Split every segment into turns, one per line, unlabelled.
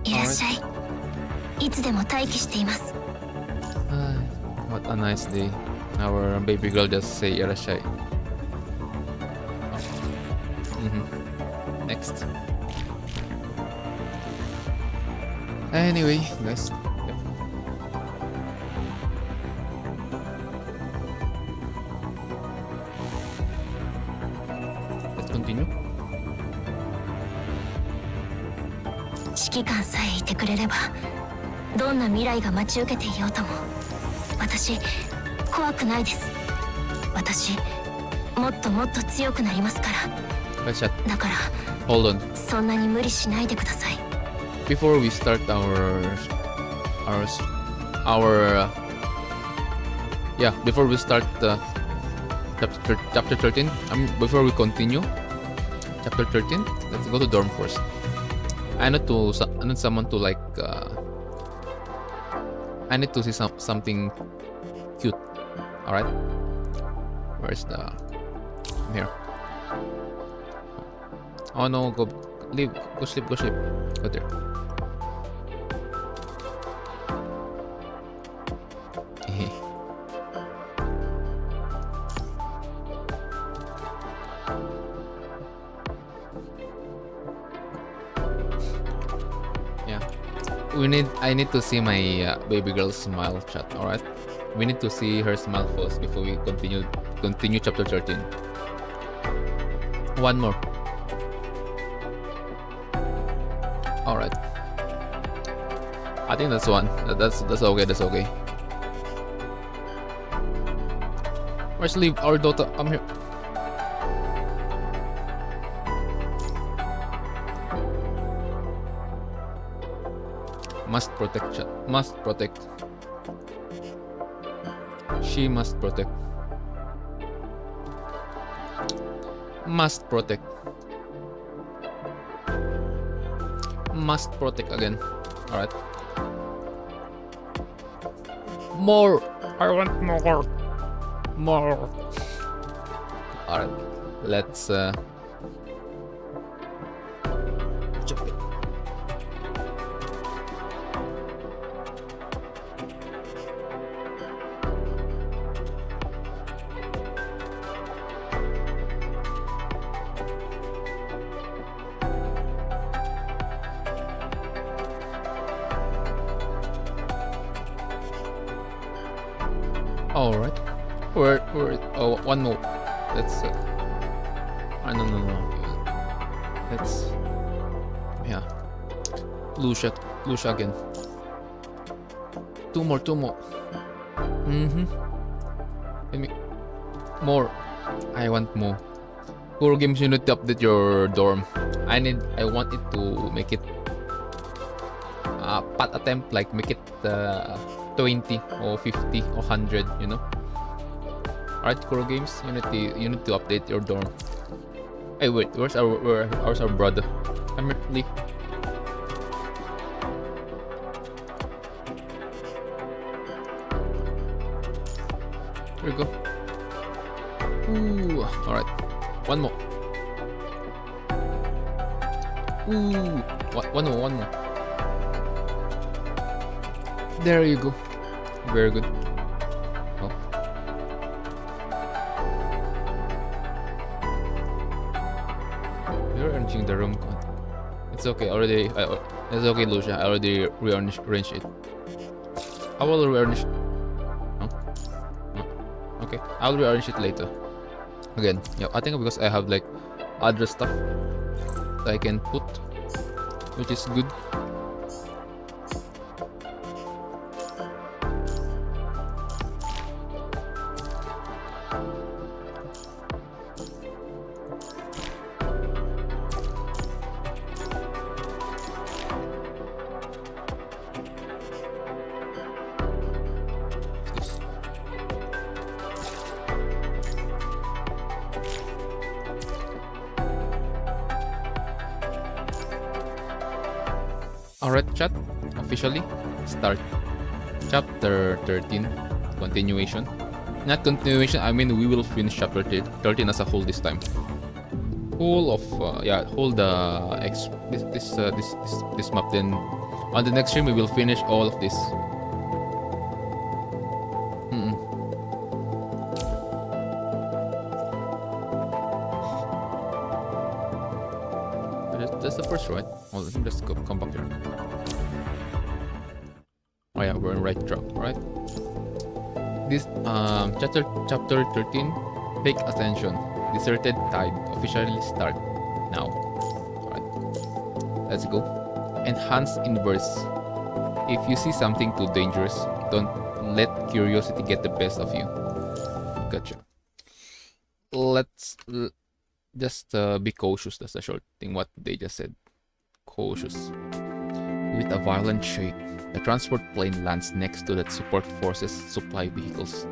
いらっしゃい。いつでも待機しています。
What a nice day. Our baby girl just say "irashai." Next. Anyway, guys. Yep. Let's continue.
指揮官さえいてくれれば、どんな未来が待ち受けていようとも、私怖くないです。私もっともっと強くなりますから。
Chat.
だから
Hold on.
そんなに無理しないでください。
Before we start before we start chapter 13, before we continue chapter 13, let's go to dorm first. I need someone to like I need to see something cute. All right, where's the here? Oh no, go leave, go sleep, go there. Yeah, I need to see my baby girl's smile, chat. All right, we need to see her smile first before we continue chapter 13. One more. All right. I think that's one. That's okay. That's okay. Where's leave our daughter? Come here. Must protect. Must protect. She must protect. Must protect. Must protect again. Alright. More. I want more. More. Alright. Let's chop it. Alright. Where? Oh, one more. Let's. No. Let's. Yeah. Lucia again. Two more. Let me. More. I want more. Core games, you need to update your dorm. I want it to make it. Pat attempt, like make it 20 or 50 or 100, you know. Alright, Core Games, you need to update your dorm. Hey, wait, where's our brother? Come here, Lee. Here we go. Ooh, alright. One more. Ooh, one more. There you go. Very good. Oh. You're arranging the room. It's okay. It's okay, Lucia. I already rearranged it. I will rearrange. No? Okay. I'll rearrange it later. Again. Yeah. I think because I have like other stuff that I can put, which is good. Alright, chat. Officially start chapter 13 continuation. Not continuation, I mean we will finish chapter 13 as a whole this time. Whole of this map, then On the next stream, we will finish all of this. That's the first, right? Hold on, let's come back here. Oh yeah, we're on right track, right? This chapter 13, Take Attention. Deserted Tide officially start now. Alright, let's go. Enhance Inverse. If you see something too dangerous, don't let curiosity get the best of you. Gotcha. Let's just be cautious. That's a short thing what they just said. Cautious. With a violent shake, the transport plane lands next to the support forces supply vehicles.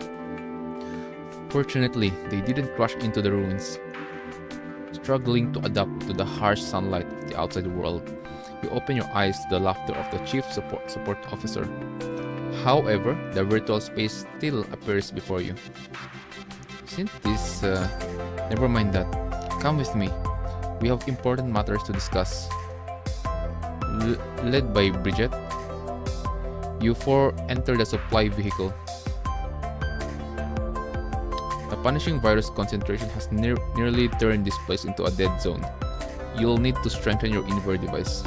Fortunately, they didn't crash into the ruins. Struggling to adapt to the harsh sunlight of the outside world, you open your eyes to the laughter of the chief support officer. However, the virtual space still appears before you. Since this, never mind that. Come with me. We have important matters to discuss. Led by Bridget, you four enter the supply vehicle. The punishing virus concentration has nearly turned this place into a dead zone. You'll need to strengthen your invert device.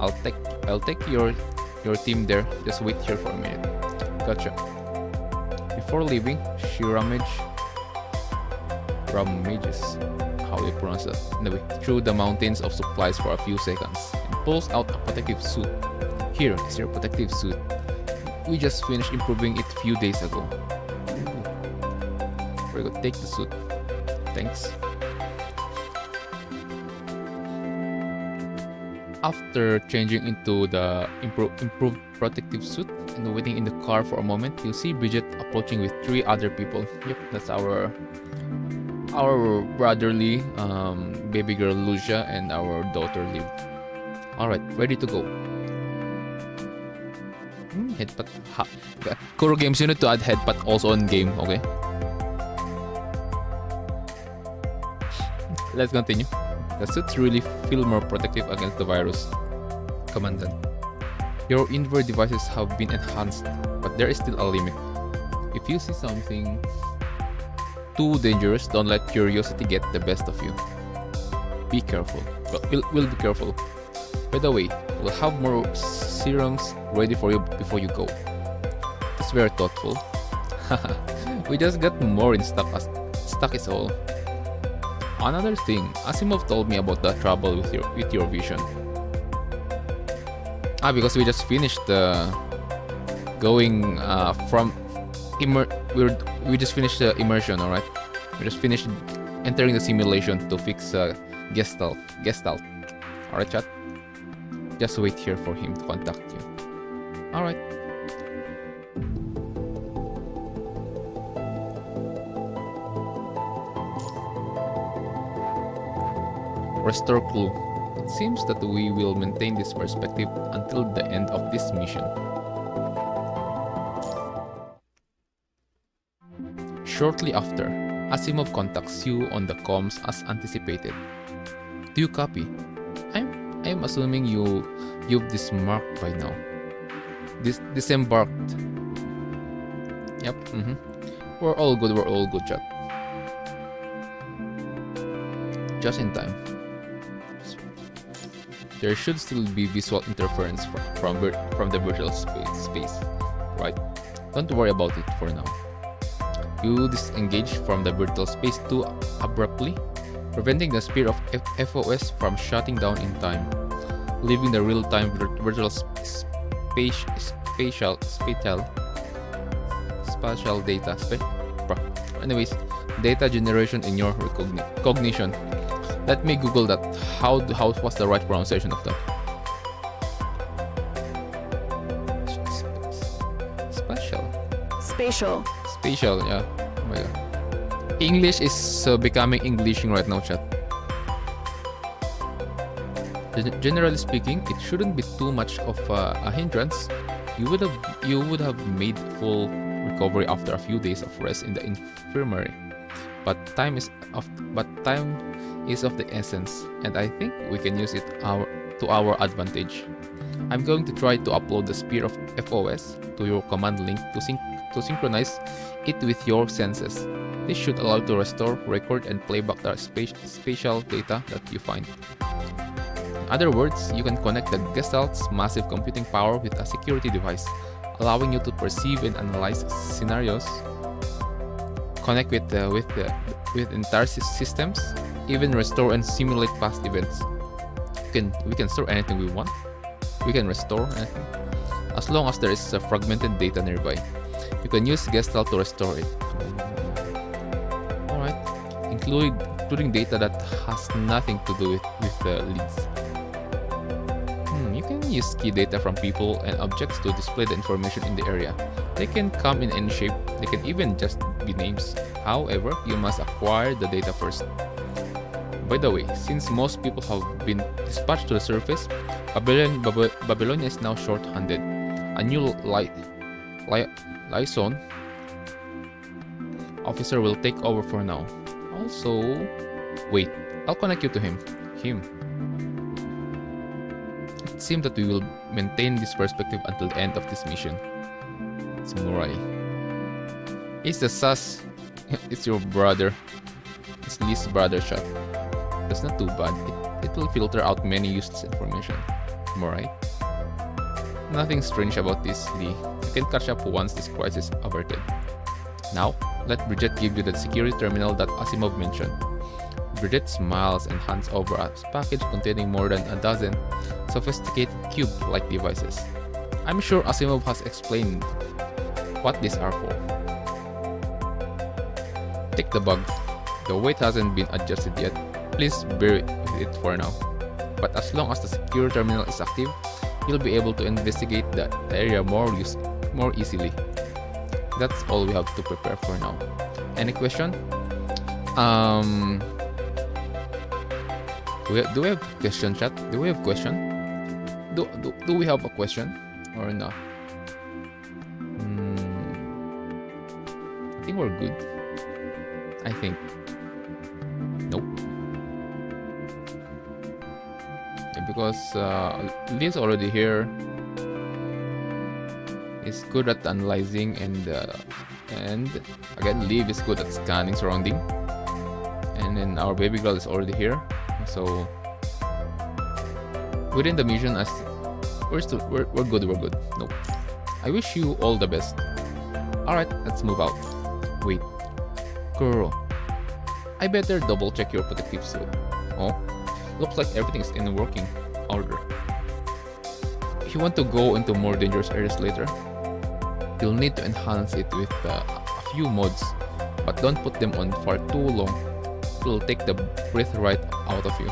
I'll take your team there. Just wait here for a minute. Gotcha. Before leaving, she ramages, how do you pronounce that? Anyway, through the mountains of supplies for a few seconds and pulls out a protective suit. Here is your protective suit. We just finished improving it a few days ago. Very good. Take the suit. Thanks. After changing into the improved protective suit and waiting in the car for a moment, you'll see Bridget approaching with 3 other people. Yep, that's our brotherly baby girl Lucia and our daughter Liv. Alright, ready to go. Headbutt. Kuro games, you need to add headbutt also on game, okay? Let's continue. The suits really feel more protective against the virus. Commandant. Your invert devices have been enhanced, but there is still a limit. If you see something too dangerous, don't let curiosity get the best of you. Be careful. We'll be careful. By the way, we'll have more serums ready for you before you go. It's very thoughtful. We just got more in stock is all. Another thing, Asimov told me about the trouble with your vision. Because we just finished going from we just finished the immersion, alright? We just finished entering the simulation to fix Gestalt. Alright, chat? Just wait here for him to contact you. Alright. Restore clue. It seems that we will maintain this perspective until the end of this mission. Shortly after, Asimov contacts you on the comms as anticipated. Do you copy? I'm assuming you've disembarked by now. Disembarked. Yep. We're all good, chat. Just in time. There should still be visual interference from the virtual space, right? Don't worry about it for now. You disengage from the virtual space too abruptly, preventing the spear of FOS from shutting down in time, leaving the real-time virtual spatial data. Data generation in your cognition. Let me Google that. How what's the right pronunciation of that? Spatial, yeah. Oh my god. English is becoming Englishing right now, chat. Generally speaking, it shouldn't be too much of a hindrance. You would have made full recovery after a few days of rest in the infirmary. But time is of the essence, and I think we can use it to our advantage. I'm going to try to upload the Spear of FOS to your command link to synchronize it with your senses. This should allow you to restore, record, and play back the spatial data that you find. In other words, you can connect the Gestalt's massive computing power with a security device, allowing you to perceive and analyze scenarios, connect with entire systems, even restore and simulate past events. We can store anything we want. We can restore anything, as long as there is fragmented data nearby. You can use Gestalt to restore it. Alright, including data that has nothing to do with the leads. You can use key data from people and objects to display the information in the area. They can come in any shape, they can even just be names. However, you must acquire the data first. By the way, since most people have been dispatched to the surface, Babylonia is now short-handed. A new liaison officer will take over for now. Also, wait, I'll connect you to him. It seems that we will maintain this perspective until the end of this mission. It's Murai. It's the sus. It's your brother. It's Lee's brother shot. That's not too bad. It will filter out many useless information. Murai. Nothing strange about this, Lee. You can catch up once this crisis is averted. Now, let Bridget give you the security terminal that Asimov mentioned. Bridget smiles and hands over a package containing more than a dozen sophisticated cube-like devices. I'm sure Asimov has explained what these are for. Take the bug. The weight hasn't been adjusted yet. Please bear with it for now. But as long as the secure terminal is active, you'll be able to investigate the area more easily. That's all we have to prepare for now. Any question? Do we have question, chat? Do we have question? Do we have a question or not? I think we're good. I think. Nope. Yeah, because Lee's already here. He's good at analyzing and again Lee is good at scanning surrounding. And then our baby girl is already here. So within the mission, as we're good. Nope. I wish you all the best. Alright, let's move out. Wait. Girl. I better double check your protective suit. Oh, looks like everything is in working order. If you want to go into more dangerous areas later, you'll need to enhance it with a few mods, but don't put them on for too long. It will take the breath right out of you,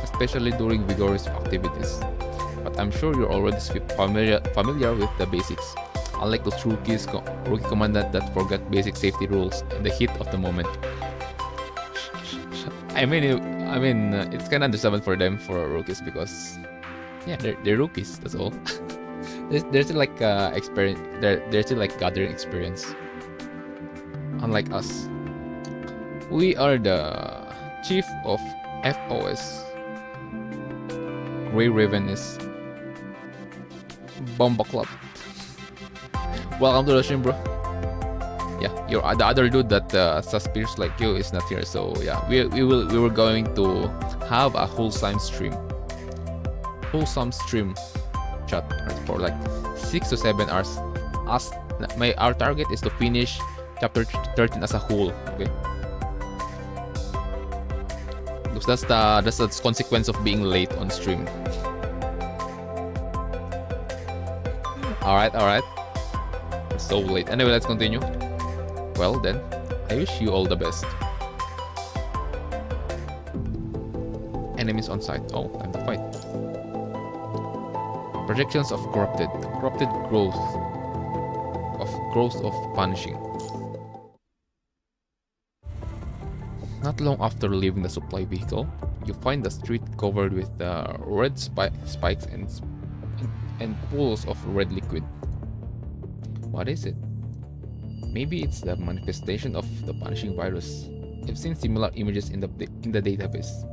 especially during vigorous activities. But I'm sure you're already familiar with the basics. Unlike those rookie commandant that forgot basic safety rules in the heat of the moment. I mean, it's kind of understandable for them, for rookies, because yeah, they're rookies. That's all. they're still like experience. They're still like gathering experience. Unlike us, we are the chief of FOS. Grey Raven is Bomba Club. Welcome to the stream, bro. Yeah, the other dude that suspicious like you is not here, so yeah, we were going to have a wholesome stream chat for like 6 to 7 hours. Our target is to finish chapter 13 as a whole. Okay, because that's the consequence of being late on stream. All right. So late. Anyway, let's continue. Well then, I wish you all the best. Enemies on site. Oh, time to fight. Projections of corrupted growth of punishing. Not long after leaving the supply vehicle, you find the street covered with red spikes and pools of red liquid. What is it? Maybe it's the manifestation of the punishing virus. I've seen similar images in the database.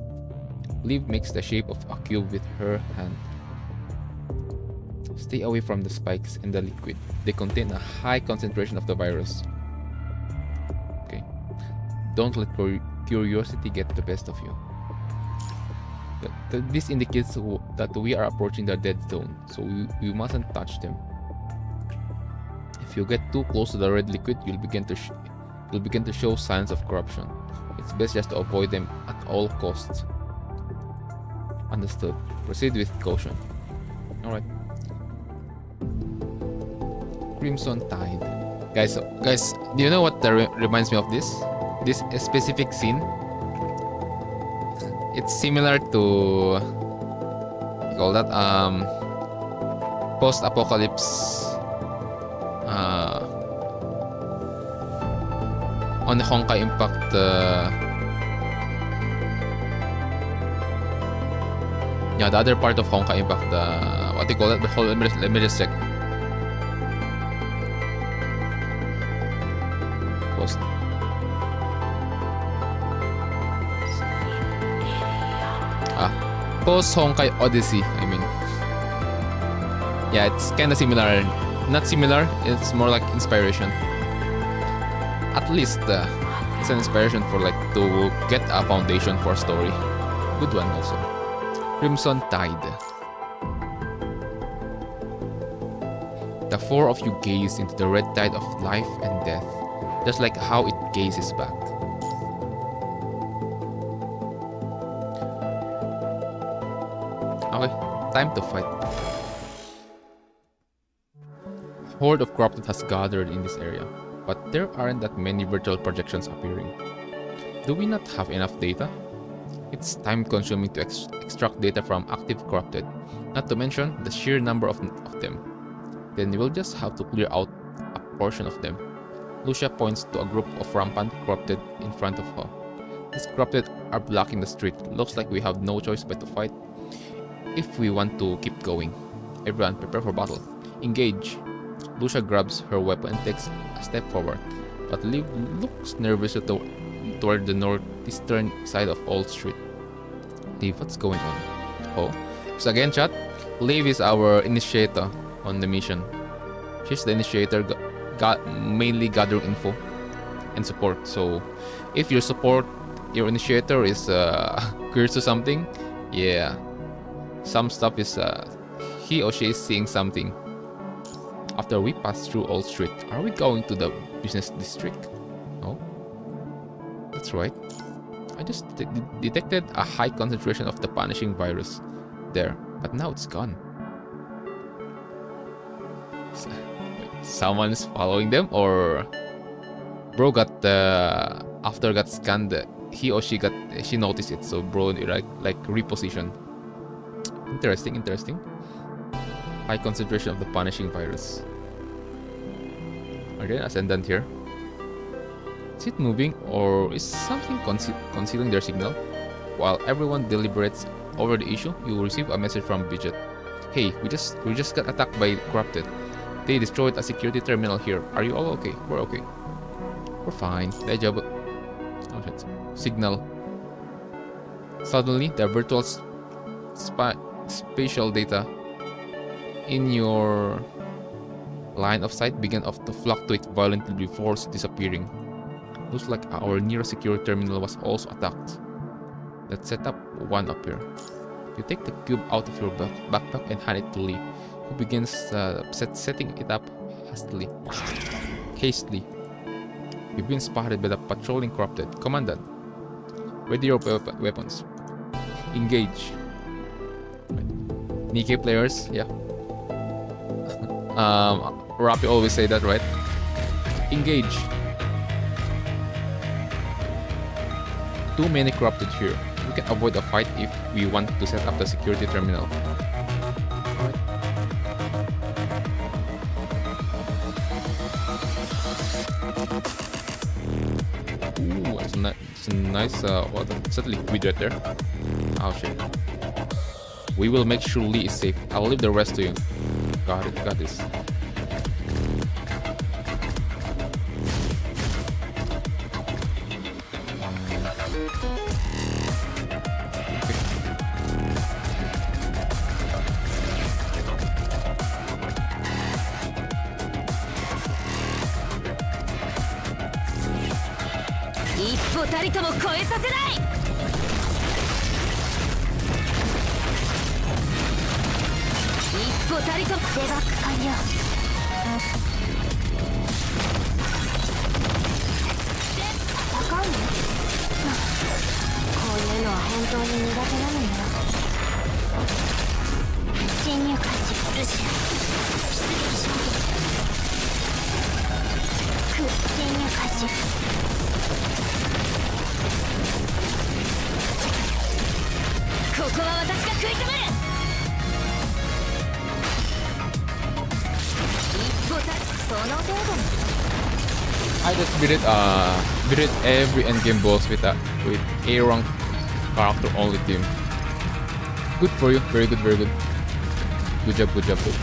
Liv makes the shape of a cube with her hand. Stay away from the spikes and the liquid. They contain a high concentration of the virus. Okay. Don't let curiosity get the best of you. This indicates that we are approaching the dead zone, so we mustn't touch them. If you get too close to the red liquid, you'll begin to show signs of corruption. It's best just to avoid them at all costs. Understood. Proceed with caution. Alright. Crimson Tide. Guys, do you know what reminds me of this? This specific scene? It's similar to... what you call that? Post-apocalypse... on the Honkai Impact... yeah, the other part of Honkai Impact, what do you call it? Let me just check. Post. Post Honkai Odyssey, I mean. Yeah, it's kind of similar. Not similar, it's more like inspiration. At least it's an inspiration for like to get a foundation for a story. Good one also. Crimson Tide. The four of you gaze into the red tide of life and death, just like how it gazes back. Okay, time to fight. Horde of corrupted has gathered in this area, but there aren't that many virtual projections appearing. Do we not have enough data? It's time-consuming to extract data from active corrupted, not to mention the sheer number of them. Then we will just have to clear out a portion of them. Lucia points to a group of rampant corrupted in front of her. These corrupted are blocking the street. Looks like we have no choice but to fight if we want to keep going. Everyone, prepare for battle. Engage. Lucia grabs her weapon and takes a step forward, but Liv looks nervous toward the northeastern side of Old Street. Liv, what's going on? Oh, so again, chat, Liv is our initiator on the mission. She's the initiator, mainly gathering info and support. So, if your initiator is curious to something, yeah, some stuff is he or she is seeing something. After we pass through Old Street, are we going to the business district? Oh, that's right. I just detected a high concentration of the punishing virus there, but now it's gone. Someone's following them, or bro got after got scanned, he or she noticed it, so bro like reposition. Interesting. High concentration of the punishing virus. Are there an ascendant here? Is it moving, or is something concealing their signal? While everyone deliberates over the issue, you will receive a message from Bidget. Hey, we just got attacked by corrupted. They destroyed a security terminal here. Are you all okay? We're okay. We're fine. Deja-vu. Oh shit. Signal. Suddenly, the virtual spatial data in your line of sight began to fluctuate violently before disappearing. Looks like our nearest security terminal was also attacked. Let's set up one up here. You take the cube out of your backpack and hand it to Lee, who begins setting it up hastily. You've been spotted by the patrolling corrupted. Commandant, ready your weapons. Engage. Nikke players, yeah. Rappi always say that, right? Engage. Too many corrupted here. We can avoid a fight if we want to set up the security terminal. Ooh, it's a nice what's that liquid right there? Oh shit. We will make sure Lee is safe. I'll leave the rest to you. Got it, got this. Okay.
人とも超えさせない。一歩たりともデバッグ完了。高いの？こういうのは本当に苦手なのよ。侵入開始。ルシア出撃します。侵入開始。ここは私が食い止める。一歩たその程度に。
I just beat it every endgame boss with A rank character only team. Good for you, very good, very good. Good job, good job. Good.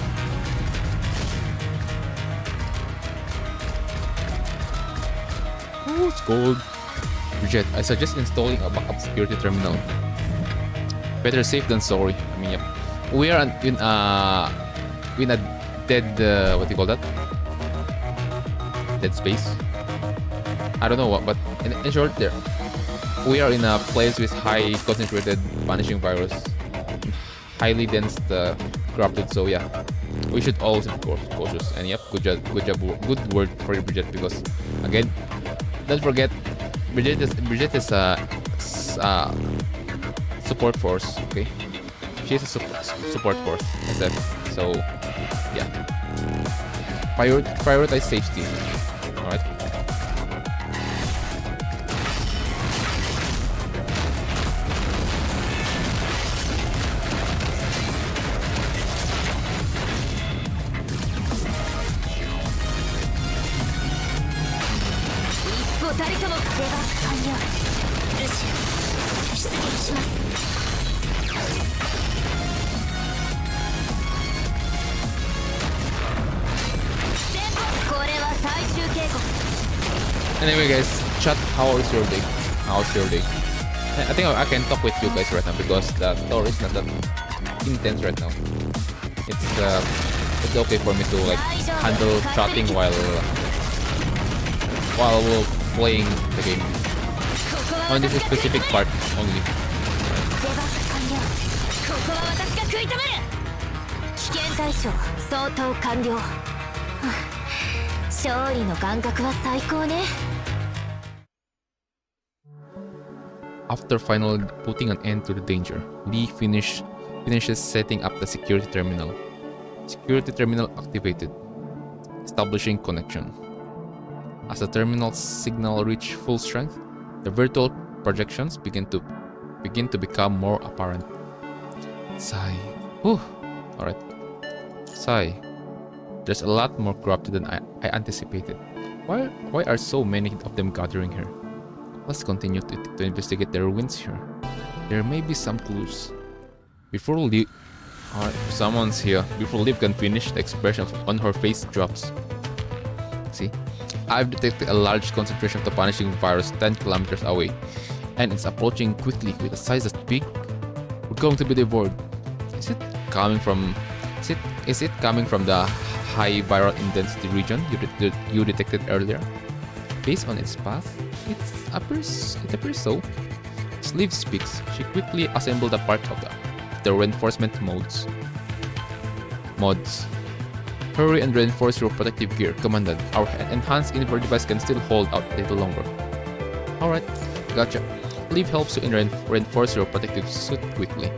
Oh, it's cold. Bridget, I suggest installing a backup security terminal. Better safe than sorry. I mean, yep. We are in a dead what do you call that? Dead space. I don't know what, but in short, there we are in a place with high concentrated vanishing virus, highly dense corrupted. So yeah, we should always be cautious. And yep, good job, good word for you, Bridget. Because again, don't forget, Bridget is a support force. Okay, she's a support force. SF. So yeah, prioritize safety. All right. Anyway guys, chat, how is your day? How's your day? I think I can talk with you guys right now because the story is not that intense right now. It's okay for me to like handle chatting while we're playing the game. On this specific part only.
勝利の感覚は最高ね。
After finally putting an end to the danger, Lee finishes setting up the security terminal. Security terminal activated. Establishing connection. As the terminal signal reach full strength, the virtual projections begin to become more apparent. Sigh. Whew. Alright. Sigh. There's a lot more corrupted than I anticipated. Why are so many of them gathering here? Let's continue to investigate the ruins here. There may be some clues. Before Liv... Alright, someone's here. Before Liv can finish, the expression on her face drops. See? I've detected a large concentration of the vanishing virus 10 kilometers away. And it's approaching quickly with a size that's big. We're going to be devoured. Is it coming from the high viral intensity region you detected earlier? Based on its path, it appears so. As Liv speaks, she quickly assembled a part of the reinforcement mods. Hurry and reinforce your protective gear, Commandant. Our enhanced inverter device can still hold out a little longer. Alright, gotcha. Liv helps you reinforce your protective suit quickly,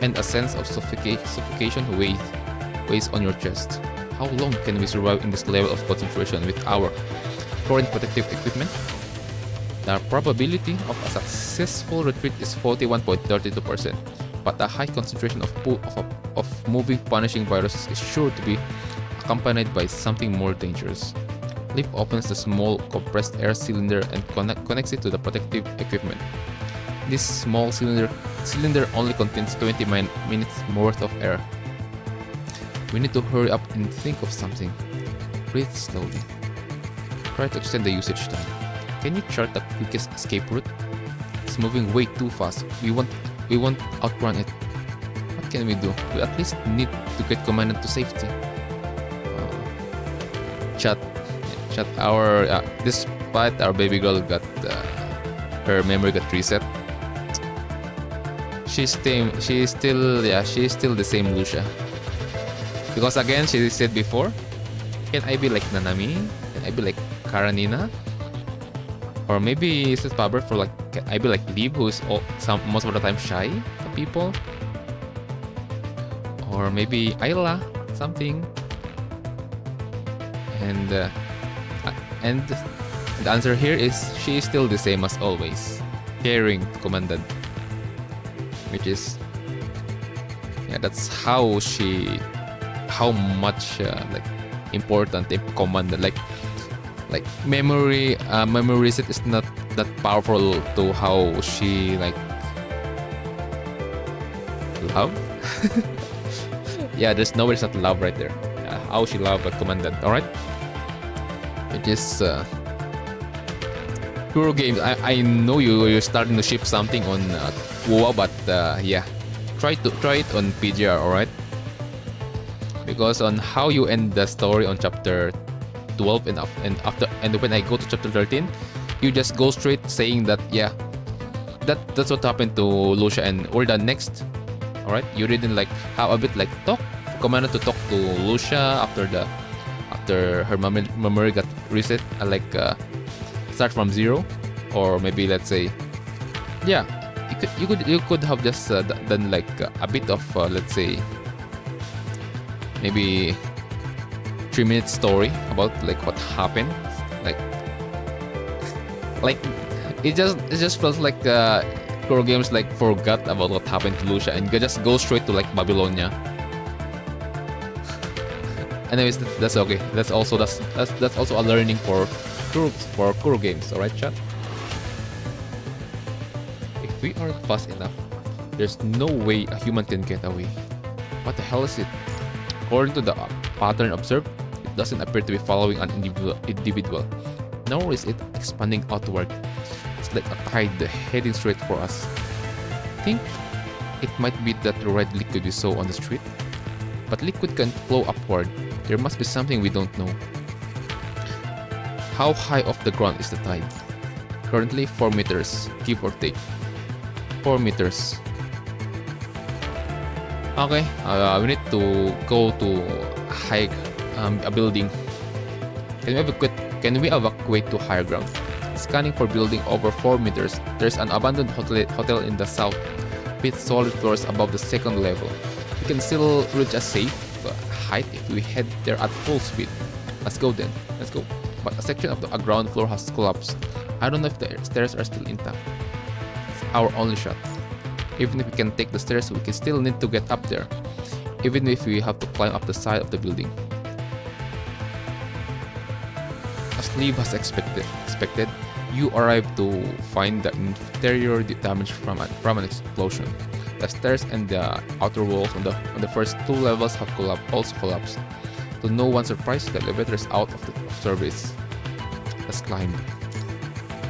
and a sense of suffocation weighs on your chest. How long can we survive in this level of concentration with our current protective equipment? The probability of a successful retreat is 41.32%, but a high concentration of moving punishing viruses is sure to be accompanied by something more dangerous. Liv opens the small compressed air cylinder and connects it to the protective equipment. This small cylinder only contains 20 minutes worth of air. We need to hurry up and think of something. Breathe slowly. Try to extend the usage time. Can you chart the quickest escape route? It's moving way too fast. We won't outrun it. What can we do? We at least need to get Commandant to safety. Chat. Despite our baby girl got her memory got reset. She's still the same Lucia. Because again, she said before, can I be like Nanami? Can I be like Karanina? Or maybe it's Faber for like, can I be like Lib, who is most of the time shy of people? Or maybe Ayla, something. And the answer here is she is still the same as always, caring commandant, which is that's how much like important a commandant, like memory reset is not that powerful to how she like love. Yeah, there's not love right there. How she love a commandant. All right, it is Kuro Games. I know you're starting to ship something on WUWA, but yeah, try it on PGR. All right, because on how you end the story on chapter 12 and when I go to chapter 13, you just go straight saying that that's what happened to Lucia and we're done next. All right, you didn't like have a bit like talk commanded to talk to Lucia after her memory got reset, start from zero, or maybe let's say you could have just done like a bit of let's say maybe 3-minute story about like what happened, like it just feels like Kuro Games like forgot about what happened to Lucia and just go straight to like Babylonia. Anyways, that's okay. That's also a learning for Kuro Games. All right, chat. If we are fast enough, there's no way a human can get away. What the hell is it? According to the pattern observed, it doesn't appear to be following an individual, nor is it expanding outward. It's like a tide heading straight for us. Think it might be that the red liquid we saw on the street, but liquid can flow upward. There must be something we don't know. How high off the ground is the tide? Currently 4 meters, give or take. 4 meters. Okay, we need to go to a building. Can we evacuate to higher ground? Scanning for building over 4 meters. There's an abandoned hotel in the south with solid floors above the second level. We can still reach a safe height if we head there at full speed. Let's go then. Let's go. But a section of the ground floor has collapsed. I don't know if the stairs are still intact. It's our only shot. Even if we can take the stairs, we can still need to get up there. Even if we have to climb up the side of the building. As Liv has expected, you arrive to find the interior damage from an explosion. The stairs and the outer walls on the first 2 levels have also collapsed. To no one's surprise, the elevator is out of service. Let's climb.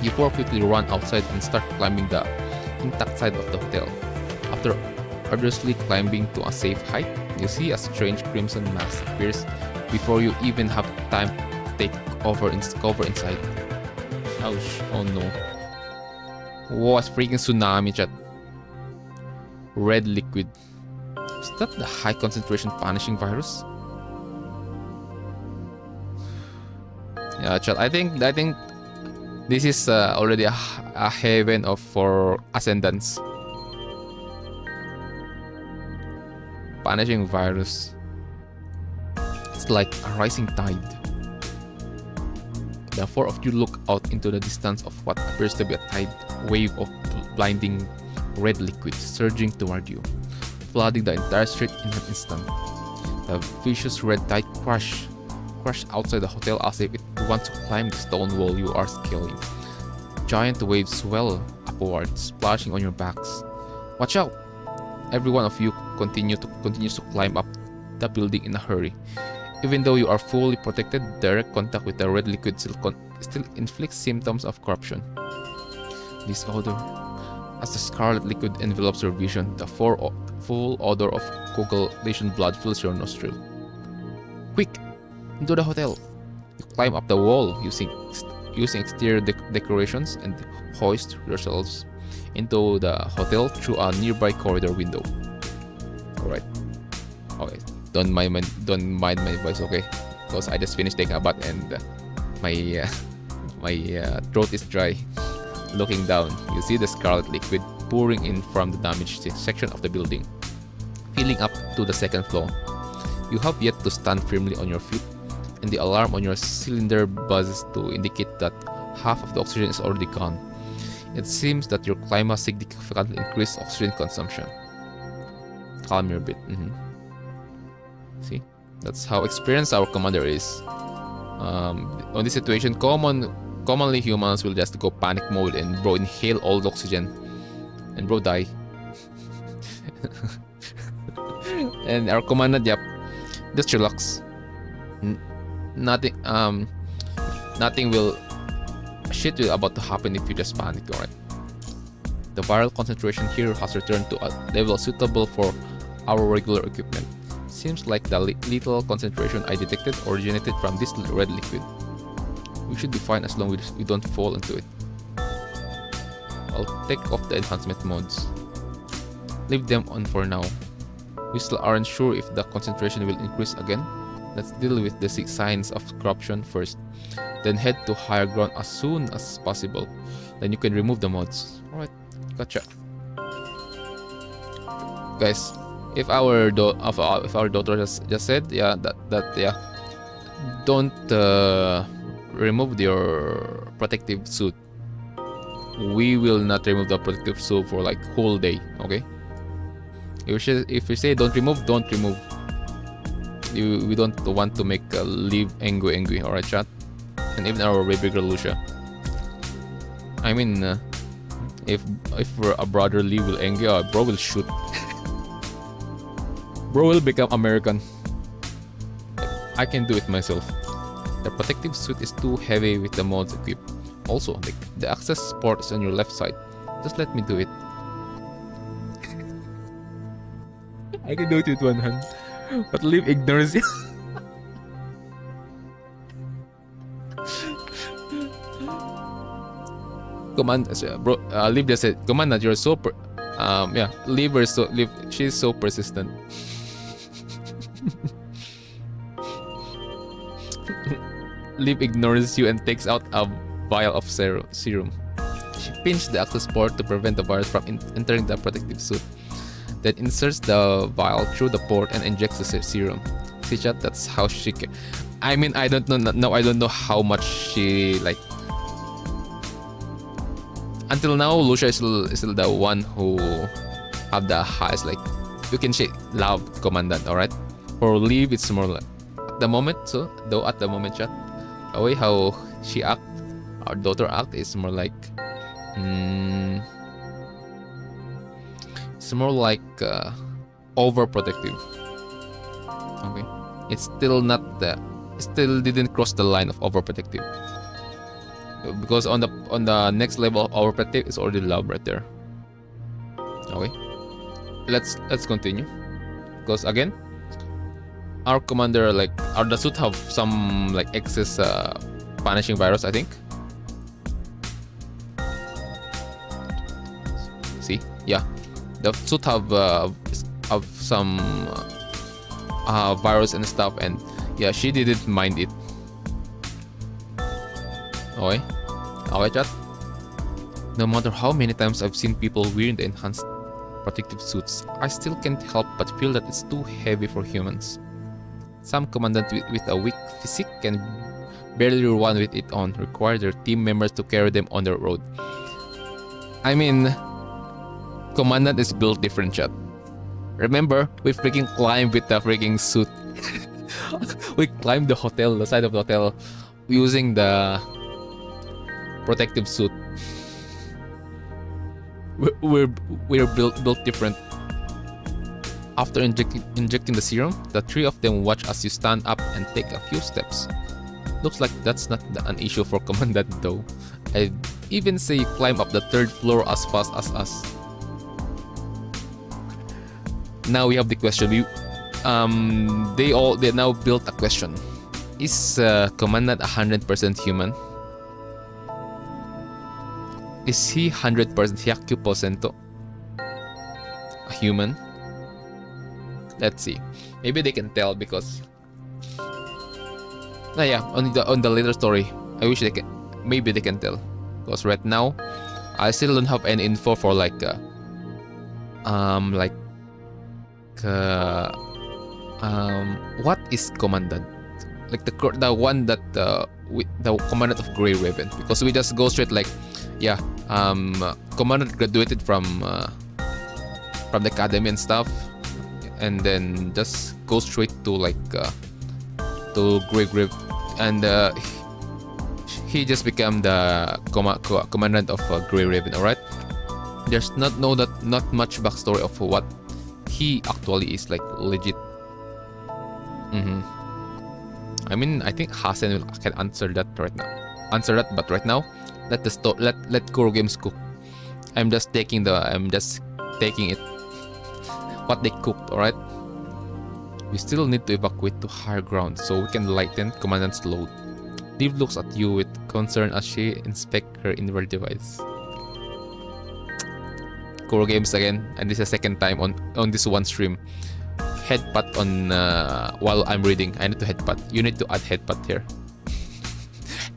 You 4 quickly run outside and start climbing the intact side of the hotel. After arduously climbing to a safe height, you see a strange crimson mass appears before you even have time to take cover inside. Ouch! Oh no! Whoa, it's freaking tsunami, chat. Red liquid. Is that the high concentration punishing virus? Yeah, chat. I think this is already a haven for ascendants. Punishing virus. It's like a rising tide. The 4 of you look out into the distance of what appears to be a tide wave of blinding red liquid surging toward you, flooding the entire street in an instant. The vicious red tide crashed outside the hotel as if it wants to climb the stone wall you are scaling. Giant waves swell upward, splashing on your backs. Watch out! Every one of you continues to climb up the building in a hurry. Even though you are fully protected, direct contact with the red liquid still inflicts symptoms of corruption. This odor, as the scarlet liquid envelops your vision, the full odor of coagulation blood fills your nostril. Quick! Into the hotel! You climb up the wall using using exterior decorations and hoist yourselves into the hotel through a nearby corridor window. Alright. Okay. Don't mind my voice, okay? Because I just finished taking a bath and my throat is dry. Looking down, you see the scarlet liquid pouring in from the damaged section of the building, filling up to the second floor. You have yet to stand firmly on your feet, and the alarm on your cylinder buzzes to indicate that half of the oxygen is already gone. It seems that your climate significantly increased oxygen consumption. Calm your bit. See, that's how experienced our commander is. On this situation, commonly humans will just go panic mode and bro inhale all the oxygen, and bro die. And our commander, yep, just relax. Nothing will about to happen if you just panic. Alright. The viral concentration here has returned to a level suitable for our regular equipment. Seems like the lethal concentration I detected originated from this red liquid. We should be fine as long as we don't fall into it. I'll take off the enhancement modes. Leave them on for now. We still aren't sure if the concentration will increase again. Let's deal with the signs of corruption first, then head to higher ground as soon as possible. Then you can remove the mods. Alright, gotcha. Guys, if our daughter just said, yeah, don't remove your protective suit. We will not remove the protective suit for like whole day, okay? If you say don't remove, don't remove. We don't want to make Liv angry, alright chat? And even our baby girl Lucia. I mean, if a brother Liv will angry, bro will shoot. Bro will become American. I can do it myself. The protective suit is too heavy with the mods equipped. Also, the access port is on your left side. Just let me do it. I can do it with one hand. But Liv ignores you. Liv just said, Commander, you're so Liv, she's so persistent. Liv ignores you and takes out a vial of serum. She pinched the access port to prevent the virus from entering the protective suit. Then inserts the vial through the port and injects the serum. See chat, that's how she can. I mean, I don't know. No, I don't know how much she like. Until now, Lucia is still the one who have the highest, like, you can say love commandant. All right. For Liv, it's more like at the moment. So though at the moment, chat, the way how she act, our daughter act is more like. It's more like overprotective. Okay, it's still not still didn't cross the line of overprotective, because on the next level of overprotective is already love right there. Okay, let's continue, because again, our commander the suit have some like excess punishing virus, I think. See, yeah. The suit have some virus and stuff, and yeah, she didn't mind it. Okay, chat. No matter how many times I've seen people wearing the enhanced protective suits, I still can't help but feel that it's too heavy for humans. Some commandant with a weak physique can barely run with it on, require their team members to carry them on the road. I mean, Commandant is built different, chat. Remember, we freaking climbed with the freaking suit. We climbed the side of the hotel, using the protective suit. We're built different. After injecting the serum, the three of them watch as you stand up and take a few steps. Looks like that's not an issue for Commandant though. I'd even say you climb up the 3rd floor as fast as us. Now we have the question. They now built a question. Is Commandant 100% human? Is he 100% Hyaku% a human? Let's see. Maybe they can tell because yeah, on the later story, I wish they can. Maybe they can tell because right now I still don't have any info for like what is commandant? Like the one that with the commandant of Grey Raven, because we just go straight like, yeah, commandant graduated from the academy and stuff, and then just go straight to like to Grey Raven, and he just became the commandant of Grey Raven. All right, there's not much backstory of what he actually is, like legit. I mean, I think Hasen can answer that right now. But right now, let Kuro Games cook. I'm just taking it what they cooked. All right. We still need to evacuate to higher ground so we can lighten Commandant's load. Liv looks at you with concern as she inspects her inward device. Kuro Games again, and this is the second time on this one stream. Headbutt on while I'm reading. I need to headbutt. You need to add headbutt here.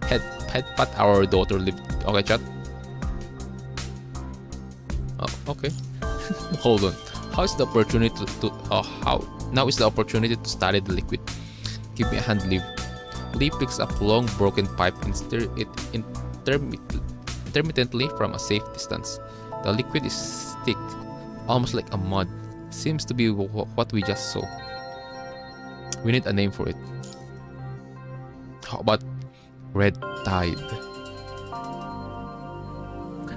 Headbutt our daughter Liv. Okay, chat. Oh, okay. Hold on. Now is the opportunity to study the liquid. Give me a hand, Liv. Liv picks up a long broken pipe and stir it intermittently from a safe distance. The liquid is thick, almost like a mud. Seems to be what we just saw. We need a name for it. How about Red Tide?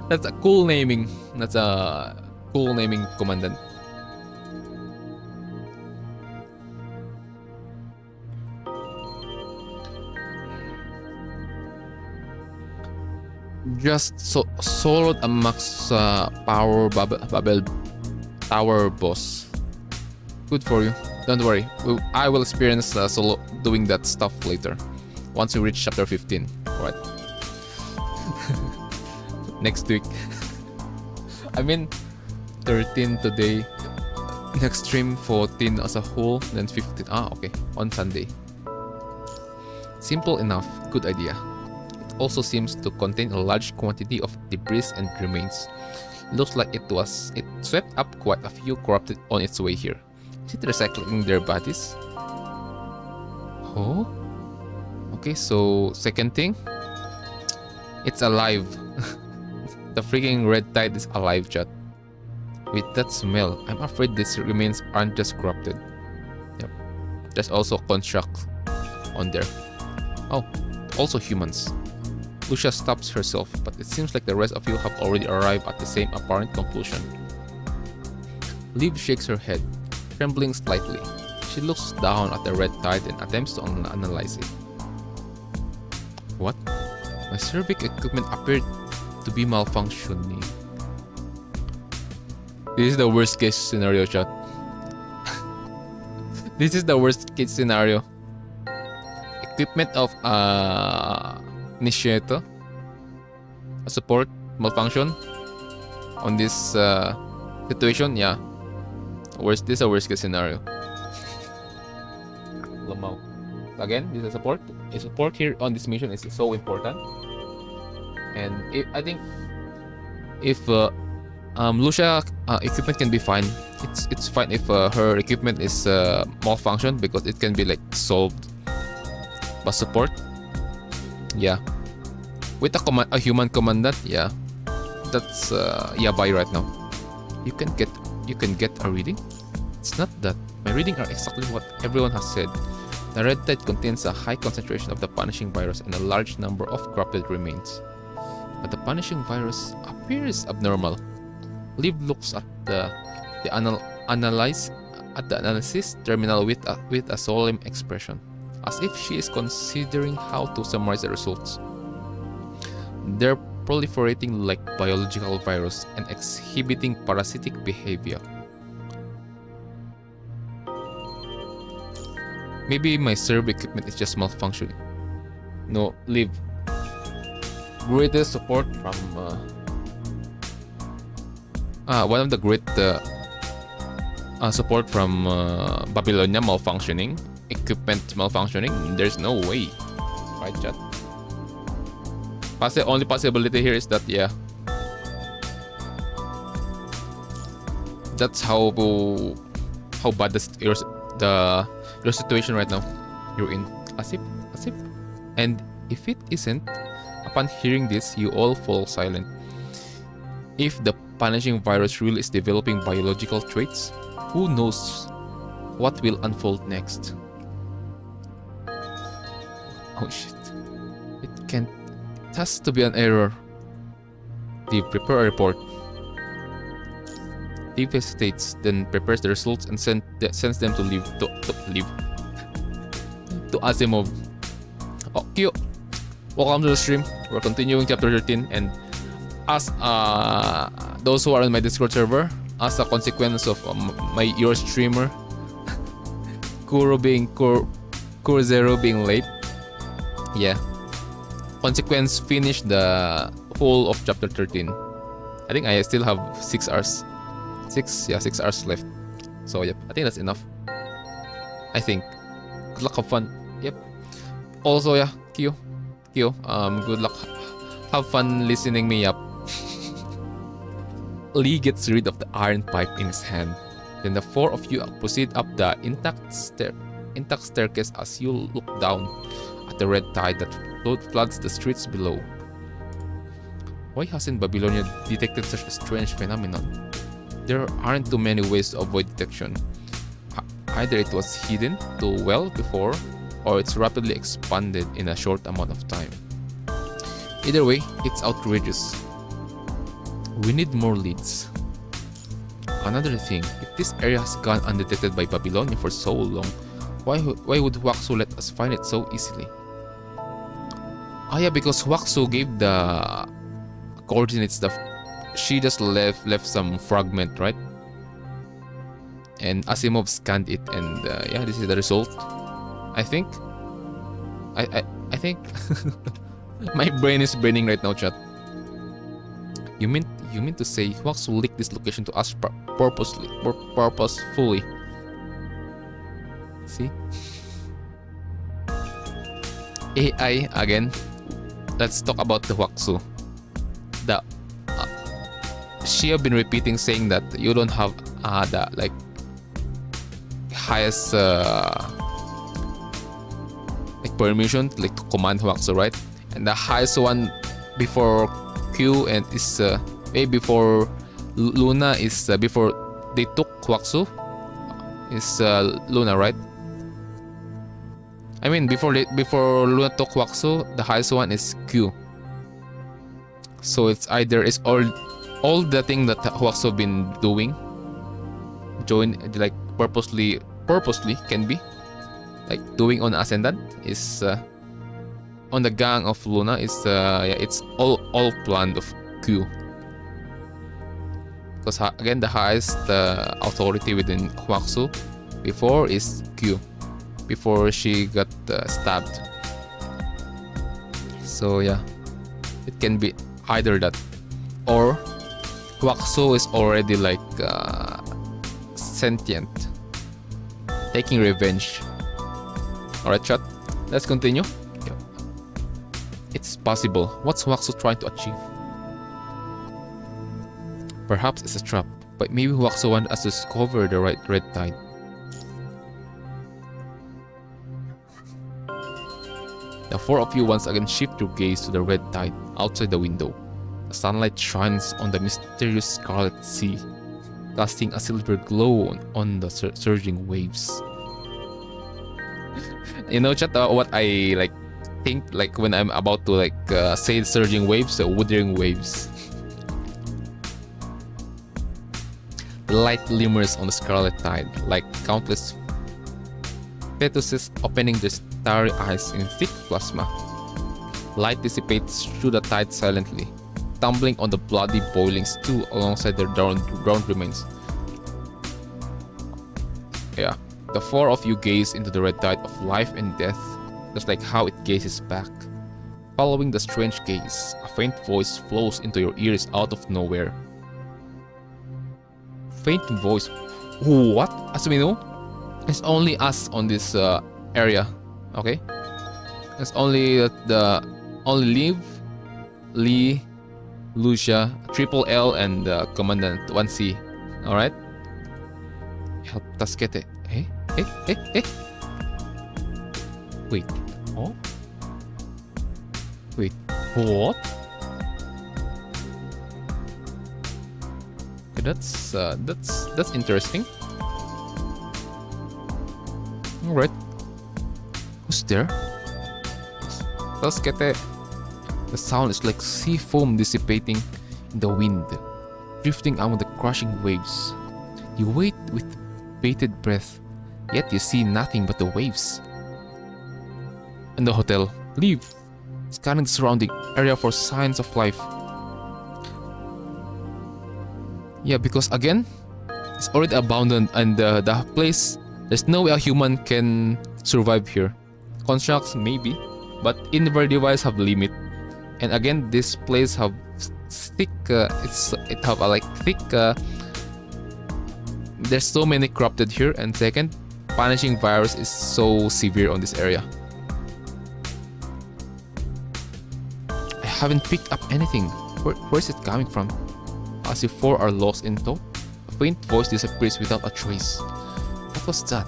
That's a cool naming. That's a cool naming, Commandant. Just soloed a max power bubble tower boss. Good for you. Don't worry. I will experience solo doing that stuff later. Once we reach chapter 15. Alright. Next week. I mean 13 today. Next stream 14 as a whole. Then 15. Ah, okay. On Sunday. Simple enough. Good idea. It also seems to contain a large quantity of debris and remains. Looks like it swept up quite a few corrupted on its way here. Is it recycling their bodies? Oh? Okay, so second thing. It's alive. The freaking Red Tide is alive, chat. With that smell, I'm afraid these remains aren't just corrupted. Yep. There's also construct on there. Oh, also humans. Lucia stops herself, but it seems like the rest of you have already arrived at the same apparent conclusion. Liv shakes her head, trembling slightly. She looks down at the Red Tide and attempts to analyze it. What? My cervic equipment appeared to be malfunctioning. This is the worst case scenario, chat. This is the worst case scenario. Equipment of initiator, a support malfunction on this situation. Yeah, this is a worst case scenario. Lamau. Again, this is support. A support here on this mission is so important, and I think if Lucia equipment can be fine, it's fine if her equipment is malfunction because it can be like solved. But support, yeah, with a human commandant, yeah, that's yabai right now. You can get a reading. It's not that my reading are exactly what everyone has said. The Red Tide contains a high concentration of the punishing virus and a large number of corrupted remains. But the punishing virus appears abnormal. Liv looks at the analysis terminal with a solemn expression, as if she is considering how to summarize the results. They're proliferating like biological virus and exhibiting parasitic behavior. Maybe my server equipment is just malfunctioning. No, Liv. Greatest support from one of the great support from Babylonia malfunctioning, equipment malfunctioning. There's no way, right, chat? Only possibility here is that, yeah, that's how bad your situation right now you're in. Asip. And if it isn't, upon hearing this, you all fall silent. If the punishing virus really is developing biological traits, who knows what will unfold next? Oh shit. It has to be an error. They prepare a report. Dave hesitates, then prepares the results and sends them to Asimov. Oh, Kyo, welcome to the stream. We're continuing chapter 13, and as those who are on my Discord server, as a consequence of your streamer Kuro Zero being late, yeah, consequence finished the whole of chapter 13. I think I still have 6 hours. 6 hours left. So yep, I think that's enough. I think. Good luck, have fun. Yep. Also, yeah, Q, good luck. Have fun listening me up. Lee gets rid of the iron pipe in his hand. Then the 4 of you proceed up the intact staircase as you look down at the red tide that floods the streets below. Why hasn't Babylonia detected such a strange phenomenon? There aren't too many ways to avoid detection. Either it was hidden too well before, or it's rapidly expanded in a short amount of time. Either way, it's outrageous. We need more leads. Another thing, if this area has gone undetected by Babylonia for so long, why would Huaxu let us find it so easily? Ah yeah, because Huaxu gave the coordinates. She just left some fragment, right? And Asimov scanned it, and yeah, this is the result. I think. I think. My brain is burning right now, chat. You mean to say Huaxu leaked this location to us purposefully? See? AI again. Let's talk about the Huaxu. She have been repeating saying that you don't have the like highest like permission to command Huaxu, right? And the highest one before Q and is maybe before Luna is before they took Huaxu is Luna, right? I mean before Luna took Huaxu, the highest one is Q. So it's either it's all the thing that Huaxu been doing, like purposely can be like doing on Ascendant is on the gang of Luna is yeah, it's all planned of Q. Because again, the highest authority within Huaxu before is Q, before she got stabbed. So yeah, it can be either that, or Huaxu is already like sentient, taking revenge. Alright, chat, let's continue. It's possible. What's Huaxu trying to achieve? Perhaps it's a trap, but maybe Huaxu wants us to discover the right red tide. The 4 of you once again shift your gaze to the red tide outside the window. The sunlight shines on the mysterious scarlet sea, casting a silver glow on the surging waves. You know, chat, what I like think like when I'm about to like say surging waves, withering waves. The light glimmers on the scarlet tide like countless fetuses opening their starry eyes in thick plasma. Light dissipates through the tide silently, tumbling on the bloody boiling stew alongside their drowned remains. Yeah, the 4 of you gaze into the red tide of life and death, just like how it gazes back. Following the strange gaze, a faint voice flows into your ears out of nowhere. faint voice. What? As we know, it's only us on this area. Okay, it's only only Liv, Lee, Lucia, Triple L, and Commandant 1C. All right. Help us get it. Hey. Wait. Oh. Wait. What? Okay, that's interesting. All right. Who's there? Let's get it. The sound is like sea foam dissipating in the wind, drifting among the crashing waves. You wait with bated breath, yet you see nothing but the waves. In the hotel, Liv, scanning the surrounding area for signs of life. Yeah, because again, it's already abandoned, and the place, there's no way a human can survive here. Constructs maybe, but inverter device have limit. And again, this place have thick. It have a like thick. There's so many corrupted here, and second, punishing virus is so severe on this area. I haven't picked up anything. Where's it coming from? As if four are lost in thought, a faint voice disappears without a trace. What was that?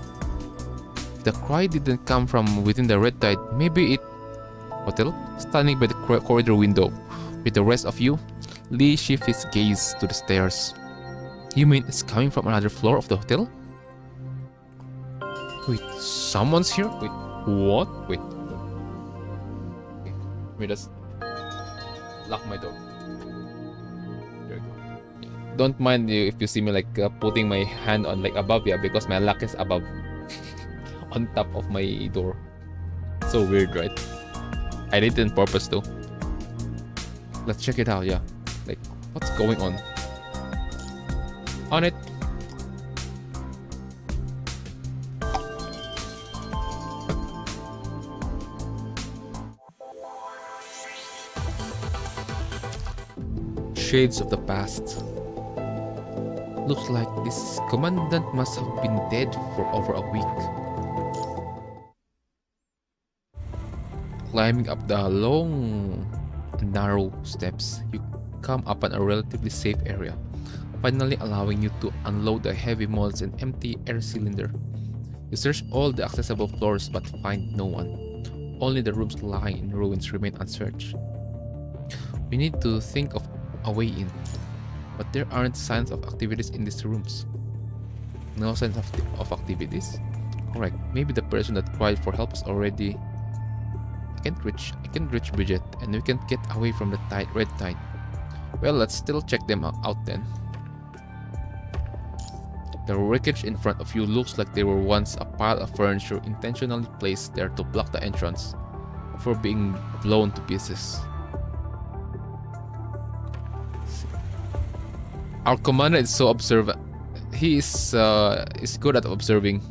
If the cry didn't come from within the red tide, maybe it. Hotel, standing by the corridor window with the rest of you, Lee shifts his gaze to the stairs. You mean it's coming from another floor of the hotel? Wait, someone's here? Wait, what? Wait. Okay, let me just lock my door. There we go. Don't mind if you see me like putting my hand on like above, yeah, because my lock is above on top of my door. So weird, right? I did it on purpose though. Let's check it out, yeah. Like, what's going on? On it. Shades of the past. Looks like this commandant must have been dead for over a week. Climbing up the long and narrow steps, you come upon a relatively safe area, finally allowing you to unload the heavy molds and empty air cylinder. You search all the accessible floors but find no one. Only the rooms lying in ruins remain unsearched. We need to think of a way in, but there aren't signs of activities in these rooms. No signs of activities? Correct. Maybe the person that cried for help is already... I can't reach Bridget, and we can't get away from the red tide. Well, let's still check them out then. The wreckage in front of you looks like they were once a pile of furniture intentionally placed there to block the entrance before being blown to pieces. Our commander is so observant. He is good at observing.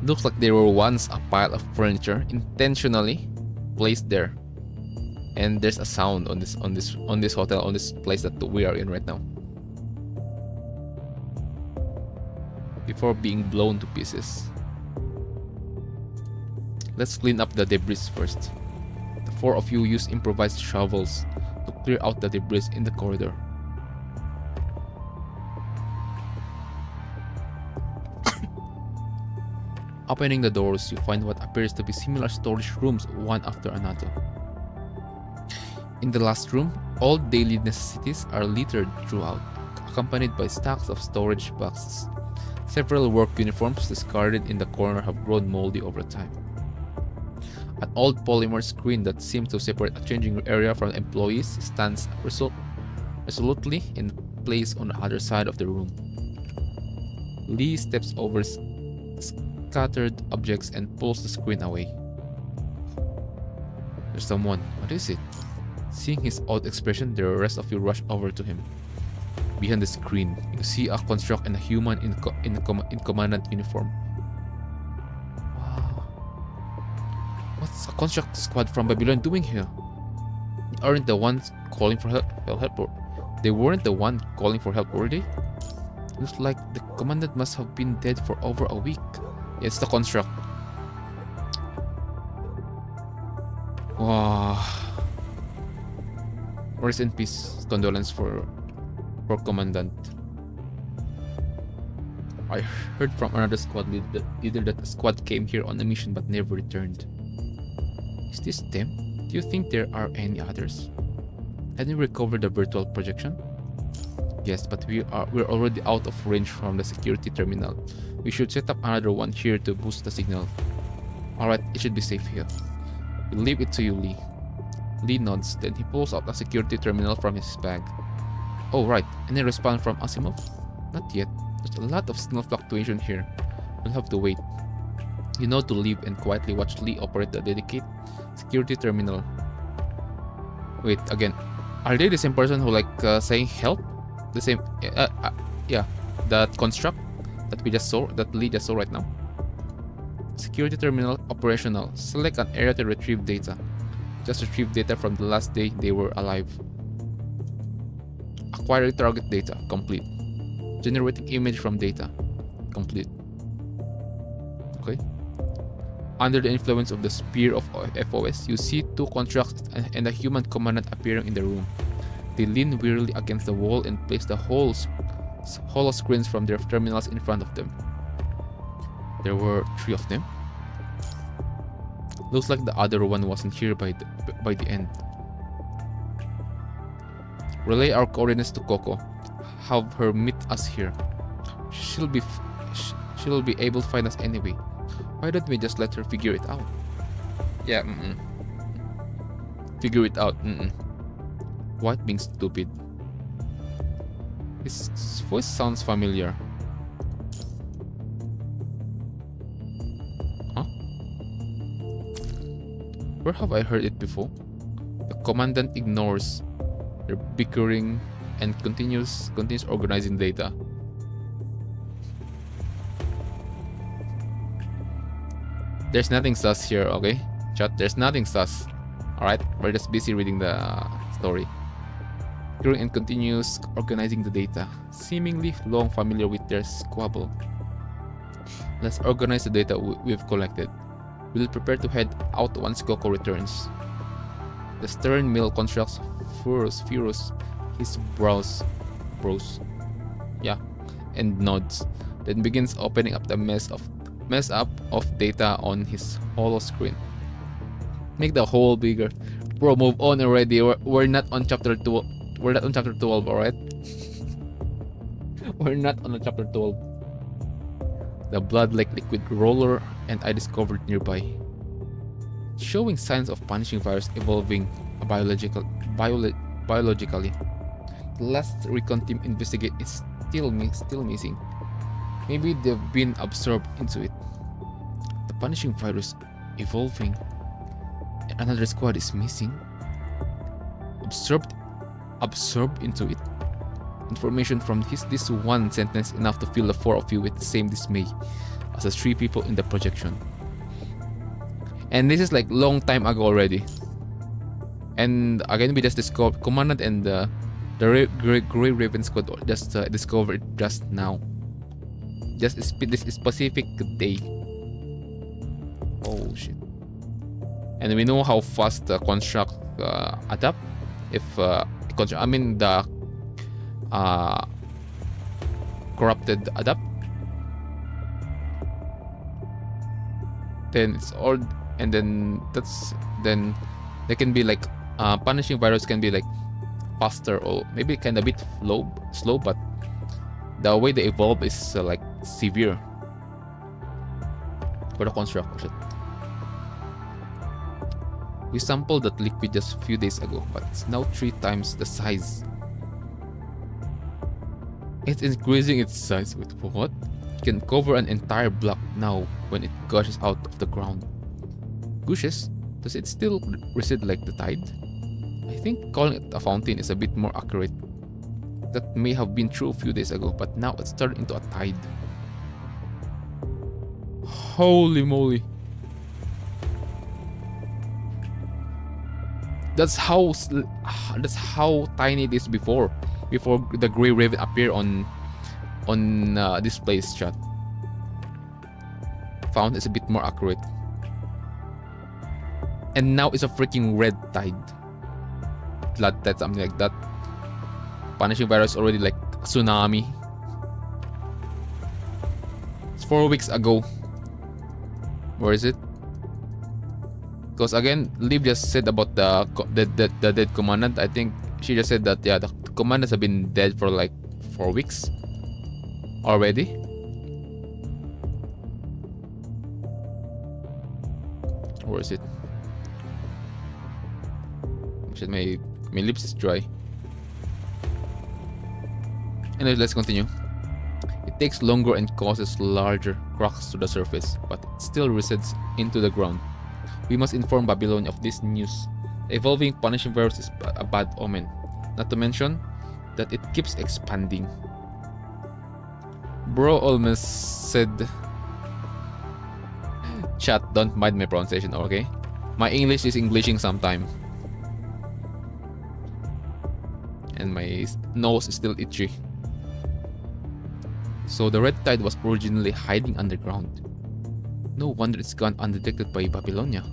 Looks like there were once a pile of furniture intentionally placed there, and there's a sound on this hotel, on this place that we are in right now, before being blown to pieces. Let's clean up the debris first. The four of you use improvised shovels to clear out the debris in the corridor. Opening the doors, you find what appears to be similar storage rooms one after another. In the last room, all daily necessities are littered throughout, accompanied by stacks of storage boxes. Several work uniforms discarded in the corner have grown moldy over time. An old polymer screen that seems to separate a changing area from employees stands resolutely in place on the other side of the room. Lee steps over scattered objects and pulls the screen away. There's someone. What is it? Seeing his odd expression, the rest of you rush over to him. Behind the screen, you see a construct and a human in commandant uniform. Wow. What's a construct squad from Babylon doing here? They aren't the ones calling for help. Well, help. They weren't the one calling for help, were they? Looks like the commandant must have been dead for over a week. It's the construct. Wow. Rest in peace. Condolence for commandant. I heard from another squad leader that a squad came here on a mission but never returned. Is this them? Do you think there are any others? Had we recovered the virtual projection? Yes, but we're already out of range from the security terminal. We should set up another one here to boost the signal. Alright, it should be safe here. We'll leave it to you, Lee. Lee nods, then he pulls out a security terminal from his bag. Oh right, any response from Asimov? Not yet. There's a lot of signal fluctuation here. We'll have to wait. You know to leave and quietly watch Lee operate the dedicated security terminal. Wait, again. Are they the same person who saying help? The same, yeah, that construct that we just saw, that Lee just saw right now. Security terminal operational. Select an area to retrieve data. Just retrieve data from the last day they were alive. Acquiring target data. Complete. Generating image from data. Complete. Okay. Under the influence of the spear of FOS, you see two constructs and a human commandant appearing in the room. They lean wearily against the wall and place the hollow screens from their terminals in front of them. There were 3 of them. Looks like the other one wasn't here by the end. Relay our coordinates to Coco. Have her meet us here. She'll be able to find us anyway. Why don't we just let her figure it out? Yeah, Figure it out, What, being stupid? His voice sounds familiar. Huh? Where have I heard it before? The commandant ignores their bickering and continues organizing data. There's nothing sus here, okay? Chat, there's nothing sus. Alright, we're just busy reading the story. Bickering and continues organizing the data, seemingly long familiar with their squabble. Let's organize the data we've collected. We'll prepare to head out once Coco returns. The stern male constructs furrows his brows, and nods, then begins opening up the mess up of data on his hollow screen. Make the hole bigger. Bro, move on already. We're not on chapter 2. We're not on chapter 12, alright? We're not on chapter 12. The blood-like liquid roller and I discovered nearby, showing signs of punishing virus evolving biologically. The last recon team investigate is still missing. Maybe they've been absorbed into it. The punishing virus evolving. Another squad is missing. Absorbed into it. Information from this one sentence enough to fill the 4 of you with the same dismay as the 3 people in the projection. And this is like long time ago already. And again, we just discovered Commandant and the Grey Raven squad just discovered it just now. Just this specific day. Oh shit. And we know how fast the construct adapt. If the corrupted adapt, then it's all, and then they can be like punishing virus can be like faster or maybe kind of a bit slow, but the way they evolve is like severe for the construct. We sampled that liquid just a few days ago, but it's now 3 times the size. It's increasing its size with what? It can cover an entire block now when it gushes out of the ground. Gushes? Does it still recede like the tide? I think calling it a fountain is a bit more accurate. That may have been true a few days ago, but now it's turned into a tide. Holy moly. That's how tiny it is before. before the Grey Raven appear on this place, chat. Found is a bit more accurate. And now it's a freaking red tide. Blood tide, something like that. Punishing virus already like a tsunami. It's 4 weeks ago. Where is it? Because again, Liv just said about the dead commandant. I think she just said that yeah, the commandants have been dead for like 4 weeks already. Where is it? My lips is dry. Anyway, let's continue. It takes longer and causes larger cracks to the surface, but it still recedes into the ground. We must inform Babylon of this news. The evolving punishing virus is a bad omen. Not to mention that it keeps expanding. Bro almost said... Chat, don't mind my pronunciation, okay? My English is Englishing sometime. And my nose is still itchy. So the red tide was originally hiding underground. No wonder it's gone undetected by Babylonia.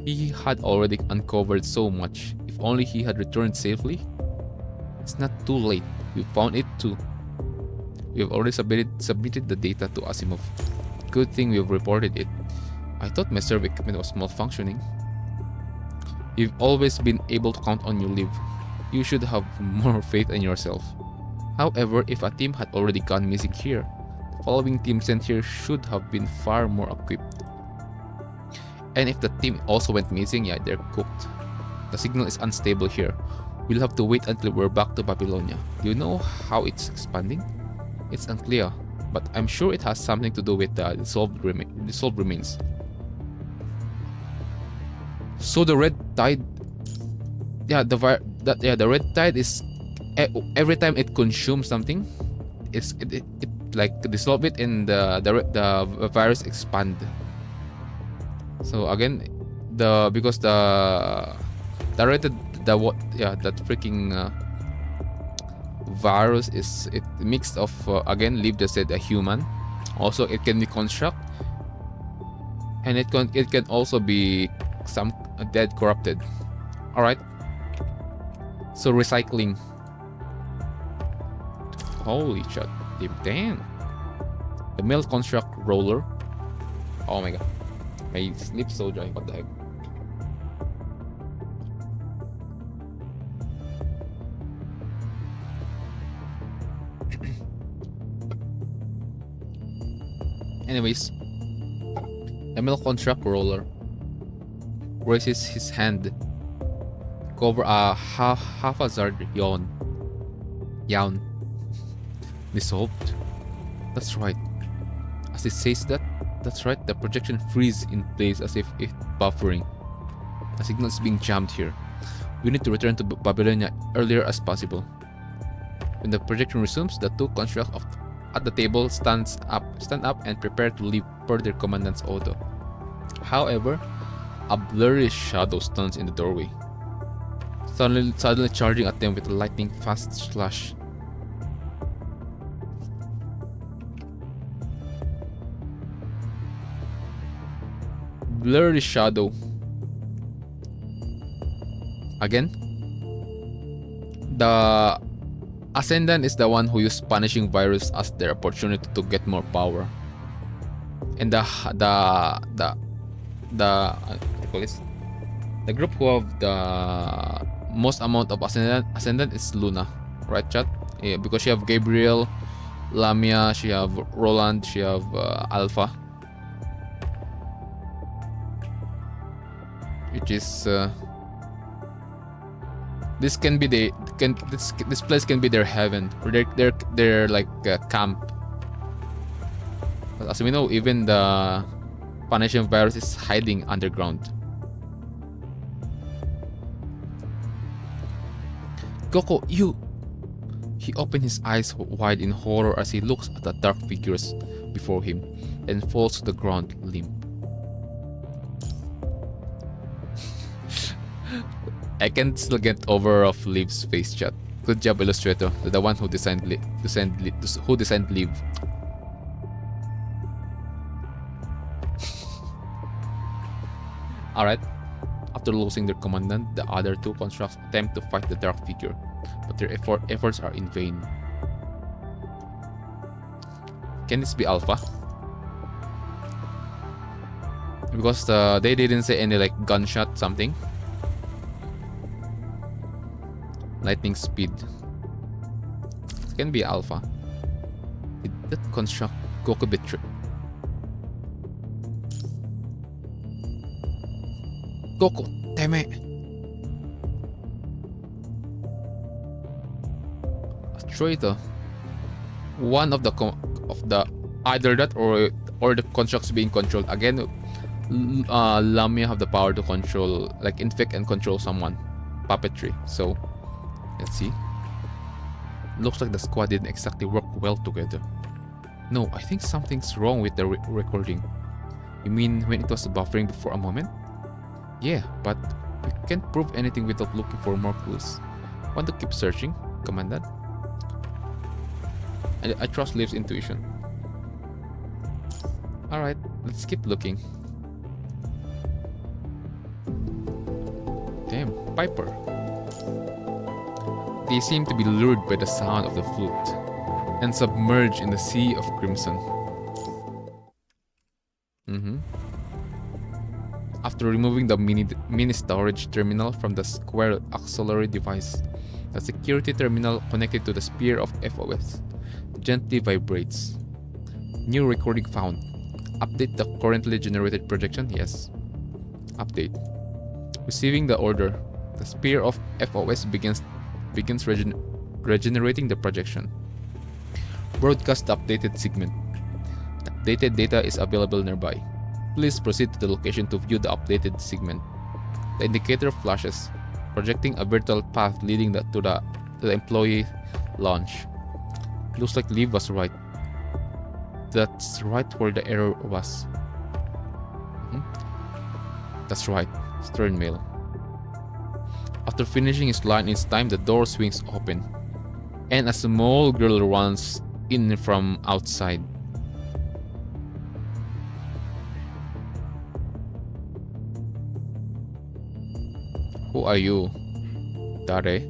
He had already uncovered so much. If only he had returned safely. It's not too late. We found it too. We have already submitted the data to Asimov. Good thing we have reported it. I thought my server equipment was malfunctioning. You've always been able to count on you, Liv. You should have more faith in yourself. However, if a team had already gone missing here, the following team sent here should have been far more equipped. And if the team also went missing, yeah, they're cooked. The signal is unstable here. We'll have to wait until we're back to Babylonia. Do you know how it's expanding? It's unclear, but I'm sure it has something to do with the dissolved remains. So the red tide, yeah, the red tide is every time it consumes something, it like dissolve it and the virus expand. So again, because that freaking virus is mixed of again, Liv just said a human. Also, it can be construct, and it can also be some dead corrupted. All right. So recycling. Holy shit! Damn. The mill construct roller. Oh my god. My lips so dry. What the heck? Anyways, the mill construct roller raises his hand. Cover a haphazard yawn. Dissolved. That's right. As it says that, that's right, the projection freezes in place as if it's buffering. A signal is being jammed here. We need to return to Babylonia earlier as possible. When the projection resumes, the two constructs at the table stand up and prepare to leave per their commandant's order. However, a blurry shadow stands in the doorway, suddenly charging at them with a lightning fast slash. Blurry shadow. Again, the Ascendant is the one who used punishing virus as their opportunity to get more power, and the group who have the most amount of Ascendant is Luna, right, chat? Yeah, because she have Gabriel, Lamia, she have Roland, she have Alpha, which is this can be this place can be their heaven, or their like camp. But as we know, even the punishing virus is hiding underground. Coco, you! He opened his eyes wide in horror as he looks at the dark figures before him, and falls to the ground limp. I can still get over of Liv's face, chat. Good job, Illustrator. The one who designed Live. Alright. After losing their commandant, the other two constructs attempt to fight the dark figure, but their efforts are in vain. Can this be Alpha? Because they didn't say any like gunshot something. Lightning speed. It can be Alpha. Did that construct Goku betray? Goku, damn it! A traitor. One of the either that or the constructs being controlled again. Lamia have the power to control, like infect and control someone. Puppetry. So let's see. Looks like the squad didn't exactly work well together. No, I think something's wrong with the recording. You mean when it was buffering before a moment? Yeah, but we can't prove anything without looking for more clues. Want to keep searching, Commandant? I trust Liv's intuition. Alright, let's keep looking. Damn, Piper. They seem to be lured by the sound of the flute and submerged in the sea of crimson. After removing the mini storage terminal from the square auxiliary device, the security terminal connected to the sphere of FOS gently vibrates. New recording found. Update the currently generated projection. Yes. Update. Receiving the order. The sphere of FOS begins regenerating the projection. Broadcast the updated segment. The updated data is available nearby. Please proceed to the location to view the updated segment. The indicator flashes, projecting a virtual path leading to the employee launch. Looks like Liv was right. That's right where the error was. That's right. Stern mail. After finishing his line, it's time the door swings open, and a small girl runs in from outside. Who are you, Dare?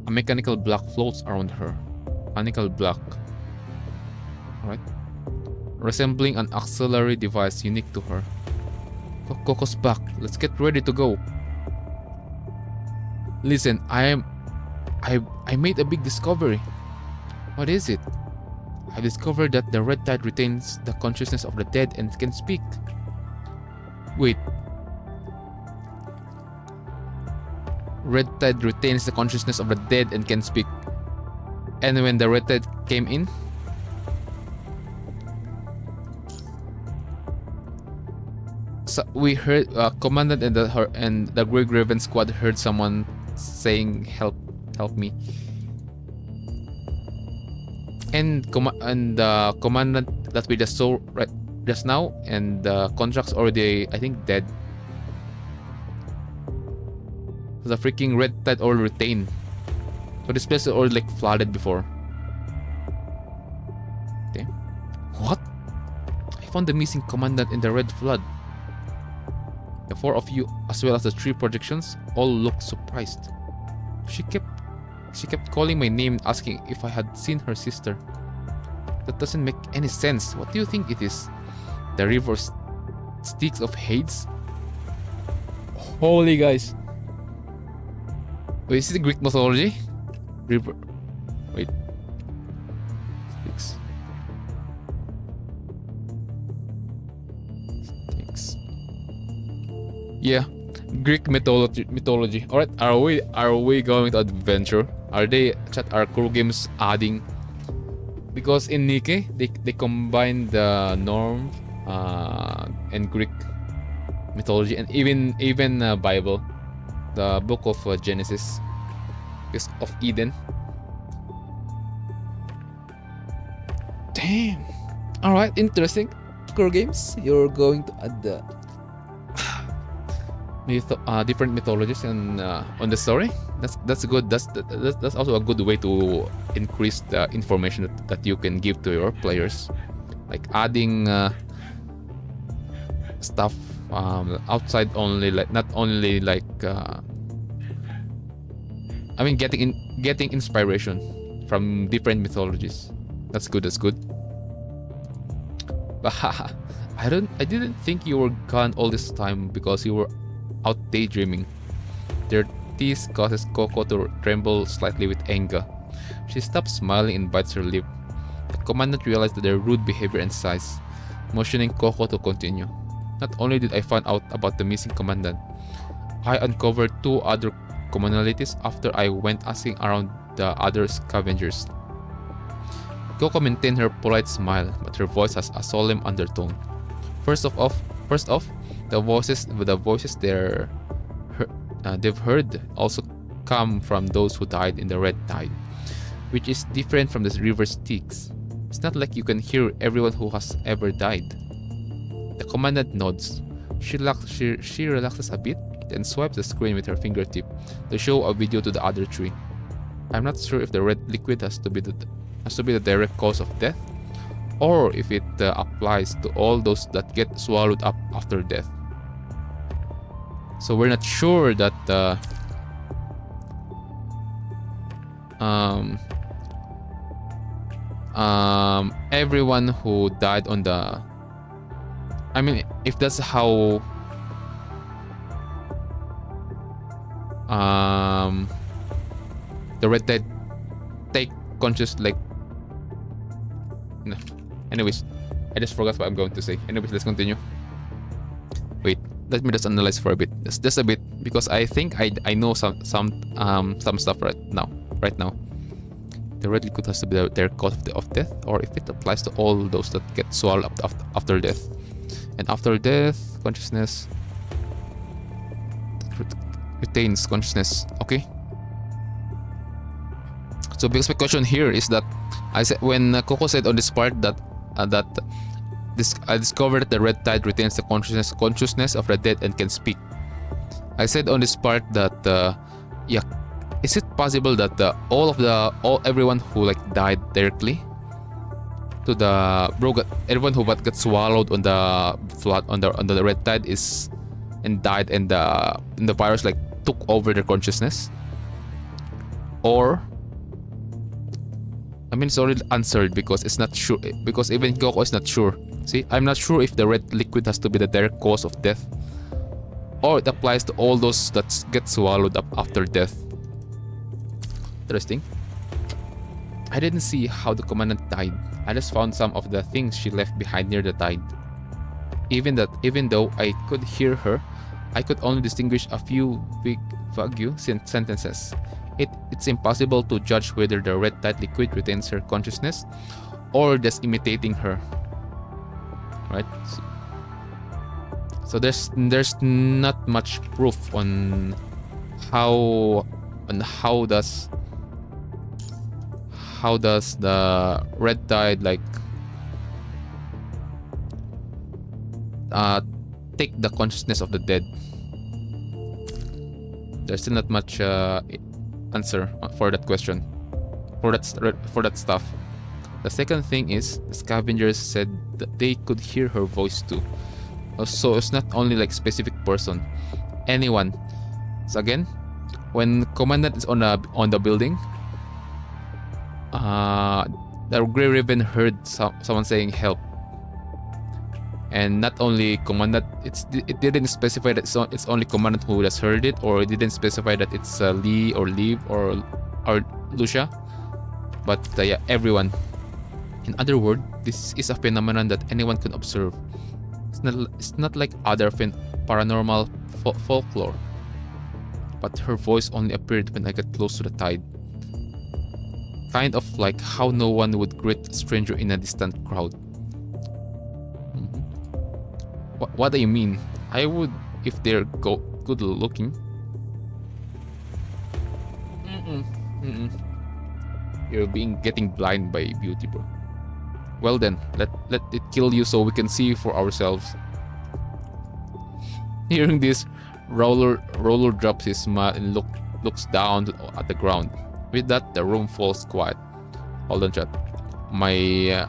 A mechanical block floats around her. Mechanical block. Alright. Resembling an auxiliary device unique to her. Coco's back. Let's get ready to go. Listen, I made a big discovery. What is it? I discovered that the red tide retains the consciousness of the dead and can speak. Wait. Red tide retains the consciousness of the dead and can speak. And when the red tide came in, so we heard Commandant and the Grey Graven squad heard someone saying, "Help me." And the Commandant that we just saw right just now, and the contract's already, I think, dead. The freaking red tide all retained. So this place is already like flooded before. Okay. What? I found the missing Commandant in the red flood. The four of you, as well as the three projections, all looked surprised. She kept calling my name and asking if I had seen her sister. That doesn't make any sense. What do you think it is? The river Styx of Hades? Holy guys. Wait, is it Greek mythology? River. Wait. Styx. Styx. Yeah, Greek mythology. All right, are we going to adventure? Are Kuro Games adding? Because in Nikke they combine the Norm and Greek mythology, and even Bible, the book of Genesis, of Eden. Damn. All right, interesting. Kuro Games, you're going to add the. different mythologies and on the story. That's good. That's also a good way to increase the information that you can give to your players, like adding stuff outside only, like not only like I mean getting inspiration from different mythologies. That's good. That's good. But I didn't think you were gone all this time because you were out daydreaming. Their tease causes Coco to tremble slightly with anger. She stops smiling and bites her lip. The commandant realized their rude behavior and sighs, motioning Coco to continue. Not only did I find out about the missing commandant, I uncovered 2 other commonalities after I went asking around the other scavengers. Coco maintained her polite smile, but her voice has a solemn undertone. First off, the voices they've heard also come from those who died in the Red Tide, which is different from the river Styx. It's not like you can hear everyone who has ever died. The commandant nods. She relaxes a bit, then swipes the screen with her fingertip to show a video to the other 3. I'm not sure if the red liquid has to be the direct cause of death, or if it applies to all those that get swallowed up after death. So we're not sure that everyone who died on the, I mean, if that's how the Red Tide take conscious, like, no. Anyways, I just forgot what I'm going to say. Anyways, let's continue. Wait, let me just analyze for a bit. Just a bit, because I think I know some stuff right now. The red liquid has to be their cause of death, or if it applies to all those that get swallowed up after death. And after death, consciousness retains consciousness. Okay. So because my question here is that I said, when Coco said on this part that I discovered that the Red Tide retains the consciousness of the dead and can speak. I said on this part that yeah, is it possible that everyone who like died directly to the everyone who got swallowed on the flood on the Red Tide is and died, and the virus like took over their consciousness? Or, I mean, it's already answered because it's not sure, because even Coco is not sure. See, I'm not sure if the red liquid has to be the direct cause of death, or it applies to all those that get swallowed up after death. Interesting. I didn't see how the commandant died. I just found some of the things she left behind near the tide. Even though I could hear her, I could only distinguish a few vague sentences. It's impossible to judge whether the red tide liquid retains her consciousness or just imitating her. Right? So there's not much proof on how does the red tide like take the consciousness of the dead. There's still not much answer for that question, for that stuff. The second thing is, the scavengers said that they could hear her voice too. So it's not only like specific person, anyone. So again, when commandant is on the building, the Grey Raven heard someone saying help. And not only commandant, it didn't specify that it's only commandant who has heard it, or it didn't specify that it's Lee or Liv or Lucia, but yeah, everyone. In other words, this is a phenomenon that anyone can observe. It's not like other paranormal folklore. But her voice only appeared when I got close to the tide. Kind of like how no one would greet a stranger in a distant crowd. What do you mean? I would if they're good looking. You're getting blind by beauty, bro. Well then, let it kill you so we can see for ourselves. Hearing this, Roller drops his mat and looks down at the ground. With that, the room falls quiet. Hold on, chat. My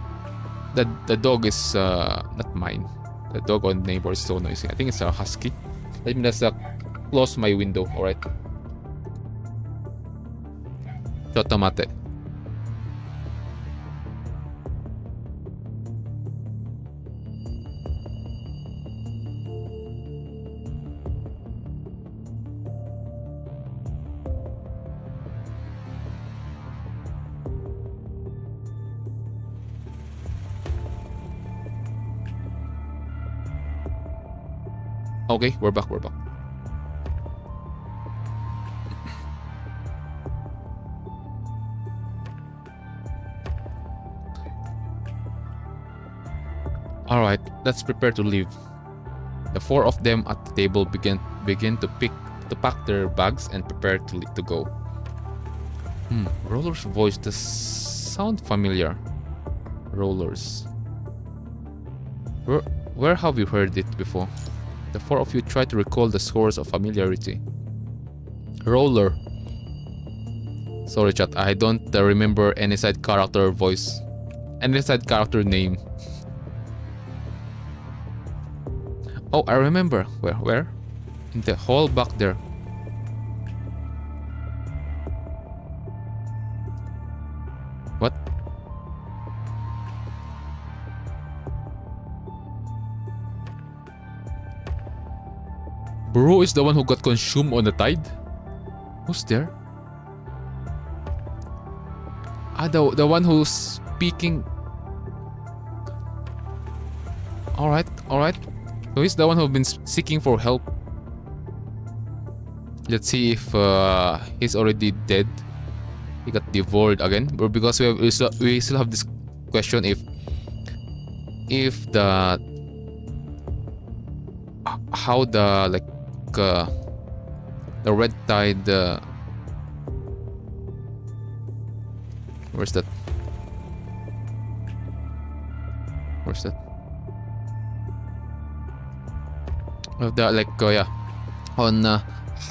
the dog is not mine. The dog on neighbor is so noisy. I think it's a husky. Let me just close my window. All right. Chotomate. Okay, we're back. All right, let's prepare to leave. The four of them at the table begin to pack their bags and prepare to go. Roller's voice does sound familiar. Rollers. Where have you heard it before? The four of you try to recall the source of familiarity. Roller. Sorry, chat. I don't remember any side character voice. Any side character name. Oh, I remember. Where? In the hall back there. What? Bro is the one who got consumed on the tide? Who's there? Ah, the one who's speaking. Alright. So he's the one who's been seeking for help. Let's see if he's already dead. He got devoured again. But because we still have this question if the how the the red tide where's that? On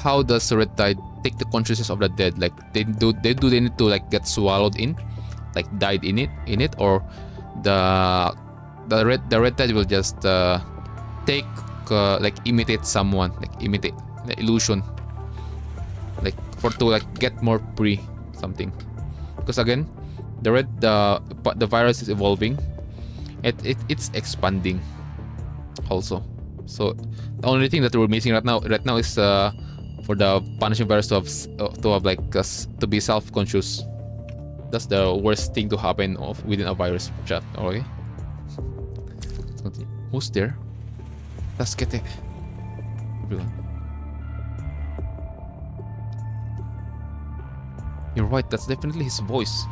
how does the red tide take the consciousness of the dead? Like they need to like get swallowed in, like died in it, or the red tide will just take like imitate someone, like imitate the illusion, like to like get more pre something. Because again, the virus is evolving, it's expanding also. So the only thing that we're missing right now is for the punishing virus to have like to be self-conscious. That's the worst thing to happen within a virus, chat. Okay. Who's there? Tasukete. Everyone. You're right. That's definitely his voice.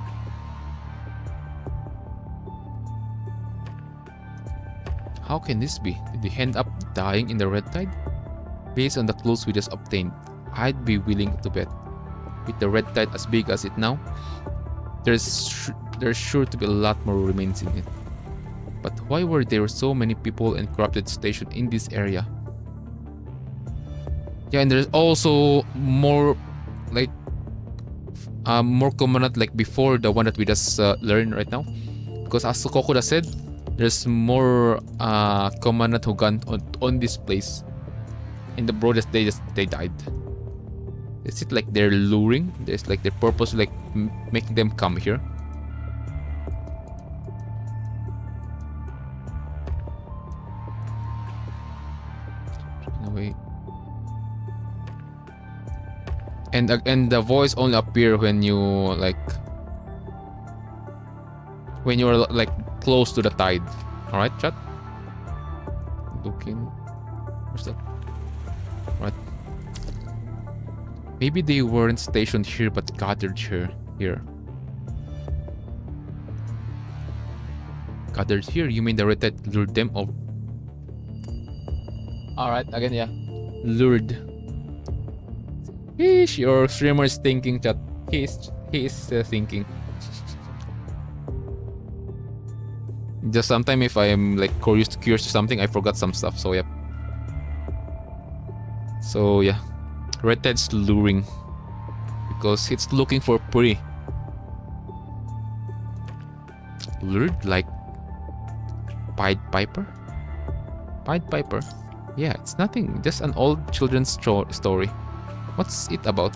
How can this be? Did he end up dying in the red tide? Based on the clues we just obtained, I'd be willing to bet. With the red tide as big as it now, there's sure to be a lot more remains in it. But why were there so many people and corrupted station in this area? Yeah, and there's also more like more commandant like before the one that we just learned right now. Because as Kokoda said, there's more commandant who gone on this place. And the brothers they died. Is it like they're luring? There's like their purpose like making them come here. Anyway. And the voice only appear when you're like close to the tide. Alright, chat? Looking. Where's that? Right. Maybe they weren't stationed here but gathered here. Gathered here? You mean the red tide lured them over? Alright, again, yeah. Lured. Eesh, your streamer is thinking, chat. He is thinking. Just sometimes if I am like curious to something, I forgot some stuff. So yep. So yeah, Red Ted's luring because it's looking for prey. Lured like Pied Piper? Pied Piper? Yeah, it's nothing. Just an old children's story. What's it about?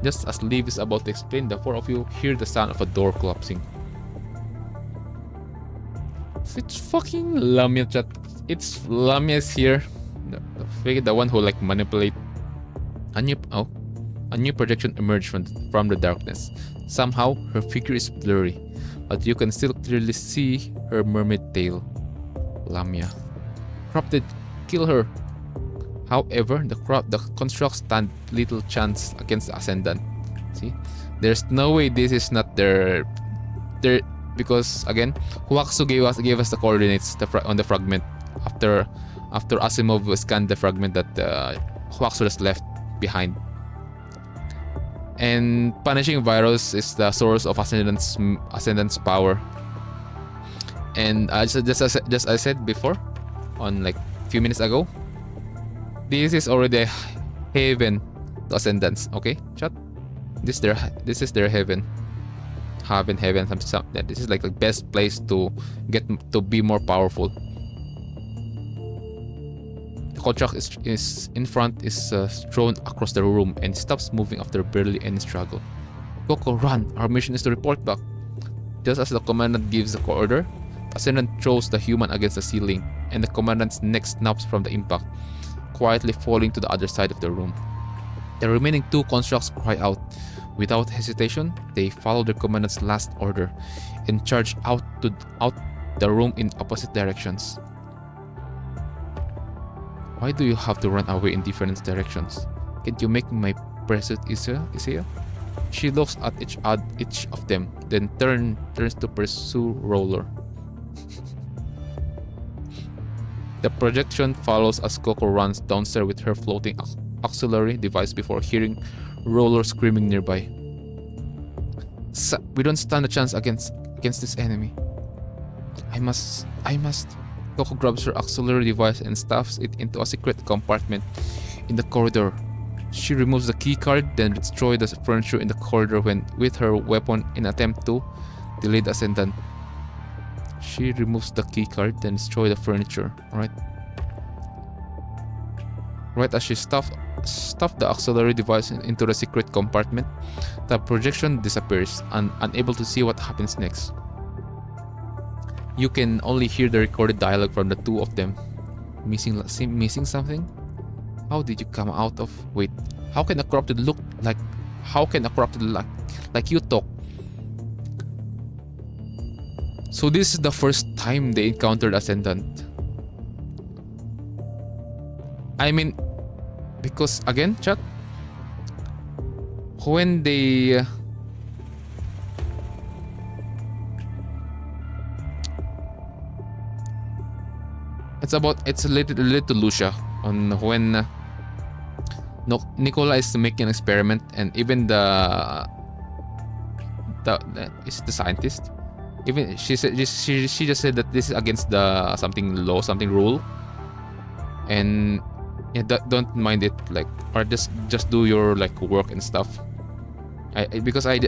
Just as Liv is about to explain, the four of you hear the sound of a door collapsing. It's fucking Lamia chat. It's Lamia's here. The one who like manipulate. A new projection emerged from the darkness. Somehow her figure is blurry, but you can still clearly see her mermaid tail. Lamia. Corrupted, kill her. However, the construct stand little chance against the Ascendant. See, there's no way this is not their because again, Huaxu gave us the coordinates on the fragment after Asimov scanned the fragment that Huaxu just left behind. And punishing virus is the source of Ascendant's power. And just as I said before, on like a few minutes ago, this is already a heaven to Ascendants. Okay, chat. This is their heaven. Heaven. This is like the best place to get to be more powerful. The contract is in front is thrown across the room and stops moving after barely any struggle. Coco, run! Our mission is to report back. Just as the commandant gives the order, Ascendant throws the human against the ceiling, and the commandant's neck snaps from the impact, quietly falling to the other side of the room. The remaining two constructs cry out. Without hesitation, they follow their commandant's last order and charge out the room in opposite directions. Why do you have to run away in different directions? Can't you make my pursuit easier? She looks at each of them, then turns to pursue Roller. The projection follows as Coco runs downstairs with her floating auxiliary device before hearing Roller screaming nearby. We don't stand a chance against this enemy. I must. Coco grabs her auxiliary device and stuffs it into a secret compartment in the corridor. She removes the key card, then destroys the furniture in the corridor with her weapon in attempt to delay the Ascendant. She removes the key card, then destroys the furniture. Right as she stuffed the auxiliary device into the secret compartment, the projection disappears, unable to see what happens next. You can only hear the recorded dialogue from the two of them. Missing something? How did you come out of? Wait, how can a corrupted look like? How can a corrupted like you talk? So this is the first time they encountered Ascendant. I mean, because again, chat, when they it's related to Lucia on when Nicola is making an experiment, and even the scientist, even she just said that this is against the something rule, and yeah, don't mind it, like, or just do your like work and stuff. Because I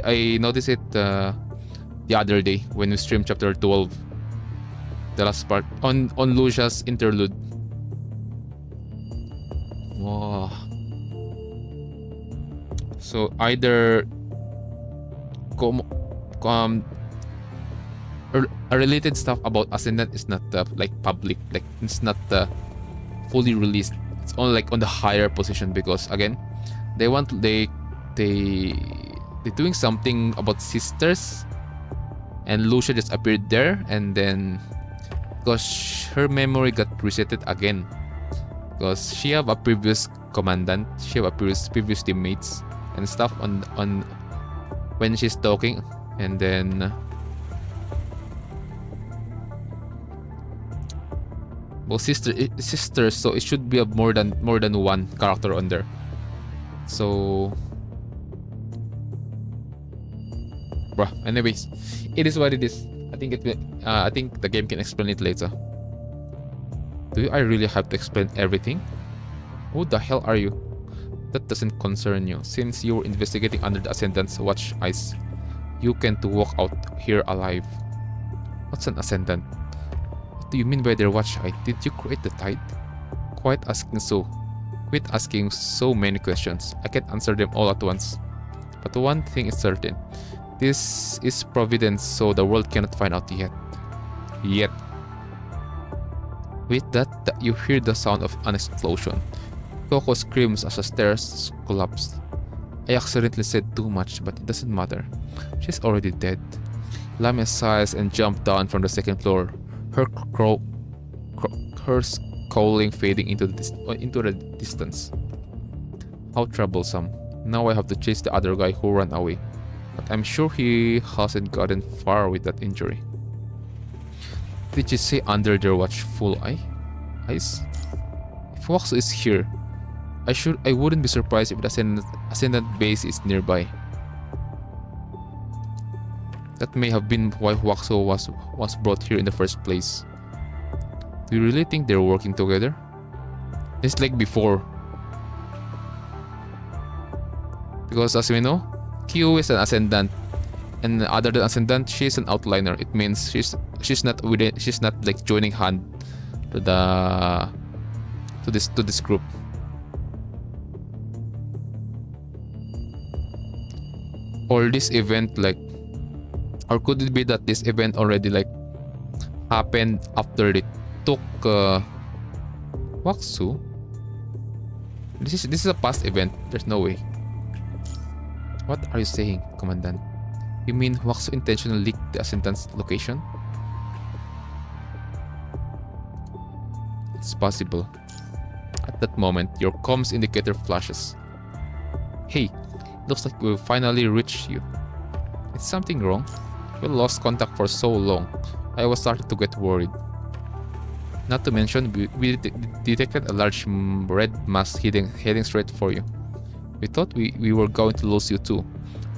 noticed it the other day when we streamed chapter 12, the last part on Lucia's interlude. Wow. So either a related stuff about Ascendant is not like public, like it's not fully released. It's only like on the higher position, because again, they're doing something about sisters, and Lucia just appeared there, and then because her memory got resetted again, because she have a previous commandant, she have a previous teammates and stuff on when she's talking, and then well, sisters, so it should be more than one character on there. So bruh, anyways, it is what it is. I think the game can explain it later. Do I really have to explain everything? Who the hell are you? that doesn't concern you. Since you're investigating under the Ascendant's watch eyes, you can't walk out here alive. What's an Ascendant? What do you mean by their watch eye? Did you create the tide? Quit asking so many questions. I can't answer them all at once. But one thing is certain. This is providence, so the world cannot find out yet. With that, you hear the sound of an explosion. Coco screams as the stairs collapse. I accidentally said too much, but it doesn't matter. She's already dead. Lamia sighs and jumps down from the second floor. Her calling fading into the distance. How troublesome. Now I have to chase the other guy who ran away. But I'm sure he hasn't gotten far with that injury. Did you say under their watchful eyes? If Waxu is here, I wouldn't be surprised if the Ascendant base is nearby. That may have been why Waxu was brought here in the first place. Do you really think they're working together? It's like before. Because as we know, Q is an Ascendant, and other than Ascendant, she's an outliner. It means she's not like joining hand to this group. Or this event or could it be that this event already happened after they took Waxu? This is a past event. There's no way. What are you saying, Commandant? You mean Waxu intentionally leaked the Ascendant's location? It's possible. At that moment, your comms indicator flashes. Hey, looks like we've finally reached you. Is something wrong? We lost contact for so long. I was starting to get worried. Not to mention, we detected a large red mass heading straight for you. We thought we were going to lose you too.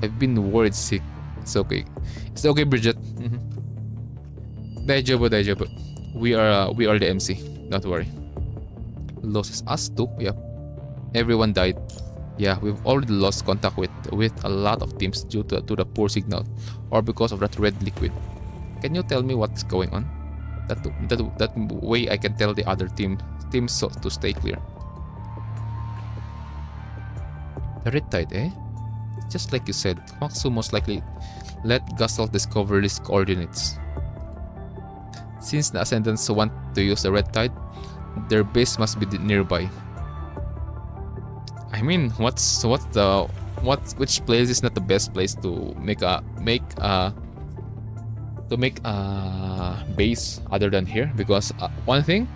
I've been worried sick. It's okay. It's okay, Bridget. Daijoubu. We are the MC. Don't worry. Losses us too. Yeah. Everyone died. Yeah, we've already lost contact with a lot of teams due to the poor signal, or because of that red liquid. Can you tell me what's going on? That way I can tell the other teams to stay clear. The red tide, eh? Just like you said, Waxu most likely let Gustaf discover these coordinates. Since the Ascendants want to use the red tide, their base must be nearby. I mean, which place is not the best place to make a base other than here? Because one thing,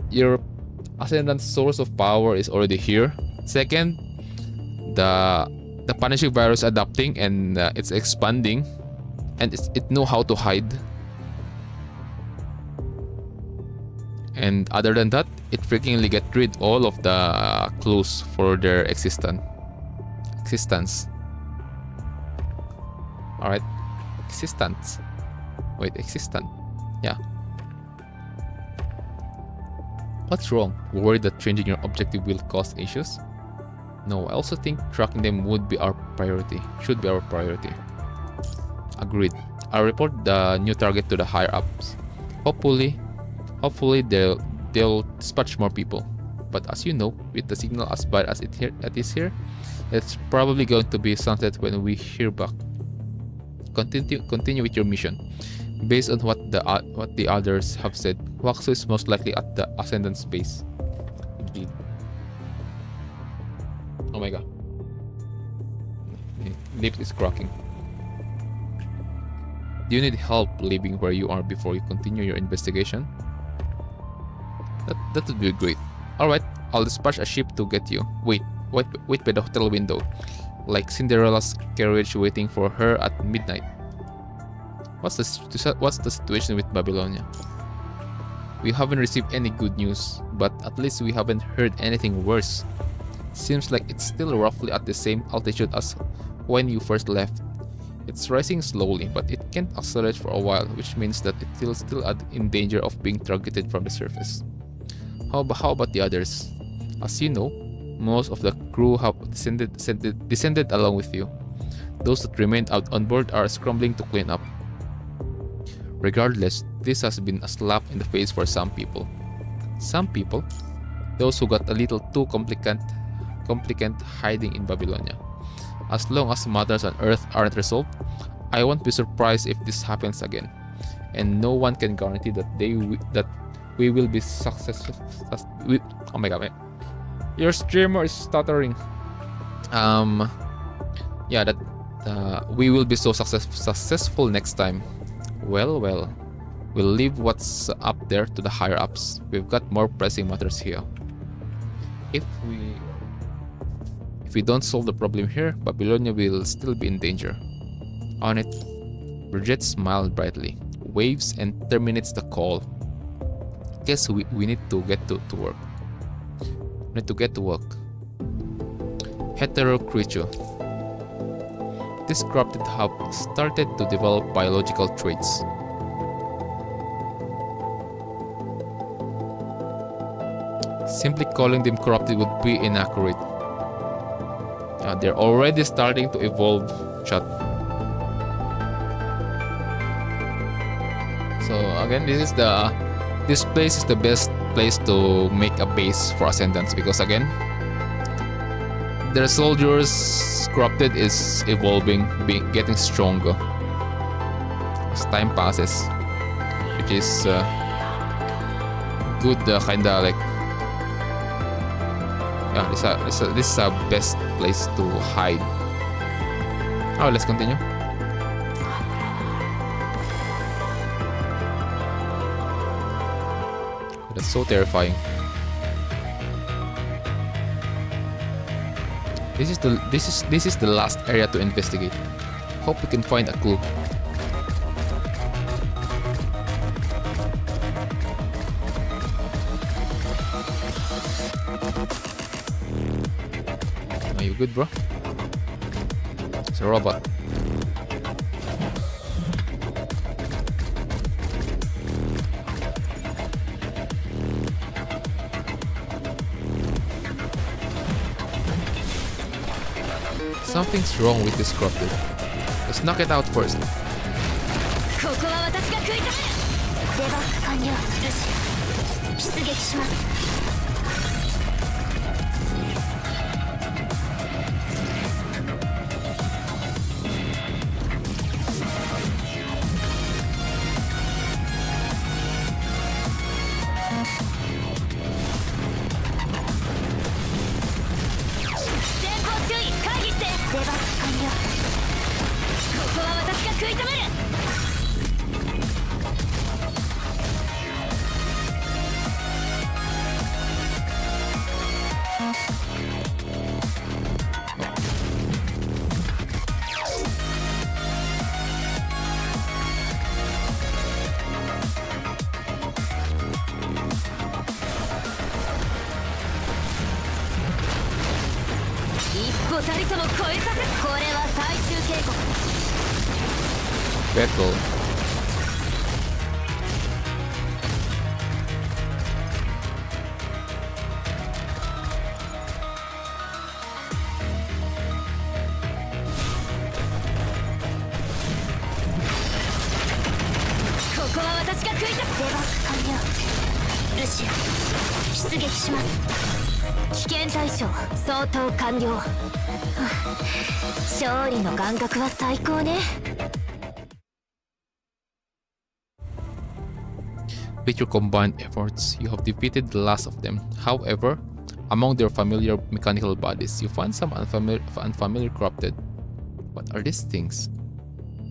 your Ascendant source of power is already here. Second, the punishing virus adapting and it's expanding, and it know how to hide. And other than that, it freakingly get rid all of the clues for their existence. Alright. Existence. Wait, existent. Yeah. What's wrong? Worried that changing your objective will cause issues? No, I also think tracking them should be our priority. Agreed. I'll report the new target to the higher ups. Hopefully they'll dispatch more people. But as you know, with the signal as bad as it is here, it's probably going to be sunset when we hear back. Continue with your mission. Based on what the others have said, Waxu is most likely at the Ascendant's base. Indeed. Oh my god. Lift is cracking. Do you need help leaving where you are before you continue your investigation? That would be great. Alright, I'll dispatch a ship to get you. Wait by the hotel window, like Cinderella's carriage waiting for her at midnight. What's the situation with Babylonia? We haven't received any good news, but at least we haven't heard anything worse. Seems like it's still roughly at the same altitude as when you first left. It's rising slowly, but it can't accelerate for a while, which means that it's still in danger of being targeted from the surface. How about the others? As you know, Most of the crew have descended along with you. Those that remained out on board are scrambling to clean up. Regardless, this has been a slap in the face for some people. Some people, those who got a little too complicated hiding in Babylonia. As long as matters on Earth aren't resolved, I won't be surprised if this happens again. And no one can guarantee that we will be successful. Oh my god, your streamer is stuttering. Yeah, that we will be so successful next time. Well, we'll leave what's up there to the higher ups. We've got more pressing matters here. If we don't solve the problem here, Babylonia will still be in danger. On it, Bridget smiled brightly, waves and terminates the call. Guess we need to get to work. We need to get to work. Hetero creature. This corrupted have started to develop biological traits. Simply calling them corrupted would be inaccurate. They're already starting to evolve, chat. So again, this place is the best place to make a base for Ascendants, because again, their soldiers corrupted is evolving, getting stronger as time passes, which is good. Kinda like, yeah, this is a best place to hide. Oh, let's continue. That's so terrifying. This is the last area to investigate. Hope we can find a clue. Are you good, bro? It's a robot. Something's wrong with this corrupted. Let's knock it out first. Battle. With your combined efforts, you have defeated the last of them. However, among their familiar mechanical bodies, you find some unfamiliar corrupted. What are these things?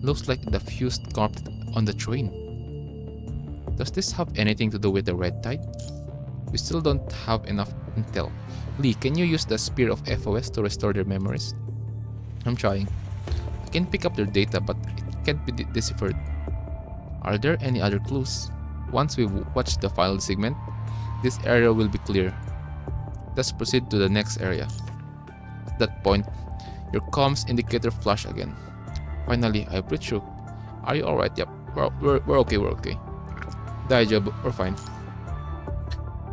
Looks like the fused corrupted on the train. Does this have anything to do with the Red Tide? We still don't have enough intel. Lee, can you use the Spear of FOS to restore their memories? I'm trying. I can pick up their data, but it can't be deciphered. Are there any other clues? Once we watch the final segment, this area will be clear. Let's proceed to the next area. At that point, your comms indicator flash again. Finally, I breathe through. Are you alright? Yep, we're okay, we're okay. Daijoubu, we're fine.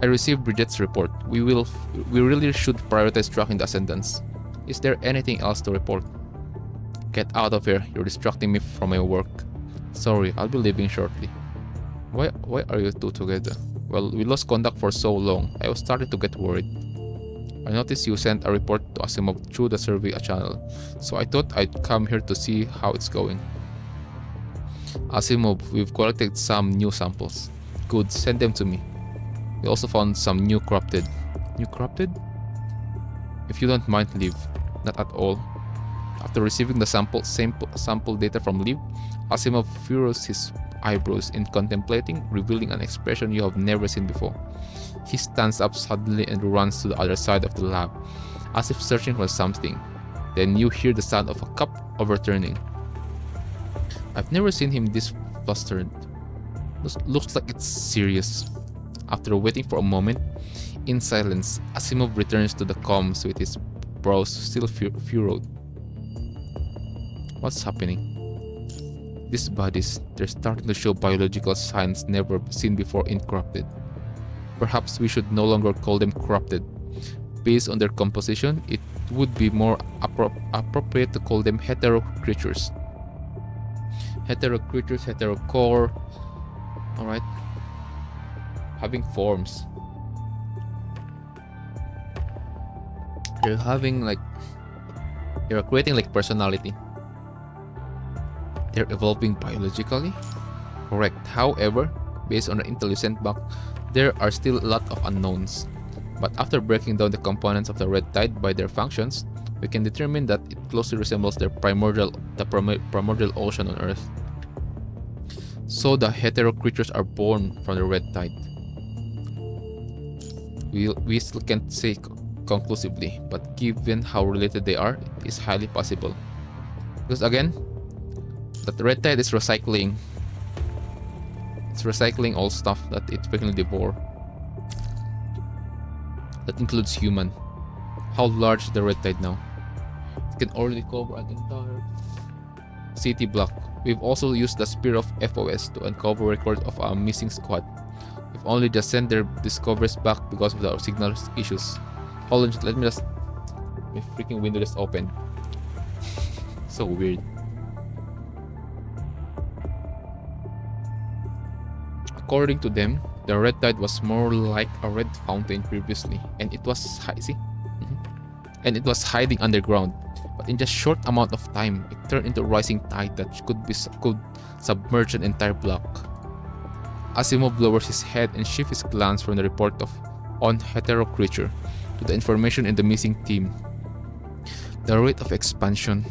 I received Bridget's report. We really should prioritize tracking the ascendants. Is there anything else to report? Get out of here. You're distracting me from my work. Sorry, I'll be leaving shortly. Why are you two together? Well, we lost contact for so long. I was starting to get worried. I noticed you sent a report to Asimov through the survey channel, so I thought I'd come here to see how it's going. Asimov, we've collected some new samples. Good, send them to me. We also found some new corrupted. New corrupted? If you don't mind, leave. Not at all. After receiving the sample data from Liv, Asimov furrows his eyebrows in contemplating, revealing an expression you have never seen before. He stands up suddenly and runs to the other side of the lab, as if searching for something. Then you hear the sound of a cup overturning. I've never seen him this flustered. Looks like it's serious. After waiting for a moment, in silence, Asimov returns to the comms with his brows still furrowed. What's happening? These bodies, they're starting to show biological signs never seen before in corrupted. Perhaps we should no longer call them corrupted. Based on their composition, it would be more appropriate to call them hetero creatures. Hetero creatures, hetero core. Alright. Having forms. They're creating like personality. They're evolving biologically? Correct. However, based on the intel you sent back, there are still a lot of unknowns. But after breaking down the components of the red tide by their functions, we can determine that it closely resembles the primordial ocean on Earth. So the hetero creatures are born from the red tide. We still can't say conclusively, but given how related they are, it is highly possible. Because again, that red tide is recycling. It's recycling all stuff that it frequently devours. That includes human. How large is the red tide now? It can already cover an entire city block. We've also used the Spear of FOS to uncover records of a missing squad. We've only just sent their discoveries back because of the signal issues. Hold on, let me just... My freaking window just opened. So weird. According to them, the red tide was more like a red fountain previously, and it was and it was hiding underground. But in just short amount of time, it turned into a rising tide that could submerge an entire block. Asimov lowers his head and shifts his glance from the report on hetero creature to the information in the missing team. The rate of expansion.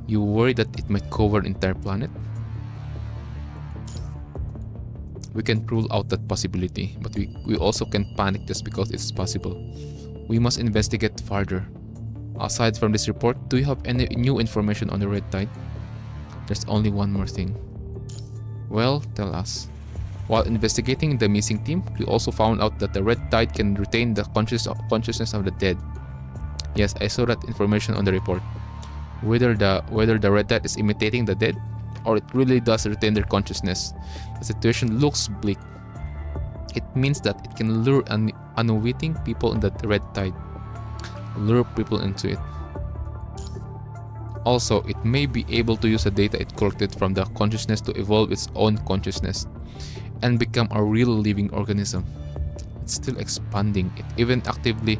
You worry that it might cover an entire planet? We can rule out that possibility, but we also can't panic just because it's possible. We must investigate further. Aside from this report, do you have any new information on the red tide? There's only one more thing. Well, tell us. While investigating the missing team, we also found out that the red tide can retain the consciousness of the dead. Yes, I saw that information on the report. Whether the red tide is imitating the dead, or it really does retain their consciousness, the situation looks bleak. It means that it can lure unwitting people in the red tide, lure people into it. Also, it may be able to use the data it collected from the consciousness to evolve its own consciousness and become a real living organism. It's still expanding. It even actively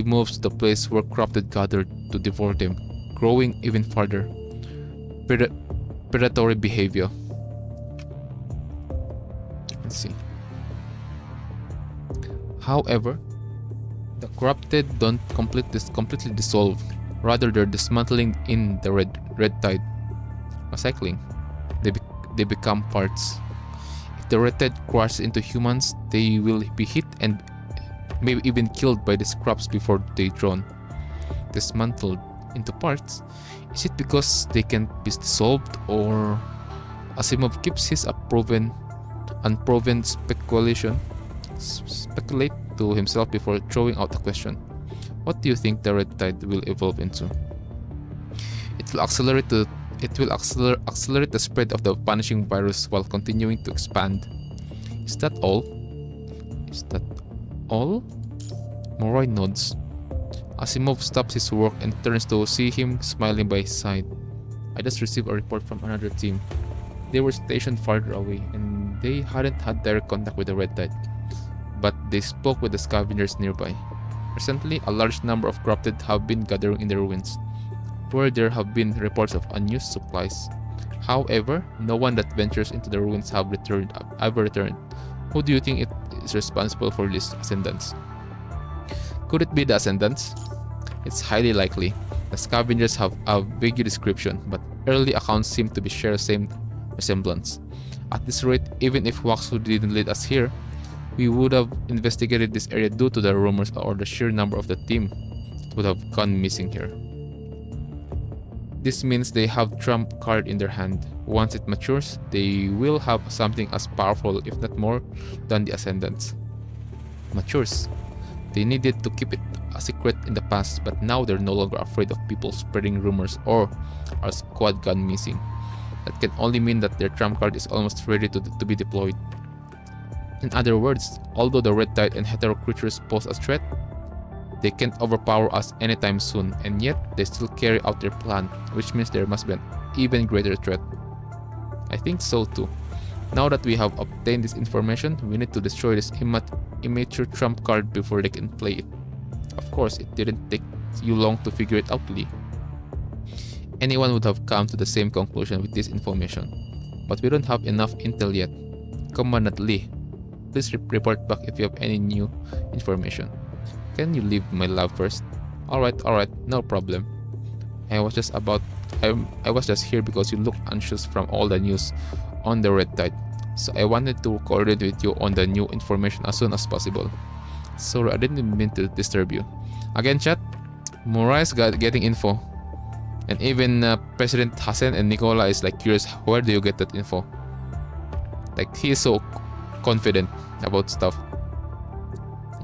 moves to the place where corrupted gathered to devour them, growing even further. Predatory behavior. Let's see. However, the corrupted don't completely dissolve. Rather, they're dismantling in the red tide. Recycling. They become parts. If the red tide crashes into humans, they will be hit and maybe even killed by the scraps before they drown. Dismantled into parts. Is it because they can't be dissolved, or Asimov keeps his unproven speculate to himself before throwing out a question? What do you think the red tide will evolve into? It will accelerate the spread of the vanishing virus while continuing to expand. Is that all? Is that all? Morai nods. Asimov stops his work and turns to see him smiling by his side. I just received a report from another team. They were stationed farther away and they hadn't had direct contact with the Red Tide, but they spoke with the scavengers nearby. Recently, a large number of corrupted have been gathering in the ruins, where there have been reports of unused supplies. However, no one that ventures into the ruins have ever returned. Who do you think is responsible for these ascendants? Could it be the ascendants? It's highly likely. The scavengers have a vague description, but early accounts seem to share the same resemblance. At this rate, even if Waxu didn't lead us here, we would have investigated this area due to the rumors or the sheer number of the team that would have gone missing here. This means they have trump card in their hand. Once it matures, they will have something as powerful, if not more, than the Ascendants. Matures. They needed to keep it a secret in the past, but now they're no longer afraid of people spreading rumors or our squad gone missing. That can only mean that their trump card is almost ready to be deployed. In other words, although the Red Tide and Hetero creatures pose a threat, they can't overpower us anytime soon, and yet they still carry out their plan, which means there must be an even greater threat. I think so too. Now that we have obtained this information, we need to destroy this immature trump card before they can play it. Of course, it didn't take you long to figure it out, Lee. Anyone would have come to the same conclusion with this information. But we don't have enough intel yet. Commandant Lee, please report back if you have any new information. Can you leave my lab first? Alright, no problem. I was just here because you look anxious from all the news on the Red Tide. So I wanted to coordinate with you on the new information as soon as possible. Sorry, I didn't mean to disturb you. Again, chat, Morai's getting info. And even President Hassan and Nicola is like curious, where do you get that info? Like, he is so confident about stuff.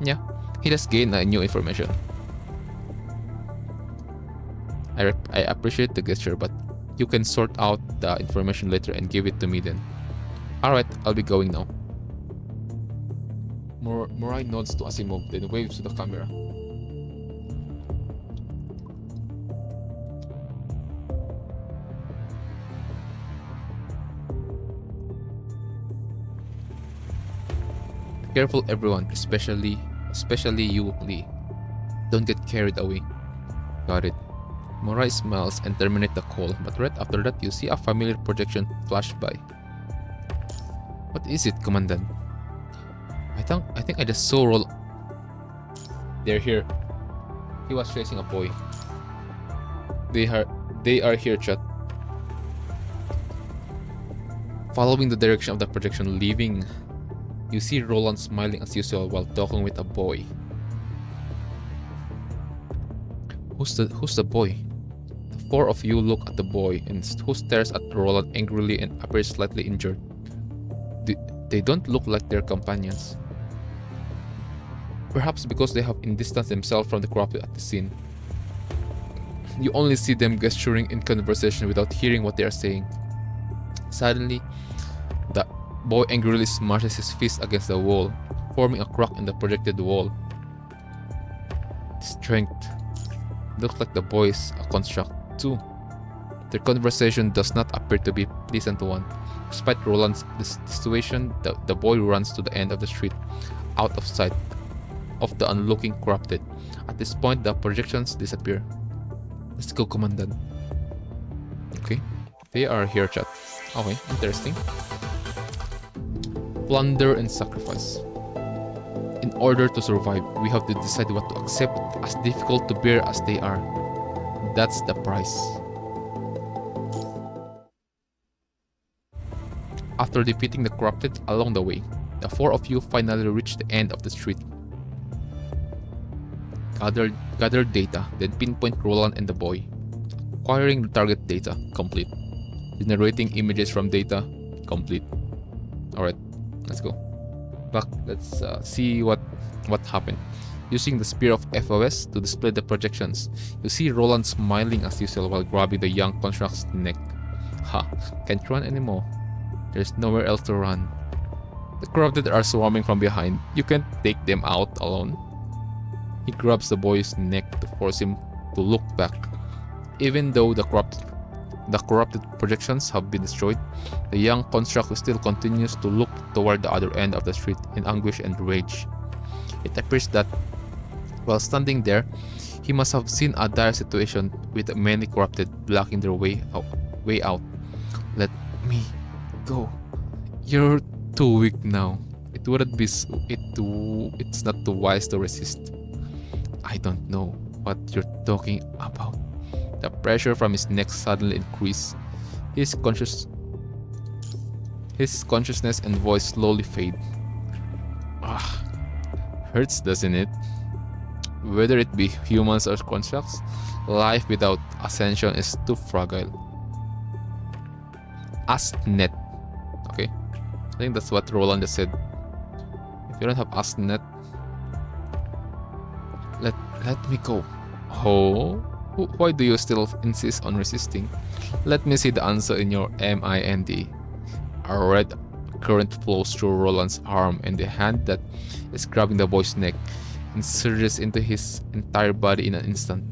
Yeah, he just gained new information. I appreciate the gesture, but you can sort out the information later and give it to me then. Alright, I'll be going now. Morai nods to Asimov, then waves to the camera. Careful everyone, especially you, Lee. Don't get carried away. Got it. Morai smiles and terminates the call, but right after that you see a familiar projection flash by. What is it, Commandant? I think I just saw Roll. They're here. He was chasing a boy. They are here, chat. Following the direction of the projection leaving, you see Roland smiling as usual while talking with a boy. Who's the boy? The four of you look at the boy, and who stares at Roland angrily and appears slightly injured. They don't look like their companions. Perhaps because they have distanced themselves from the corrupted at the scene. You only see them gesturing in conversation without hearing what they are saying. Suddenly, the boy angrily smashes his fist against the wall, forming a crack in the projected wall. Strength. Looks like the boy is a construct too. Their conversation does not appear to be a pleasant one. Despite Roland's situation, the boy runs to the end of the street, out of sight of the onlooking corrupted. At this point, the projections disappear. Let's go, Commandant. Okay, they are here, chat. Okay, interesting. Plunder and sacrifice. In order to survive, we have to decide what to accept, as difficult to bear as they are. That's the price. After defeating the corrupted along the way, the four of you finally reach the end of the street. Gather data, then pinpoint Roland and the boy. Acquiring the target data, complete. Generating images from data, complete. Alright, let's go. Back, let's see what happened. Using the Spear of FOS to display the projections, you see Roland smiling as usual while grabbing the young construct's neck. Ha, can't run anymore. There's nowhere else to run. The corrupted are swarming from behind. You can't take them out alone. He grabs the boy's neck to force him to look back. Even though the corrupted projections have been destroyed, the young construct still continues to look toward the other end of the street in anguish and rage. It appears that, while standing there, he must have seen a dire situation with many corrupted blocking their way out. Let me go. You're too weak now. It's not too wise to resist. I don't know what you're talking about. The pressure from his neck suddenly increased. His consciousness and voice slowly fade. Ah, hurts, doesn't it? Whether it be humans or constructs, life without ascension is too fragile. Astnet. Okay, I think that's what Roland just said. If you don't have Astnet, let me go. Oh, why do you still insist on resisting? Let me see the answer in your mind. A red current flows through Roland's arm, and the hand that is grabbing the boy's neck and surges into his entire body in an instant.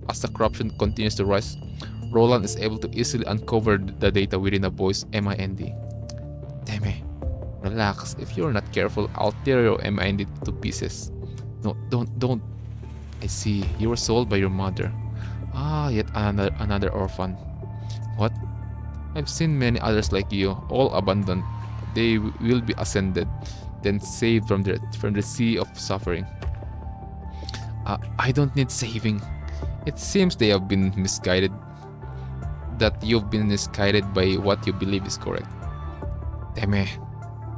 As the corruption continues to rise, Roland is able to easily uncover the data within the boy's mind. Damn it. Relax. If you're not careful, I'll tear your mind to pieces. No, don't. I see. You were sold by your mother. Ah, yet another orphan. What? I've seen many others like you, all abandoned. They will be ascended, then saved from the sea of suffering. I don't need saving. It seems they have been misguided. That you've been misguided by what you believe is correct. Damn it.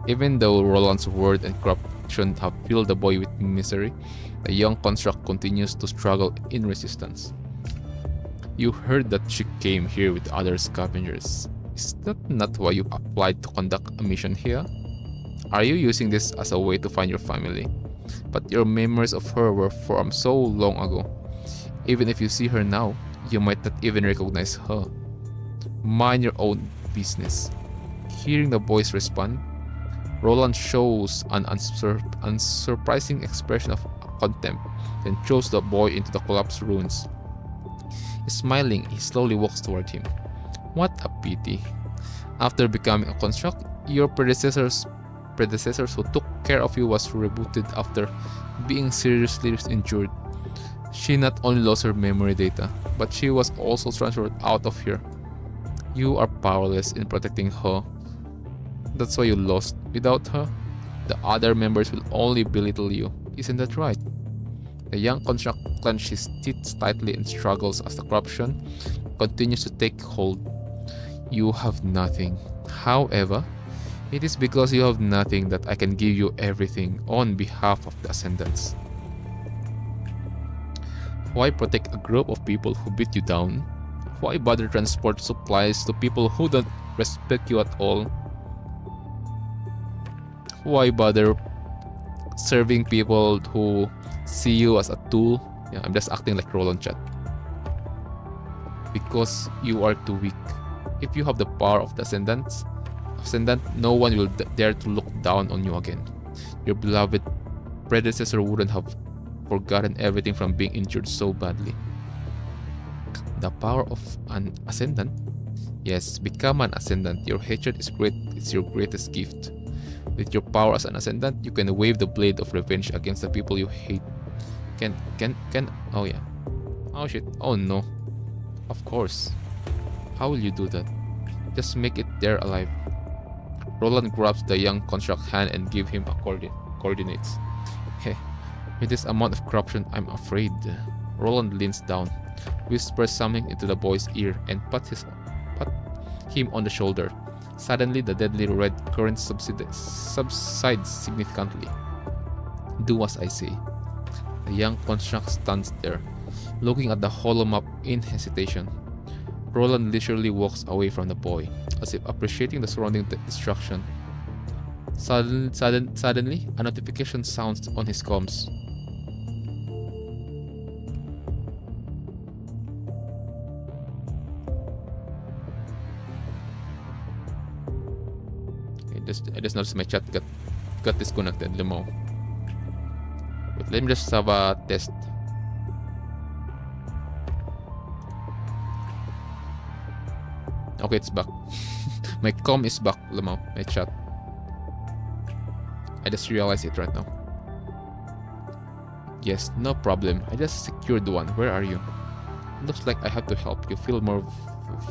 Even though Roland's word and corruption have filled the boy with misery, the young construct continues to struggle in resistance. You heard that she came here with other scavengers. Is that not why you applied to conduct a mission here? Are you using this as a way to find your family? But your memories of her were formed so long ago. Even if you see her now, you might not even recognize her. Mind your own business. Hearing the boys respond, Roland shows an unsurprising expression of contempt, then throws the boy into the collapsed ruins. Smiling, he slowly walks toward him. What a pity. After becoming a construct, your predecessors who took care of you was rebooted after being seriously injured. She not only lost her memory data, but she was also transferred out of here. You are powerless in protecting her. That's why you lost. Without her, the other members will only belittle you. Isn't that right? The young construct clenches his teeth tightly and struggles as the corruption continues to take hold. You have nothing. However, it is because you have nothing that I can give you everything on behalf of the Ascendants. Why protect a group of people who beat you down? Why bother transport supplies to people who don't respect you at all? Why bother serving people who see you as a tool? Yeah, I'm just acting like Roland chat. Because you are too weak. If you have the power of the Ascendant, no one will dare to look down on you again. Your beloved predecessor wouldn't have forgotten everything from being injured so badly. The power of an Ascendant? Yes, become an Ascendant. Your hatred is great. It's your greatest gift. With your power as an Ascendant, you can wave the blade of revenge against the people you hate. Oh yeah. Oh shit. Oh no. Of course. How will you do that? Just make it there alive. Roland grabs the young construct hand and gives him coordinates. Hey, with this amount of corruption, I'm afraid. Roland leans down, whispers something into the boy's ear, and pat him on the shoulder. Suddenly, the deadly red current subsides significantly. Do as I say. The young construct stands there, looking at the hollow map in hesitation. Roland leisurely walks away from the boy, as if appreciating the surrounding destruction. Suddenly, a notification sounds on his comms. I just noticed my chat got got disconnected, Limo. But let me just have a test. Okay, it's back. My comm is back, Limo. My chat. I just realized it right now. Yes, no problem. I just secured one. Where are you? Looks like I have to help you fill more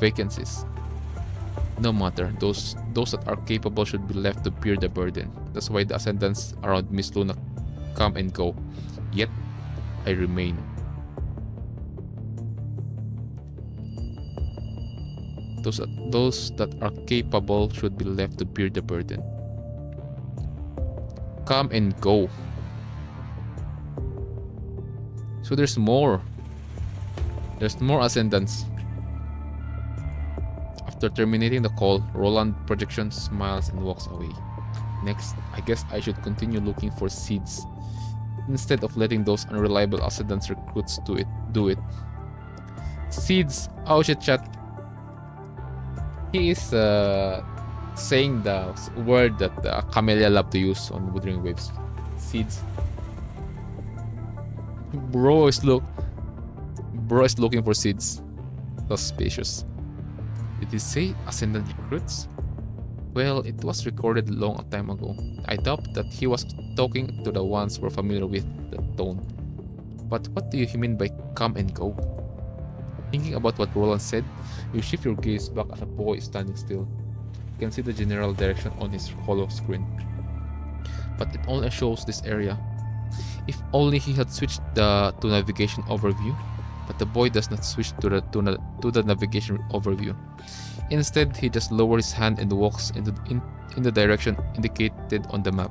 vacancies. No matter, those that are capable should be left to bear the burden. That's why the ascendants around Miss Luna come and go. Yet, I remain. Those that are capable should be left to bear the burden. Come and go. So there's more. There's more ascendants. After terminating the call, Roland projection smiles and walks away. Next, I guess I should continue looking for seeds instead of letting those unreliable ascendants recruits do it. Seeds. Oh shit, chat. He is saying the word that Camellia love to use on Wuthering Waves. Seeds. Bro is looking for seeds. Suspicious. Did he say ascendant recruits? Well, it was recorded long a time ago. I doubt that he was talking to the ones who are familiar with the tone. But what do you mean by come and go? Thinking about what Roland said, you shift your gaze back at a boy standing still. You can see the general direction on his hollow screen. But it only shows this area. If only he had switched to navigation overview. But the boy does not switch to the navigation overview. Instead, he just lowers his hand and walks in the direction indicated on the map.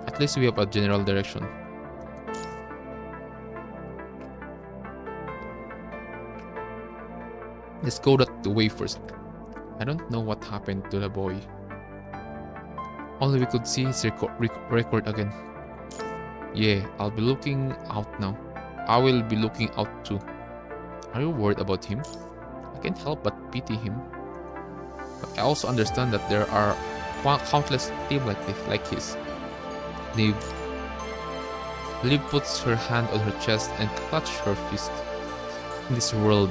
At least we have a general direction. Let's go that way first. I don't know what happened to the boy. Only we could see his record again. Yeah, I'll be looking out now. I will be looking out too. Are you worried about him? I can't help but pity him. But I also understand that there are countless teams like his. Liv puts her hand on her chest and clutches her fist. In this world,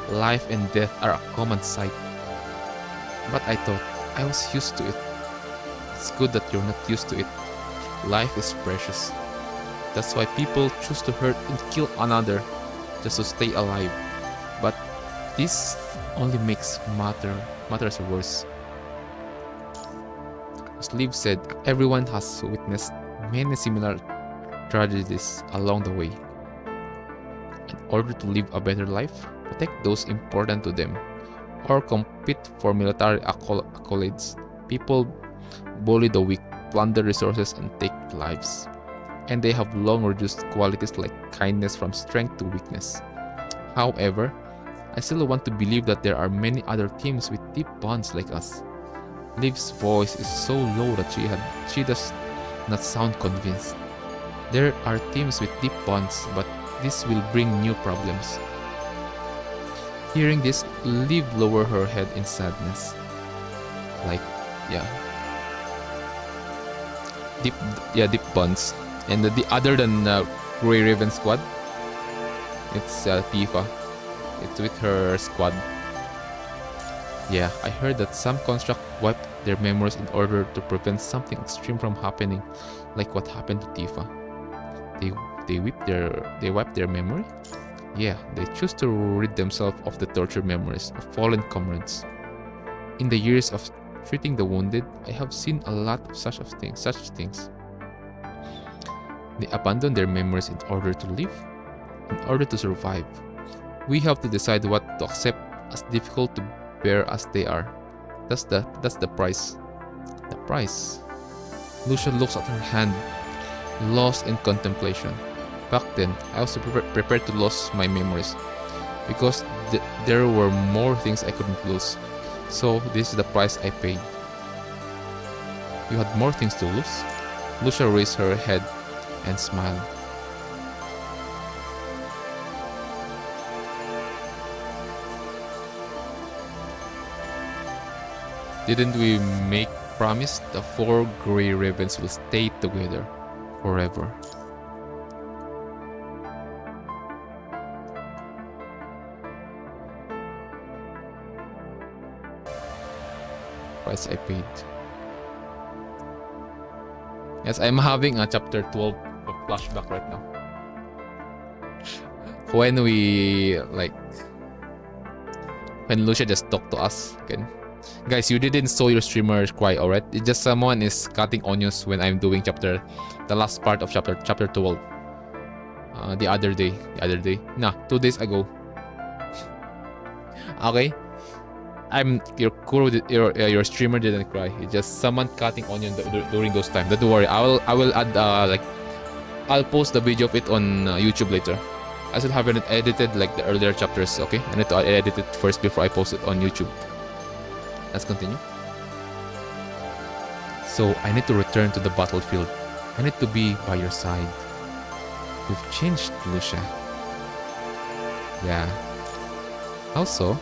life and death are a common sight. But I thought I was used to it. It's good that you're not used to it. Life is precious. That's why people choose to hurt and kill another just to stay alive. But this only makes matters worse. As Liv said, everyone has witnessed many similar tragedies along the way. In order to live a better life, protect those important to them, or compete for military accolades, people bully the weak, plunder resources, and take lives. And they have long reduced qualities like kindness from strength to weakness. However, I still want to believe that there are many other teams with deep bonds like us. Liv's voice is so low that she does not sound convinced. There are teams with deep bonds, but this will bring new problems. Hearing this, Liv lowered her head in sadness. Deep bonds. And the other than Grey Raven squad, it's Tifa. It's with her squad. Yeah, I heard that some construct wiped their memories in order to prevent something extreme from happening, like what happened to Tifa. They wiped their memory? Yeah, they choose to rid themselves of the tortured memories of fallen comrades. In the years of treating the wounded, I have seen a lot of such things. They abandon their memories in order to live, in order to survive. We have to decide what to accept as difficult to bear as they are. That's the price. The price. Lucia looks at her hand, lost in contemplation. Back then, I was prepared to lose my memories, because there were more things I couldn't lose. So this is the price I paid. You had more things to lose? Lucia raised her head and smiled. Didn't we make promise the 4 gray ravens will stay together forever? Price I paid. Yes, I'm having a chapter 12 flashback right now. When we when Lucia just talked to us again. Guys, you didn't saw your streamer cry, alright? It's just someone is cutting onions when I'm doing the last part of chapter 12. The other day. Nah, 2 days ago. Okay? Your streamer didn't cry. It's just someone cutting onion during those times. Don't worry. I will add I'll post the video of it on YouTube later. I still haven't edited the earlier chapters. Okay, I need to edit it first before I post it on YouTube. Let's continue. So I need to return to the battlefield. I need to be by your side. You've changed, Lucia. Yeah. Also,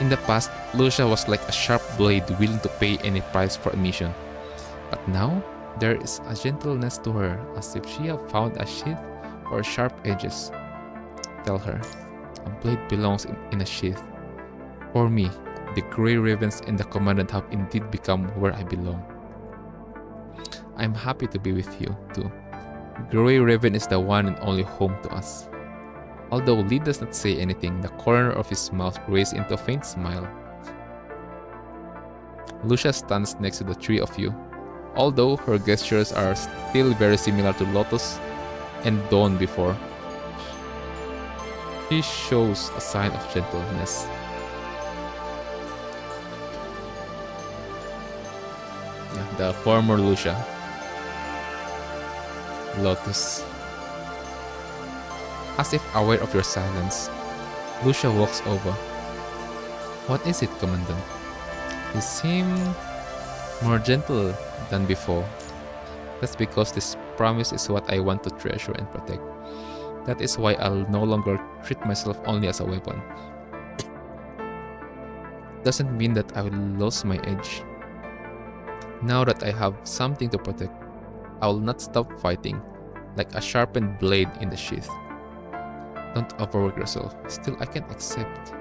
in the past, Lucia was like a sharp blade willing to pay any price for a mission. But now, there is a gentleness to her, as if she had found a sheath or sharp edges. Tell her, a blade belongs in a sheath. For me, the Grey Ravens and the Commandant have indeed become where I belong. I'm happy to be with you, too. Grey Raven is the one and only home to us. Although Lee does not say anything, the corner of his mouth raised into a faint smile. Lucia stands next to the three of you, although her gestures are still very similar to Lotus and Dawn before. She shows a sign of gentleness. Yeah, the former Lucia. Lotus. As if aware of your silence, Lucia walks over. What is it, Commandant? You seem more gentle than before. That's because this promise is what I want to treasure and protect. That is why I'll no longer treat myself only as a weapon. Doesn't mean that I will lose my edge. Now that I have something to protect, I will not stop fighting, like a sharpened blade in the sheath. Don't overwork yourself. Still, I can't accept.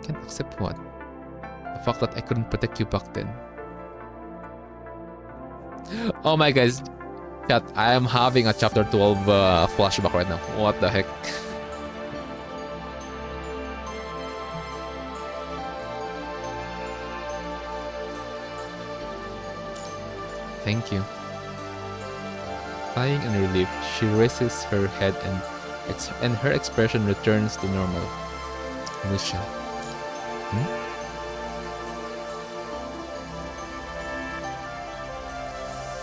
Can't accept what? The fact that I couldn't protect you back then. Oh my guys, chat, I am having a chapter 12 flashback right now. What the heck? Thank you. Sighing in relief, she raises her head and her expression returns to normal. Lucia.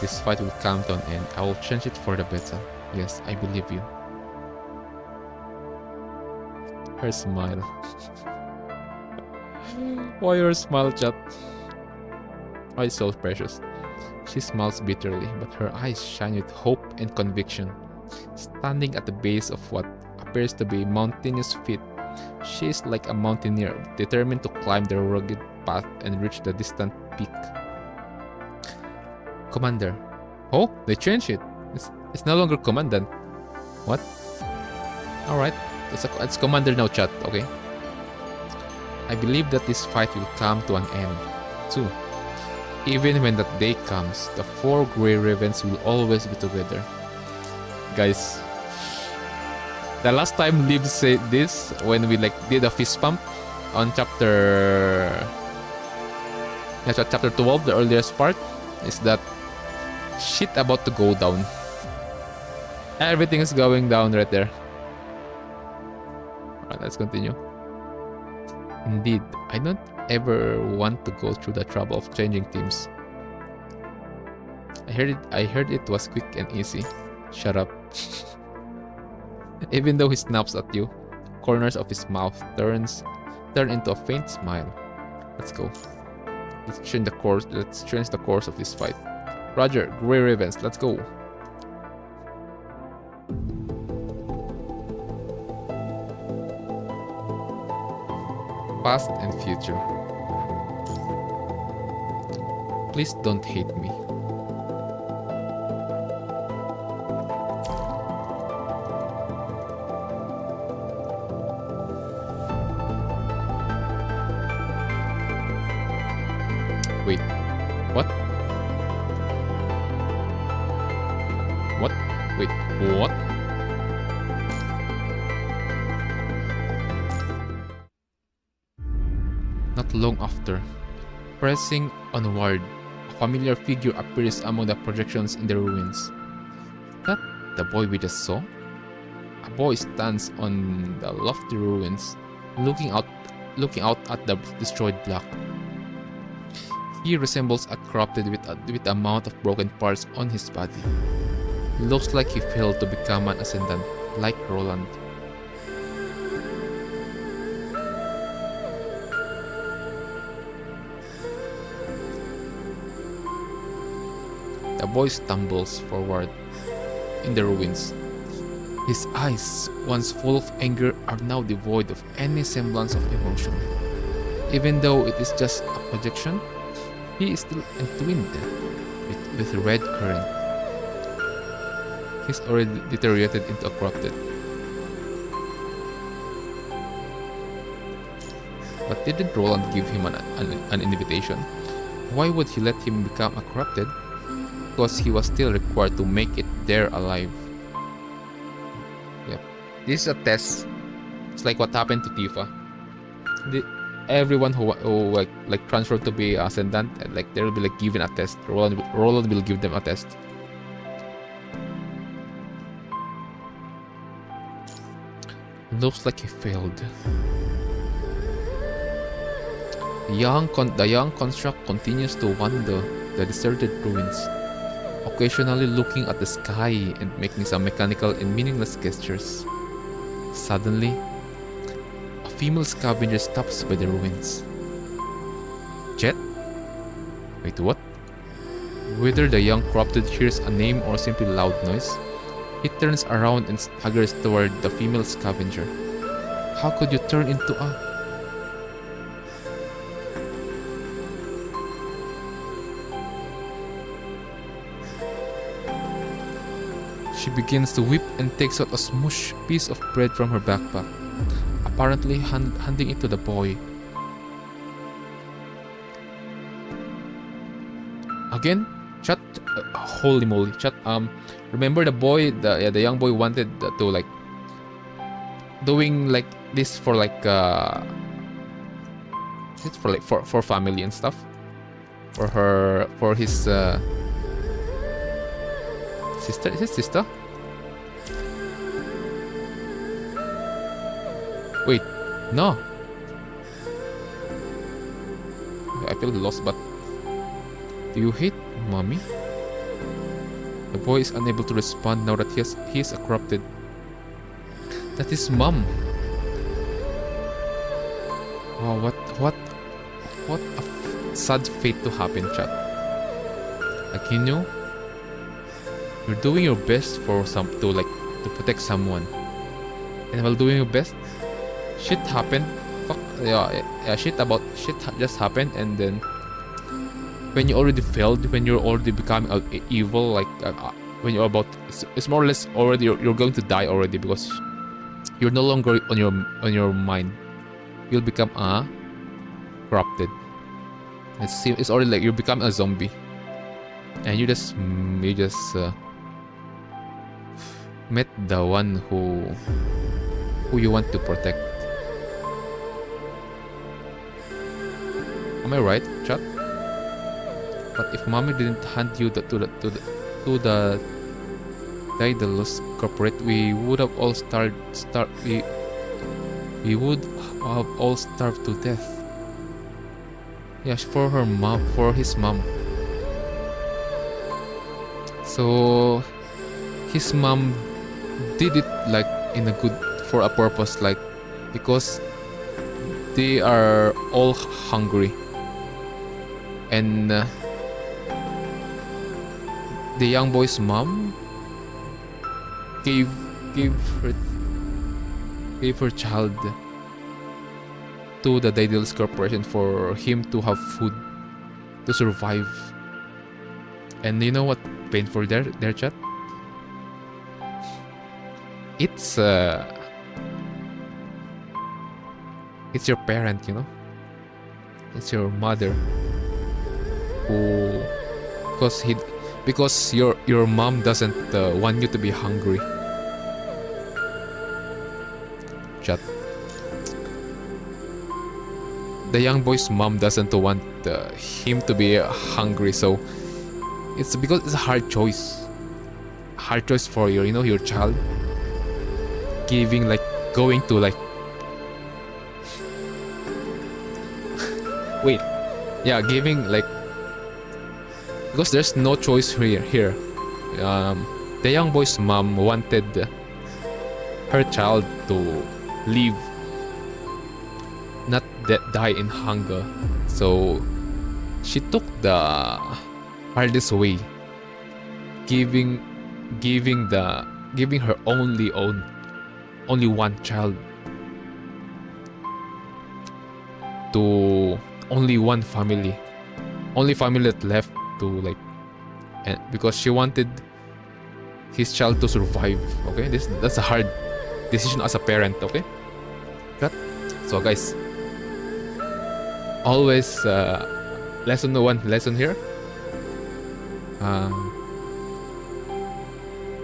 This fight will come to an end. I will change it for the better. Yes, I believe you. Her smile. Why her smile, chat? Why is so precious? She smiles bitterly, but her eyes shine with hope and conviction. Standing at the base of what appears to be mountainous feat, she is like a mountaineer, determined to climb the rugged path and reach the distant peak. Commander. Oh, they changed it. It's no longer Commandant. What? Alright, it's Commander now, chat, okay? I believe that this fight will come to an end, too. Even when that day comes, the 4 Grey Ravens will always be together. Guys, the last time Liv said this, when we did a fist pump on chapter 12, the earliest part, is that shit about to go down. Everything is going down right there. Alright, let's continue. Indeed, I don't ever want to go through the trouble of changing teams. I heard it was quick and easy. Shut up. Even though he snaps at you, corners of his mouth turn into a faint smile. Let's go. Let's change the course of this fight. Roger, Grey Ravens, let's go. Past and future. Please don't hate me. Wait, what? What? Wait, what? Not long after, pressing onward, a familiar figure appears among the projections in the ruins. Is that the boy we just saw? A boy stands on the lofty ruins, looking out at the destroyed block. He resembles a corrupted with the amount of broken parts on his body. He looks like he failed to become an ascendant, like Roland. The boy stumbles forward in the ruins. His eyes, once full of anger, are now devoid of any semblance of emotion. Even though it is just a projection, he is still entwined with red current. He's already deteriorated into a corrupted. But didn't Roland give him an invitation? Why would he let him become a corrupted? Because he was still required to make it there alive. Yep. This is a test. It's like what happened to Tifa. Everyone who like transferred to be ascendant, like they will be like given a test. Roland will give them a test. Looks like he failed. The young construct continues to wander the deserted ruins, occasionally looking at the sky and making some mechanical and meaningless gestures. Suddenly, a female scavenger stops by the ruins. Jet? Wait, what? Whether the young corrupted hears a name or simply loud noise, he turns around and staggers toward the female scavenger. How could you turn into a... She begins to weep and takes out a smush piece of bread from her backpack, apparently handing it to the boy. Again? Chat? Holy moly. Chat, remember the boy, the young boy wanted to like doing like this for like it's for like for family and stuff, for his sister. Is his sister? Wait, no. I feel lost, but do you hate mommy? The boy is unable to respond now that he is corrupted. That is mom. Wow, what a sad fate to happen, chat. Like, you know, you're doing your best to protect someone, and while doing your best, shit happened. Fuck yeah, shit just happened, and then when you already failed, when you're already becoming evil, like when you're about, it's more or less already you're going to die already, because you're no longer on your mind. You'll become corrupted. It's already like you become a zombie, and you just met the one who you want to protect. Am I right, chat? But if mommy didn't hand you to the Daedalus corporate, we would have all we would have all starved to death. Yes, for his mom. So his mom did it like for a purpose, like because they are all hungry, and the young boy's mom gave her child to the Daedalus Corporation for him to have food to survive. And you know what painful there, chat? It's your parent, you know? It's your mother who, because your mom doesn't want you to be hungry. Chat. The young boy's mom doesn't want him to be hungry, so it's because it's a hard choice for your child, going to wait, yeah, giving because there's no choice here. The young boy's mom wanted her child to live, not die in hunger, so she took the hardest way, giving her only one child to only one family that left to and because she wanted his child to survive. Okay, that's a hard decision as a parent. Okay, cut. So guys, always lesson here.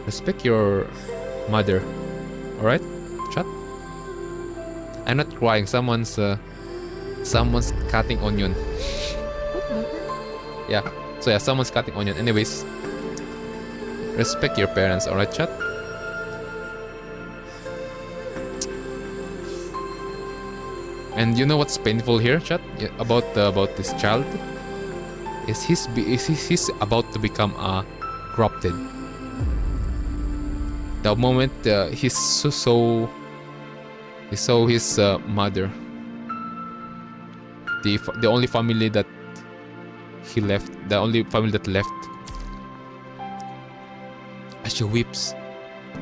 Respect your mother. All right, chat. I'm not crying. Someone's cutting onion. Yeah. So yeah, someone's cutting onion. Anyways, respect your parents. All right, chat. And you know what's painful here, chat? About this child is he's about to become corrupted. The moment he saw his mother, the only family that he left, the only family that left, as she weeps,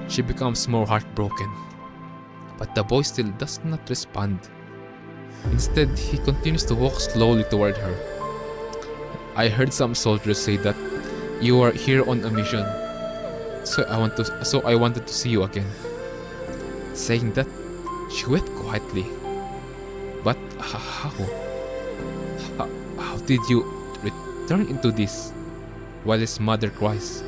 she becomes more heartbroken. But the boy still does not respond. Instead, he continues to walk slowly toward her. I heard some soldiers say that you are here on a mission, so I wanted to see you again. Saying that, she wept quietly. But how did you return into this? While his mother cries.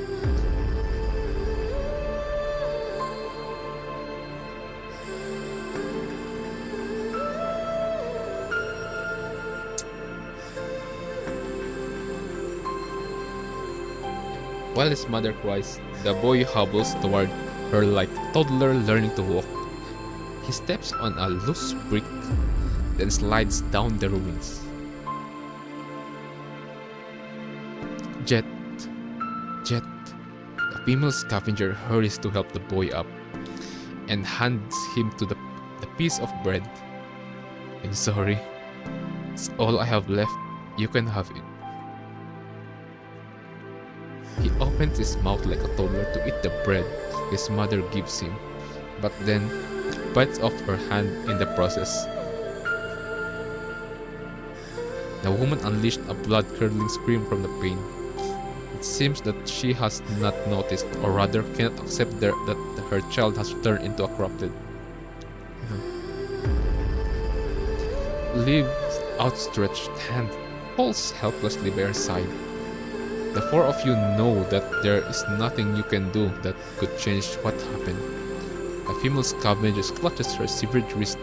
While his mother cries, the boy hobbles toward her like a toddler learning to walk. He steps on a loose brick, then slides down the ruins. Jet, the female scavenger hurries to help the boy up and hands him to the piece of bread. I'm sorry, it's all I have left. You can have it. He opens his mouth like a toddler to eat the bread his mother gives him, but then bites off her hand in the process. The woman unleashed a blood-curdling scream from the pain. It seems that she has not noticed, or rather cannot accept that her child has turned into a corrupted. Liv's outstretched hand falls helplessly by her side. The four of you know that there is nothing you can do that could change what happened. The female scavenger clutches her severed wrist,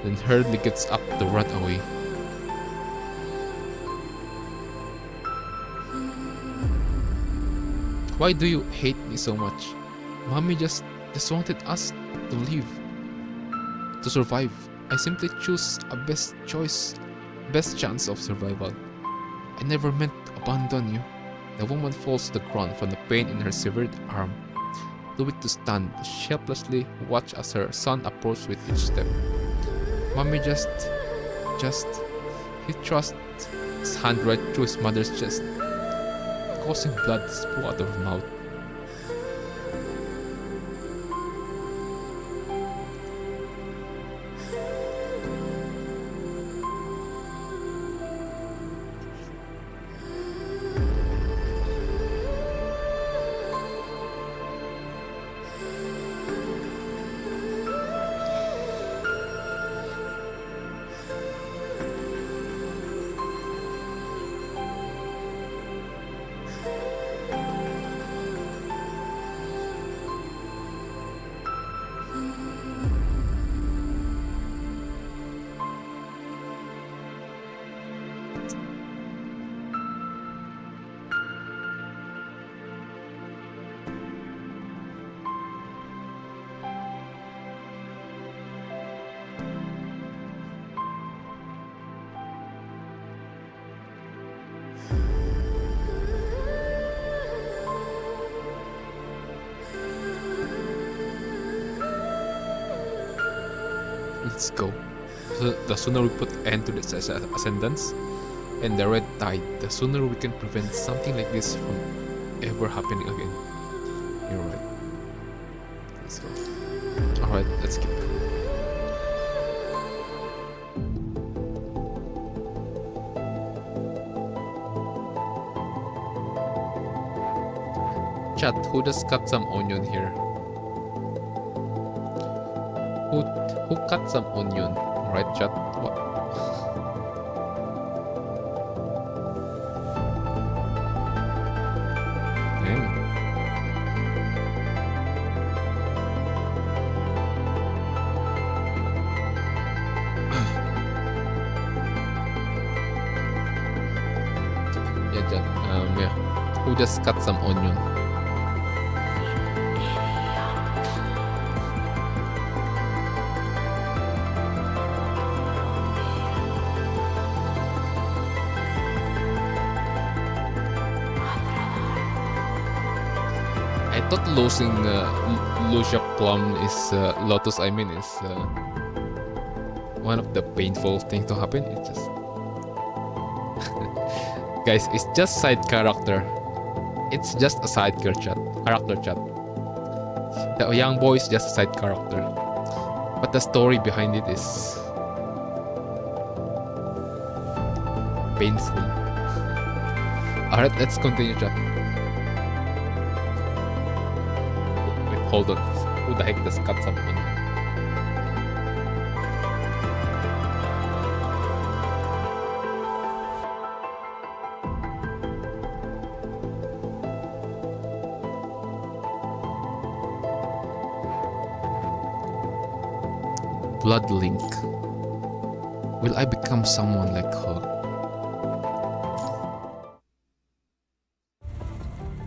then hurriedly gets up to run away. Why do you hate me so much? Mommy just wanted us to live, to survive. I simply choose a best chance of survival. I never meant to abandon you. The woman falls to the ground from the pain in her severed arm. Too weak to stand, she helplessly watches as her son approaches with each step. Mommy he thrust his hand right through his mother's chest, causing blood to spout out of her mouth. Let's go. So the sooner we put end to this ascendance and the red tide, the sooner we can prevent something like this from ever happening again. You're right. Let's go. Alright, let's keep. Chat, who just cut some onion here? Who cut some onion? Alright, chat. What? Damn. Yeah, chat. Yeah. Who just cut some onion? I thought losing Lucia Plum is Lotus. I mean, is one of the painful things to happen. It just guys, it's just side character. It's just a side character chat. The young boy is just a side character, but the story behind it is painful. Alright, let's continue, chat. Hold on. Who the heck just cut something? Blood link. Will I become someone like her?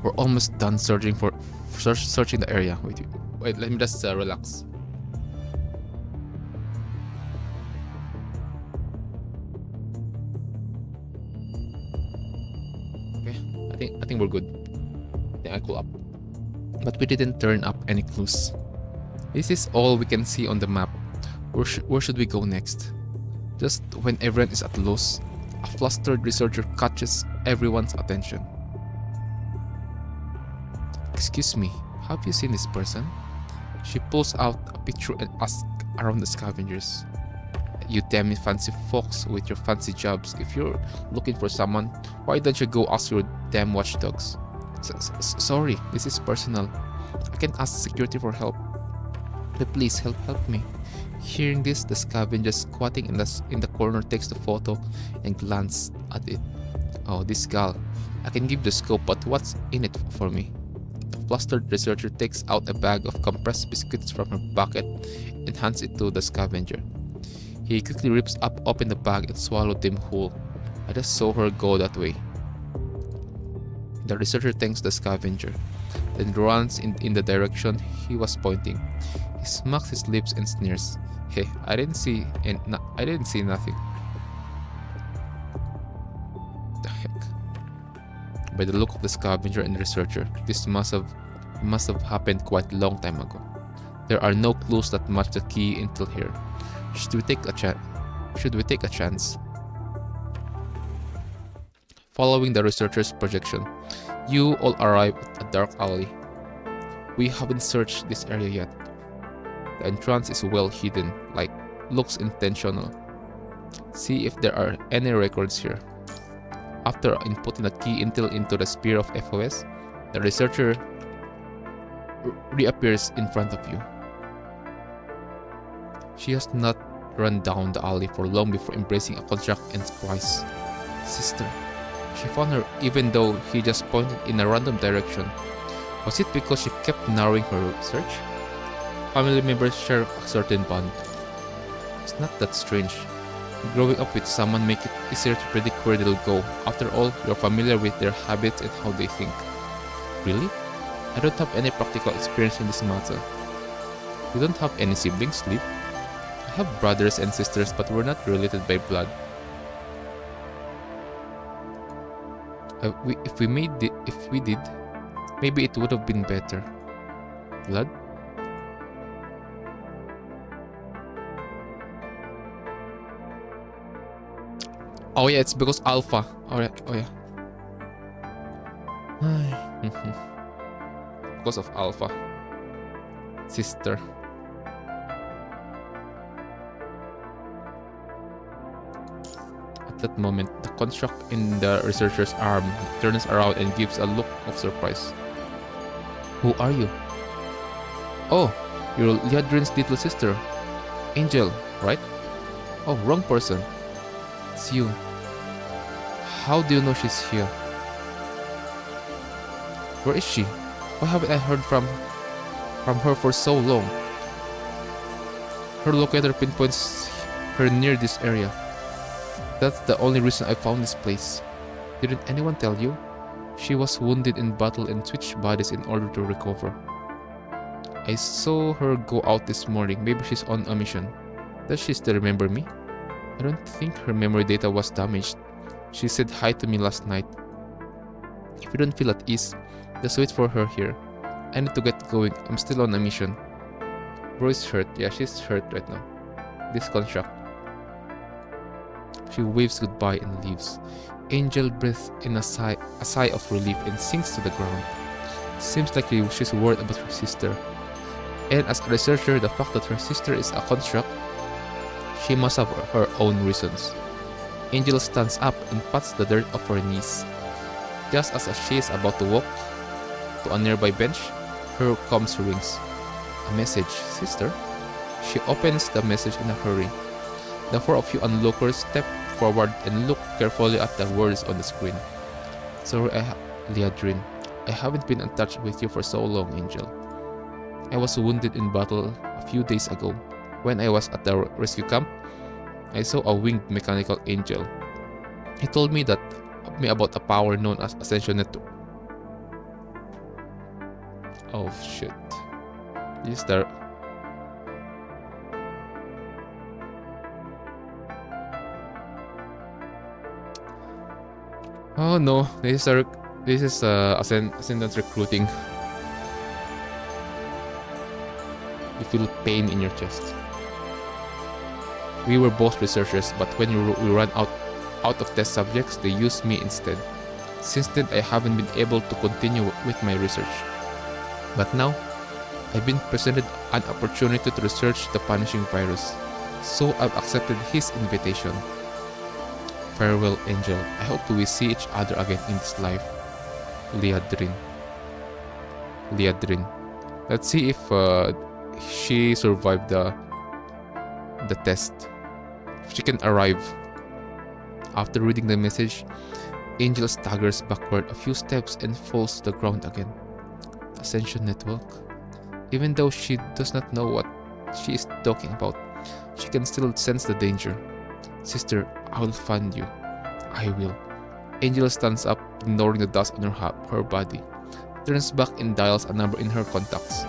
We're almost done searching the area. Wait, let me just relax. Okay, I think we're good. I think I cool up. But we didn't turn up any clues. This is all we can see on the map. Where should we go next? Just when everyone is at loss, a flustered researcher catches everyone's attention. Excuse me, have you seen this person? She pulls out a picture and asks around the scavengers. You damn fancy folks with your fancy jobs. If you're looking for someone, why don't you go ask your damn watchdogs? Sorry, this is personal. I can ask security for help. But please help me. Hearing this, the scavenger squatting in the corner takes the photo and glances at it. Oh, this gal. I can give the scope, but what's in it for me? The flustered researcher takes out a bag of compressed biscuits from her pocket and hands it to the scavenger. He quickly rips open the bag and swallows them whole. I just saw her go that way. The researcher thanks the scavenger, then runs in the direction he was pointing. He smacks his lips and sneers. Hey, I didn't see nothing. The heck? By the look of the scavenger and the researcher, this must have happened quite a long time ago. There are no clues that match the key until here. Should we take a chance? Following the researcher's projection, you all arrive at a dark alley. We haven't searched this area yet. The entrance is well hidden, like looks intentional. See if there are any records here. After inputting the key into the sphere of FOS, the researcher reappears in front of you. She has not run down the alley for long before embracing a contract and surprise. Sister. She found her even though he just pointed in a random direction. Was it because she kept narrowing her search? Family members share a certain bond. It's not that strange. Growing up with someone makes it easier to predict where they'll go. After all, you're familiar with their habits and how they think. Really? I don't have any practical experience in this matter. You don't have any siblings, Liv? I have brothers and sisters, but we're not related by blood. If we did, maybe it would have been better. Blood? Oh yeah, it's because Alpha. Alright, oh yeah. Because of Alpha. Sister. At that moment, the construct in the researcher's arm turns around and gives a look of surprise. Who are you? Oh, you're Liadrin's little sister. Angel, right? Oh, wrong person. It's you. How do you know she's here? Where is she? Why haven't I heard from her for so long? Her locator pinpoints her near this area. That's the only reason I found this place. Didn't anyone tell you? She was wounded in battle and switched bodies in order to recover. I saw her go out this morning. Maybe she's on a mission. Does she still remember me? I don't think her memory data was damaged. She said hi to me last night. If you don't feel at ease, just wait for her here. I need to get going. I'm still on a mission. Bro is hurt. Yeah, she's hurt right now. This construct. She waves goodbye and leaves. Angel breathes in a sigh of relief and sinks to the ground. Seems like she's worried about her sister. And as a researcher, the fact that her sister is a construct, she must have her own reasons. Angel stands up and pats the dirt off her knees. Just as she is about to walk to a nearby bench, her comms rings. A message, sister? She opens the message in a hurry. The four of you onlookers step forward and look carefully at the words on the screen. Sorry, Liadrin. I haven't been in touch with you for so long, Angel. I was wounded in battle a few days ago. When I was at the rescue camp, I saw a winged mechanical angel. He told me about a power known as Ascension Network. Oh shit. This is the... Oh no, this is Ascendant recruiting. You feel pain in your chest. We were both researchers, but when we ran out of test subjects, they used me instead. Since then, I haven't been able to continue with my research. But now, I've been presented an opportunity to research the punishing virus, so I've accepted his invitation. Farewell, Angel. I hope we see each other again in this life. Liadrin. Let's see if she survived the test. If she can arrive. After reading the message, Angel staggers backward a few steps and falls to the ground again. Ascension Network. Even though she does not know what she is talking about, she can still sense the danger. Sister, I will find you. I will. Angel stands up, ignoring the dust on her body. Turns back and dials a number in her contacts.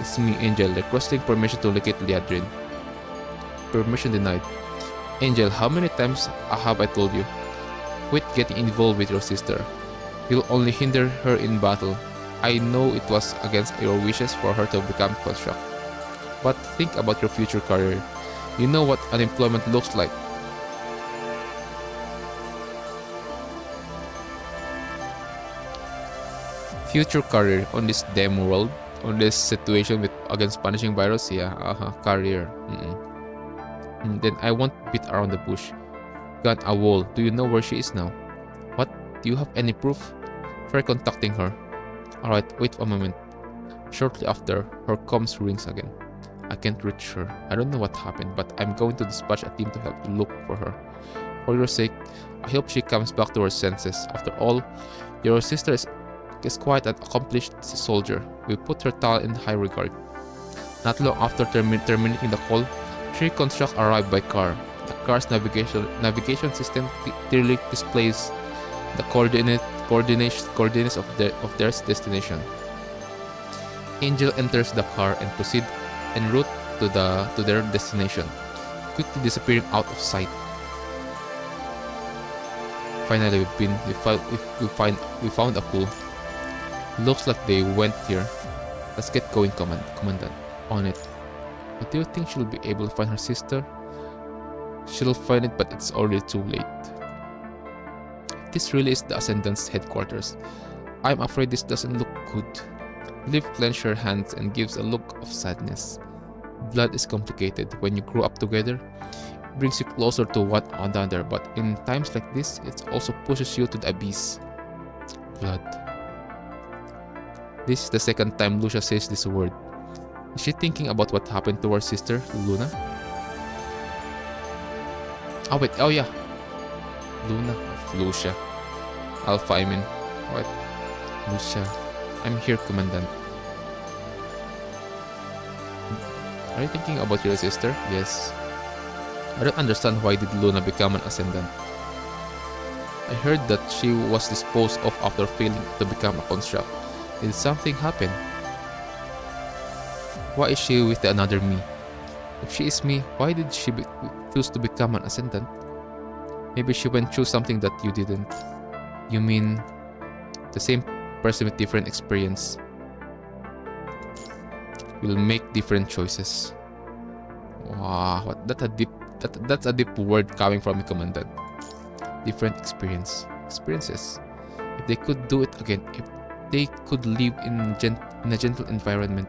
It's me, Angel, requesting permission to locate Liadrin. Permission denied. Angel, how many times have I told you? Quit getting involved with your sister. You'll only hinder her in battle. I know it was against your wishes for her to become construct. But think about your future career. You know what unemployment looks like. Future career on this demo world, on this situation with against punishing virus, yeah, career. Then I won't beat around the bush. Got a wall. Do you know where she is now? What? Do you have any proof? Try contacting her. Alright, wait a moment. Shortly after, her comms rings again. I can't reach her. I don't know what happened, but I'm going to dispatch a team to help look for her. For your sake, I hope she comes back to her senses. After all, your sister is quite an accomplished soldier. We put her talent in high regard. Not long after terminating the call, 3 constructs arrived by car. The car's navigation system clearly displays the coordinates of their destination. Angel enters the car and proceeds en route to their destination, quickly disappearing out of sight. Finally, we found a clue. Looks like they went here. Let's get going, Commandant. On it. But do you think she'll be able to find her sister? She'll find it, but it's already too late. If this really is the Ascendant's headquarters, I'm afraid this doesn't look good. Liv clenches her hands and gives a look of sadness. Blood is complicated. When you grow up together, it brings you closer to one another, but in times like this, it also pushes you to the abyss. Blood. This is the second time Lucia says this word. Is she thinking about what happened to her sister, Luna? Oh wait, oh yeah. Luna of Lucia. Alpha, I mean. What? Lucia. I'm here, Commandant. Are you thinking about your sister? Yes. I don't understand why did Luna become an Ascendant. I heard that she was disposed of after failing to become a construct. Did something happen? Why is she with another me? If she is me, why did she choose to become an Ascendant? Maybe she went through something that you didn't. You mean the same person with different experience will make different choices. Wow, that's a deep word coming from the Commandant. Different experiences. If they could do it again, if they could live in a gentle environment,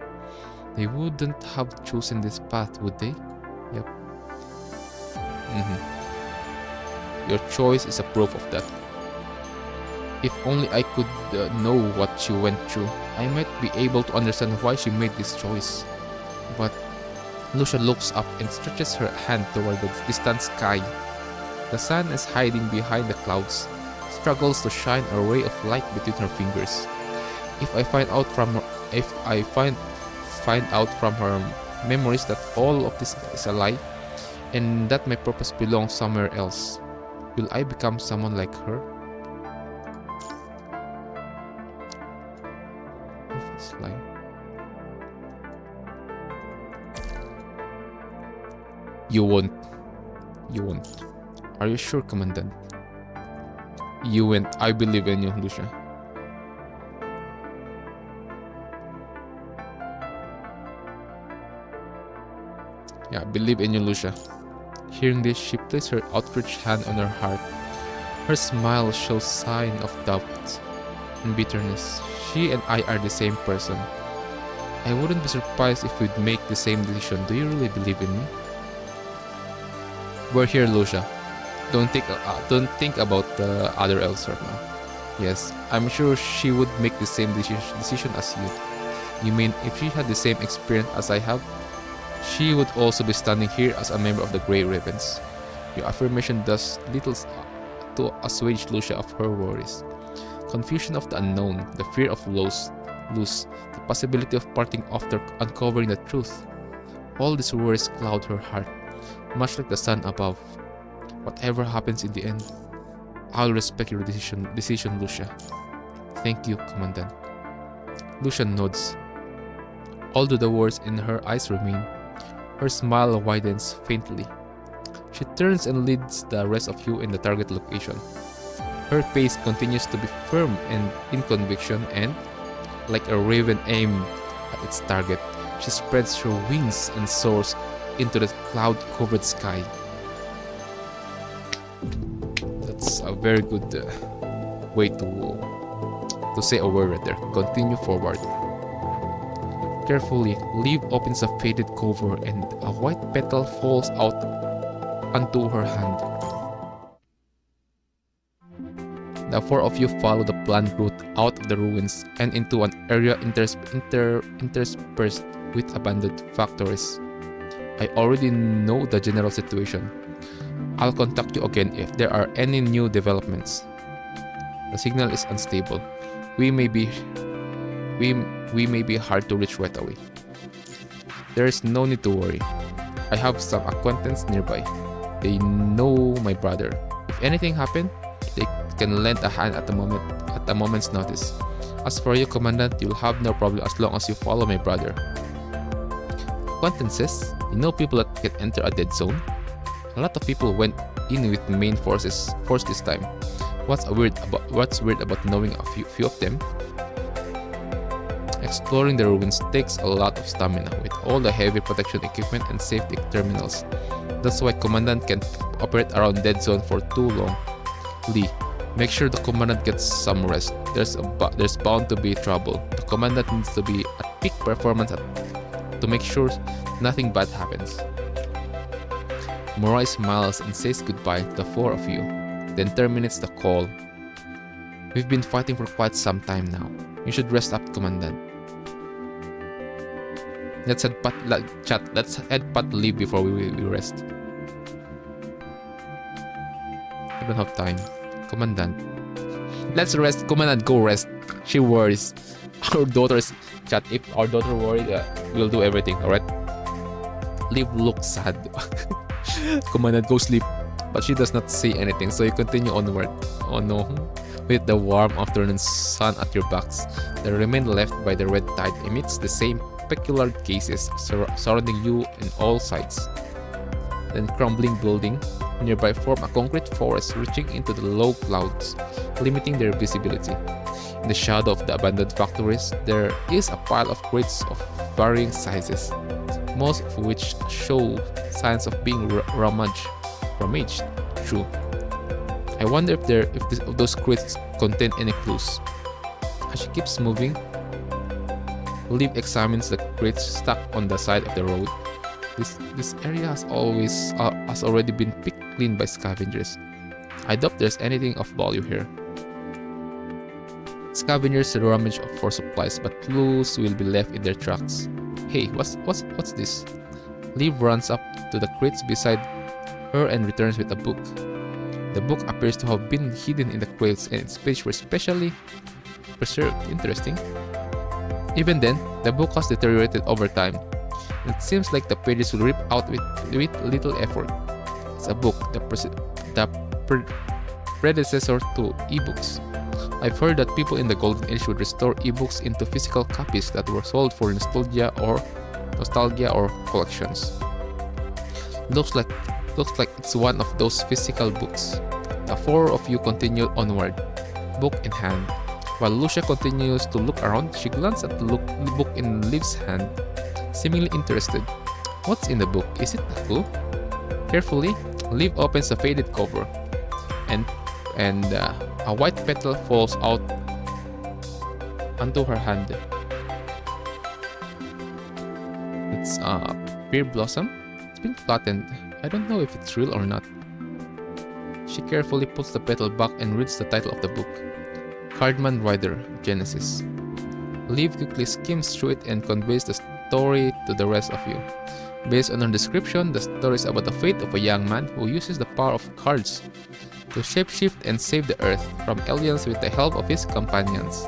they wouldn't have chosen this path, would they? Yep. Your choice is a proof of that. If only I could know what she went through, I might be able to understand why she made this choice. But Lucia looks up and stretches her hand toward the distant sky. The sun is hiding behind the clouds, struggles to shine a ray of light between her fingers. If I find out from her memories that all of this is a lie, and that my purpose belongs somewhere else, will I become someone like her? This lie. You won't. Are you sure, Commandant? You won't. I believe in you, Lucia. Yeah, believe in you, Lucia. Hearing this, she placed her outstretched hand on her heart. Her smile shows sign of doubt and bitterness. She and I are the same person. I wouldn't be surprised if we'd make the same decision. Do you really believe in me? We're here, Lucia. Don't think about the other else right now. Yes, I'm sure she would make the same decision as you. You mean if she had the same experience as I have, she would also be standing here as a member of the Grey Ravens. Your affirmation does little to assuage Lucia of her worries. Confusion of the unknown, the fear of loss, the possibility of parting after uncovering the truth. All these worries cloud her heart, much like the sun above. Whatever happens in the end, I'll respect your decision, Lucia. Thank you, Commandant. Lucia nods. Although the words in her eyes remain, her smile widens faintly. She turns and leads the rest of you in the target location. Her pace continues to be firm and in conviction, and, like a raven aimed at its target, she spreads her wings and soars into the cloud-covered sky. That's a very good way to say a word right there. Continue forward. Carefully, Liv opens a faded cover and a white petal falls out onto her hand. The four of you follow the planned route out of the ruins and into an area interspersed with abandoned factories. I already know the general situation. I'll contact you again if there are any new developments. The signal is unstable. We may be hard to reach right away. There is no need to worry. I have some acquaintance nearby. They know my brother. If anything happened, they can lend a hand at a moment's notice. As for you, Commandant, you'll have no problem as long as you follow my brother. Quentin says, you know people that can enter a dead zone? A lot of people went in with main force this time. What's weird about knowing a few of them? Exploring the ruins takes a lot of stamina with all the heavy protection equipment and safety terminals. That's why Commandant can't operate around dead zone for too long. Lee, make sure the Commandant gets some rest. There's bound to be trouble. The Commandant needs to be at peak performance to make sure nothing bad happens. Morai smiles and says goodbye to the four of you, then terminates the call. We've been fighting for quite some time now. You should rest up, Commandant. Let's head pat leave before we rest. I don't have time. Commandant. Let's rest. Commandant, go rest. She worries. Our daughter's chat. If our daughter worried, we'll do everything, alright? Liv looks sad. Commandant, go sleep. But she does not say anything, so you continue onward. Oh no. With the warm afternoon sun at your backs, the remain left by the red tide emits the same peculiar gases surrounding you on all sides. Then crumbling building nearby form a concrete forest reaching into the low clouds, limiting their visibility. In the shadow of the abandoned factories, there is a pile of crates of varying sizes, most of which show signs of being rummaged through. I wonder if those crates contain any clues. As she keeps moving, Liv examines the crates stuck on the side of the road. This area has already been picked clean by scavengers. I doubt there's anything of value here. Scavengers rummage for supplies, but clues will be left in their tracks. Hey, what's this? Liv runs up to the crates beside her and returns with a book. The book appears to have been hidden in the crates and its pages were specially preserved. Interesting. Even then, the book has deteriorated over time. It seems like the pages will rip out with little effort. It's a book, the predecessor to ebooks. I've heard that people in the Golden Age would restore ebooks into physical copies that were sold for nostalgia or collections. Looks like it's one of those physical books. The four of you continue onward, book in hand. While Lucia continues to look around, she glances at the book in Liv's hand, seemingly interested. What's in the book? Is it a clue? Carefully, Liv opens the faded cover, and a white petal falls out onto her hand. It's a pear blossom. It's been flattened. I don't know if it's real or not. She carefully puts the petal back and reads the title of the book. Cardman Rider, Genesis. Liv quickly skims through it and conveys the story to the rest of you. Based on her description, the story is about the fate of a young man who uses the power of cards to shapeshift and save the Earth from aliens with the help of his companions.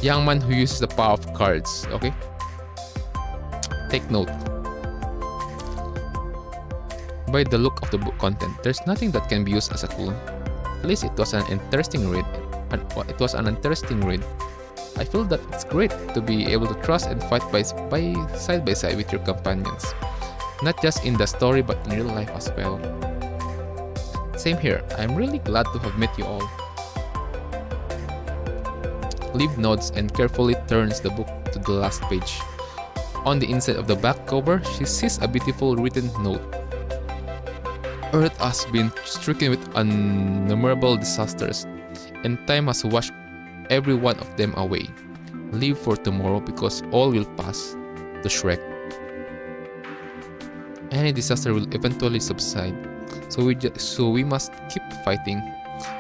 Young man who uses the power of cards. Okay. Take note. By the look of the book content, there's nothing that can be used as a clue. At least it was an interesting read. I feel that it's great to be able to trust and fight side by side with your companions, not just in the story but in real life as well. Same here. I'm really glad to have met you all. Liv nods and carefully turns the book to the last page. On the inside of the back cover, she sees a beautiful written note. Earth has been stricken with innumerable disasters, and time has washed every one of them away. Live for tomorrow because all will pass. To Shrek. Any disaster will eventually subside, so we must keep fighting.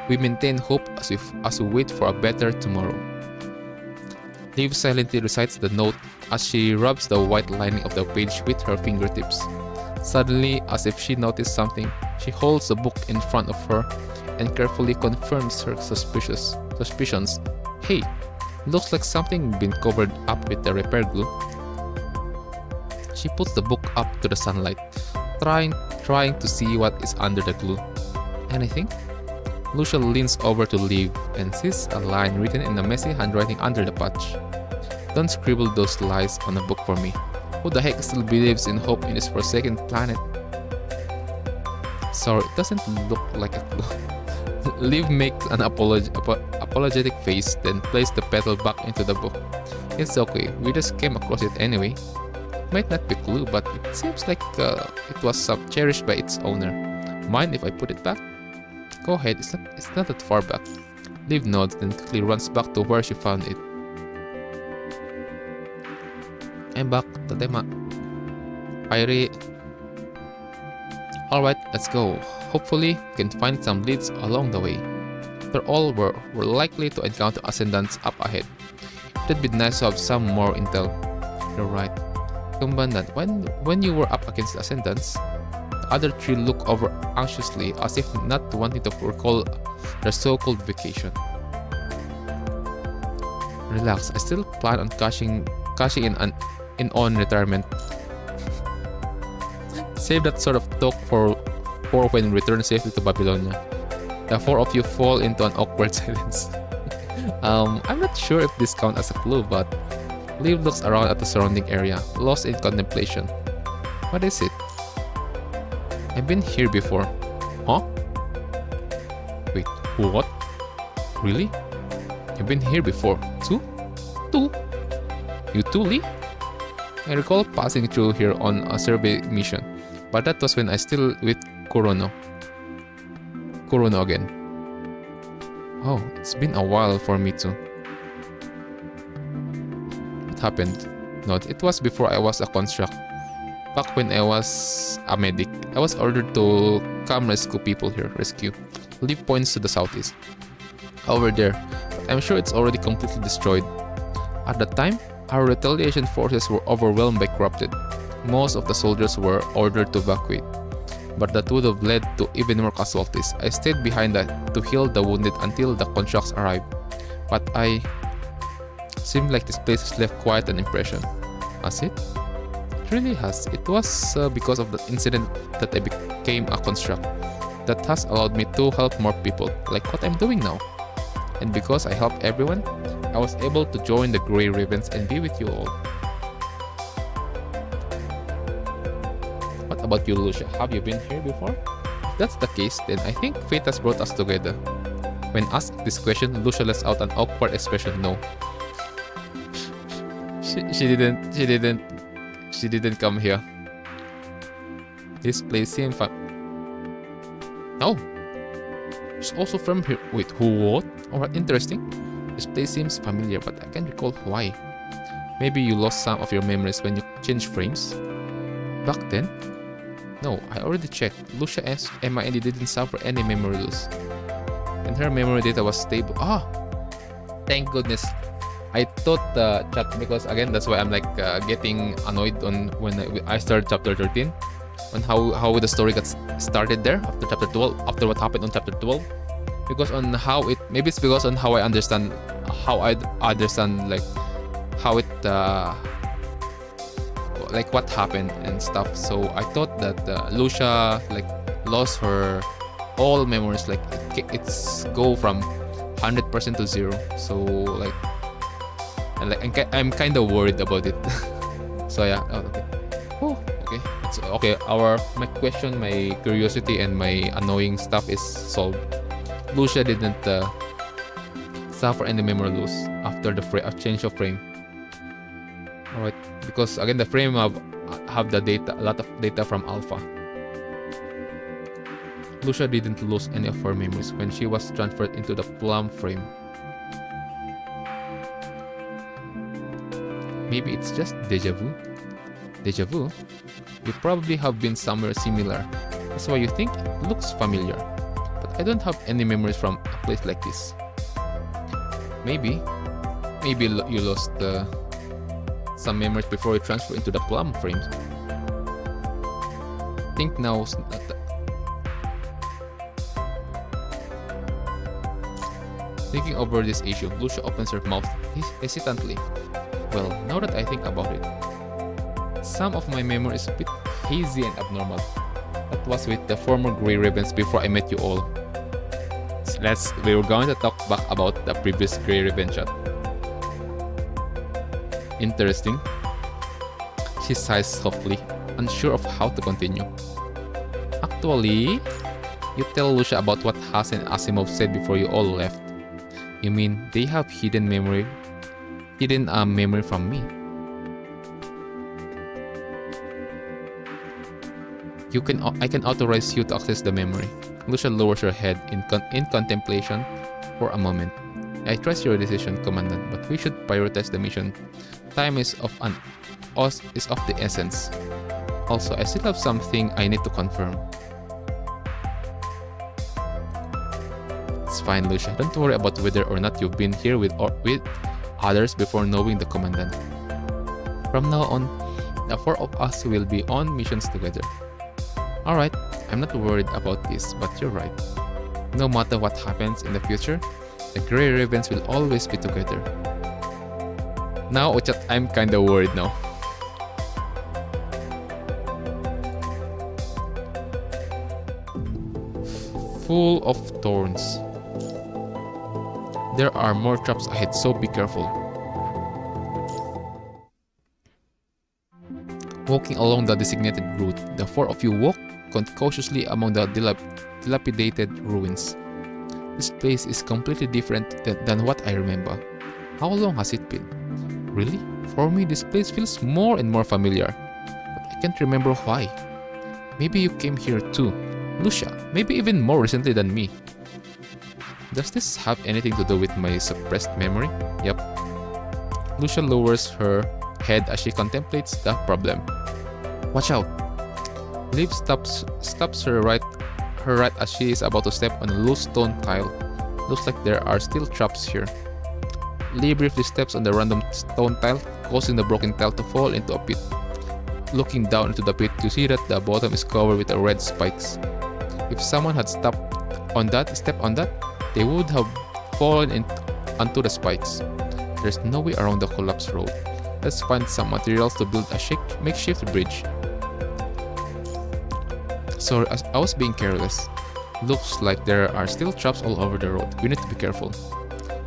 We maintain hope as we wait for a better tomorrow. Liv silently recites the note as she rubs the white lining of the page with her fingertips. Suddenly, as if she noticed something, she holds the book in front of her and carefully confirms her suspicions. Hey, looks like something been covered up with the repair glue. She puts the book up to the sunlight, trying to see what is under the glue. Anything? Lucia leans over to leave and sees a line written in a messy handwriting under the patch. Don't scribble those lies on a book for me. Who the heck still believes in hope in this forsaken planet? Sorry, it doesn't look like a clue. Liv makes an apologetic face, then places the petal back into the book. It's okay, we just came across it anyway. Might not be a clue, but it seems like it was cherished by its owner. Mind if I put it back? Go ahead, it's not that far back. Liv nods, then quickly runs back to where she found it. I'm back, Tadema. Alright, let's go. Hopefully, we can find some leads along the way. After all, we're likely to encounter ascendants up ahead. It'd be nice to have some more intel. You're right. Commandant, when you were up against the ascendants, the other three look over anxiously as if not wanting to recall their so-called vacation. Relax, I still plan on cashing in on retirement. Save that sort of talk for when we return safely to Babylonia. The four of you fall into an awkward silence. I'm not sure if this counts as a clue, but Liv looks around at the surrounding area, lost in contemplation. What is it? I've been here before. Huh? Wait, what? Really? I've been here before. Two? You too, Lee? I recall passing through here on a survey mission, but that was when I still with Kurono again. Oh, it's been a while for me too. What happened? No, it was before I was a construct. Back when I was a medic, I was ordered to come rescue people here. Liv points to the southeast. Over there, but I'm sure it's already completely destroyed. At the time, our retaliation forces were overwhelmed by corrupted. Most of the soldiers were ordered to evacuate, but that would have led to even more casualties. I stayed behind to heal the wounded until the constructs arrived, but seemed like this place has left quite an impression. Has it? It really has. It was because of the incident that I became a construct. That has allowed me to help more people, like what I'm doing now. And because I helped everyone, I was able to join the Grey Ravens and be with you all. What about you, Lucia? Have you been here before? If that's the case, then I think fate has brought us together. When asked this question, Lucia lets out an awkward expression. No. She didn't come here. This place seems No. She's also from here. Wait, what? Alright, interesting. This place seems familiar, but I can't recall why. Maybe you lost some of your memories when you changed frames? Back then? No, I already checked. Lucia MIND didn't suffer any memory loss. And her memory data was stable. Ah! Thank goodness. I thought chat, because again, that's why I'm like getting annoyed on when I started chapter 13. On how the story got started there after chapter 12, after what happened on chapter 12. Because on how it, maybe it's because on how I understand like how it like what happened and stuff. So I thought that Lucia like lost her all memories, like it's go from 100% to 0. So like, and like I'm kind of worried about it. So yeah, okay. Oh, okay, it's okay. My question, my curiosity, and my annoying stuff is solved. Lucia didn't suffer any memory loss after the change of frame. Alright, because again the frame have the data, a lot of data from Alpha. Lucia didn't lose any of her memories when she was transferred into the plum frame. Maybe it's just deja vu? Deja vu? You probably have been somewhere similar. That's why you think it looks familiar. But I don't have any memories from a place like this. Maybe you lost some memories before you transfer into the plum frames. Think now. Thinking over this issue, Lucia opens her mouth hesitantly. Well, now that I think about it, Some of my memory is a bit hazy and abnormal. That was with the former Grey Ravens before I met you all. So we were going to talk back about the previous Grey Raven shot. Interesting. She sighs softly, unsure of how to continue. Actually, you tell Lucia about what Haas and Asimov said before you all left. You mean they have hidden memory from me? I can authorize you to access the memory. Lucia lowers her head in contemplation for a moment. I trust your decision, Commandant, but we should prioritize the mission. Time is of the essence. Also, I still have something I need to confirm. It's fine, Lucia. Don't worry about whether or not you've been here with others before knowing the Commandant. From now on, the four of us will be on missions together. Alright, I'm not worried about this, but you're right. No matter what happens in the future, the Grey Ravens will always be together. Now, I'm kinda worried now. Full of thorns. There are more traps ahead, so be careful. Walking along the designated route, the four of you walk cautiously among the dilapidated ruins. This place is completely different than what I remember. How long has it been? Really? For me, this place feels more and more familiar, but I can't remember why. Maybe you came here too, Lucia, maybe even more recently than me. Does this have anything to do with my suppressed memory? Yep. Lucia lowers her head as she contemplates the problem. Watch out! Liv stops her right as she is about to step on a loose stone tile. Looks like there are still traps here. Lee briefly steps on the random stone tile, causing the broken tile to fall into a pit. Looking down into the pit, you see that the bottom is covered with red spikes. If someone had stepped on that, they would have fallen onto the spikes. There's no way around the collapsed road. Let's find some materials to build a makeshift bridge. Sorry, I was being careless. Looks like there are still traps all over the road. We need to be careful.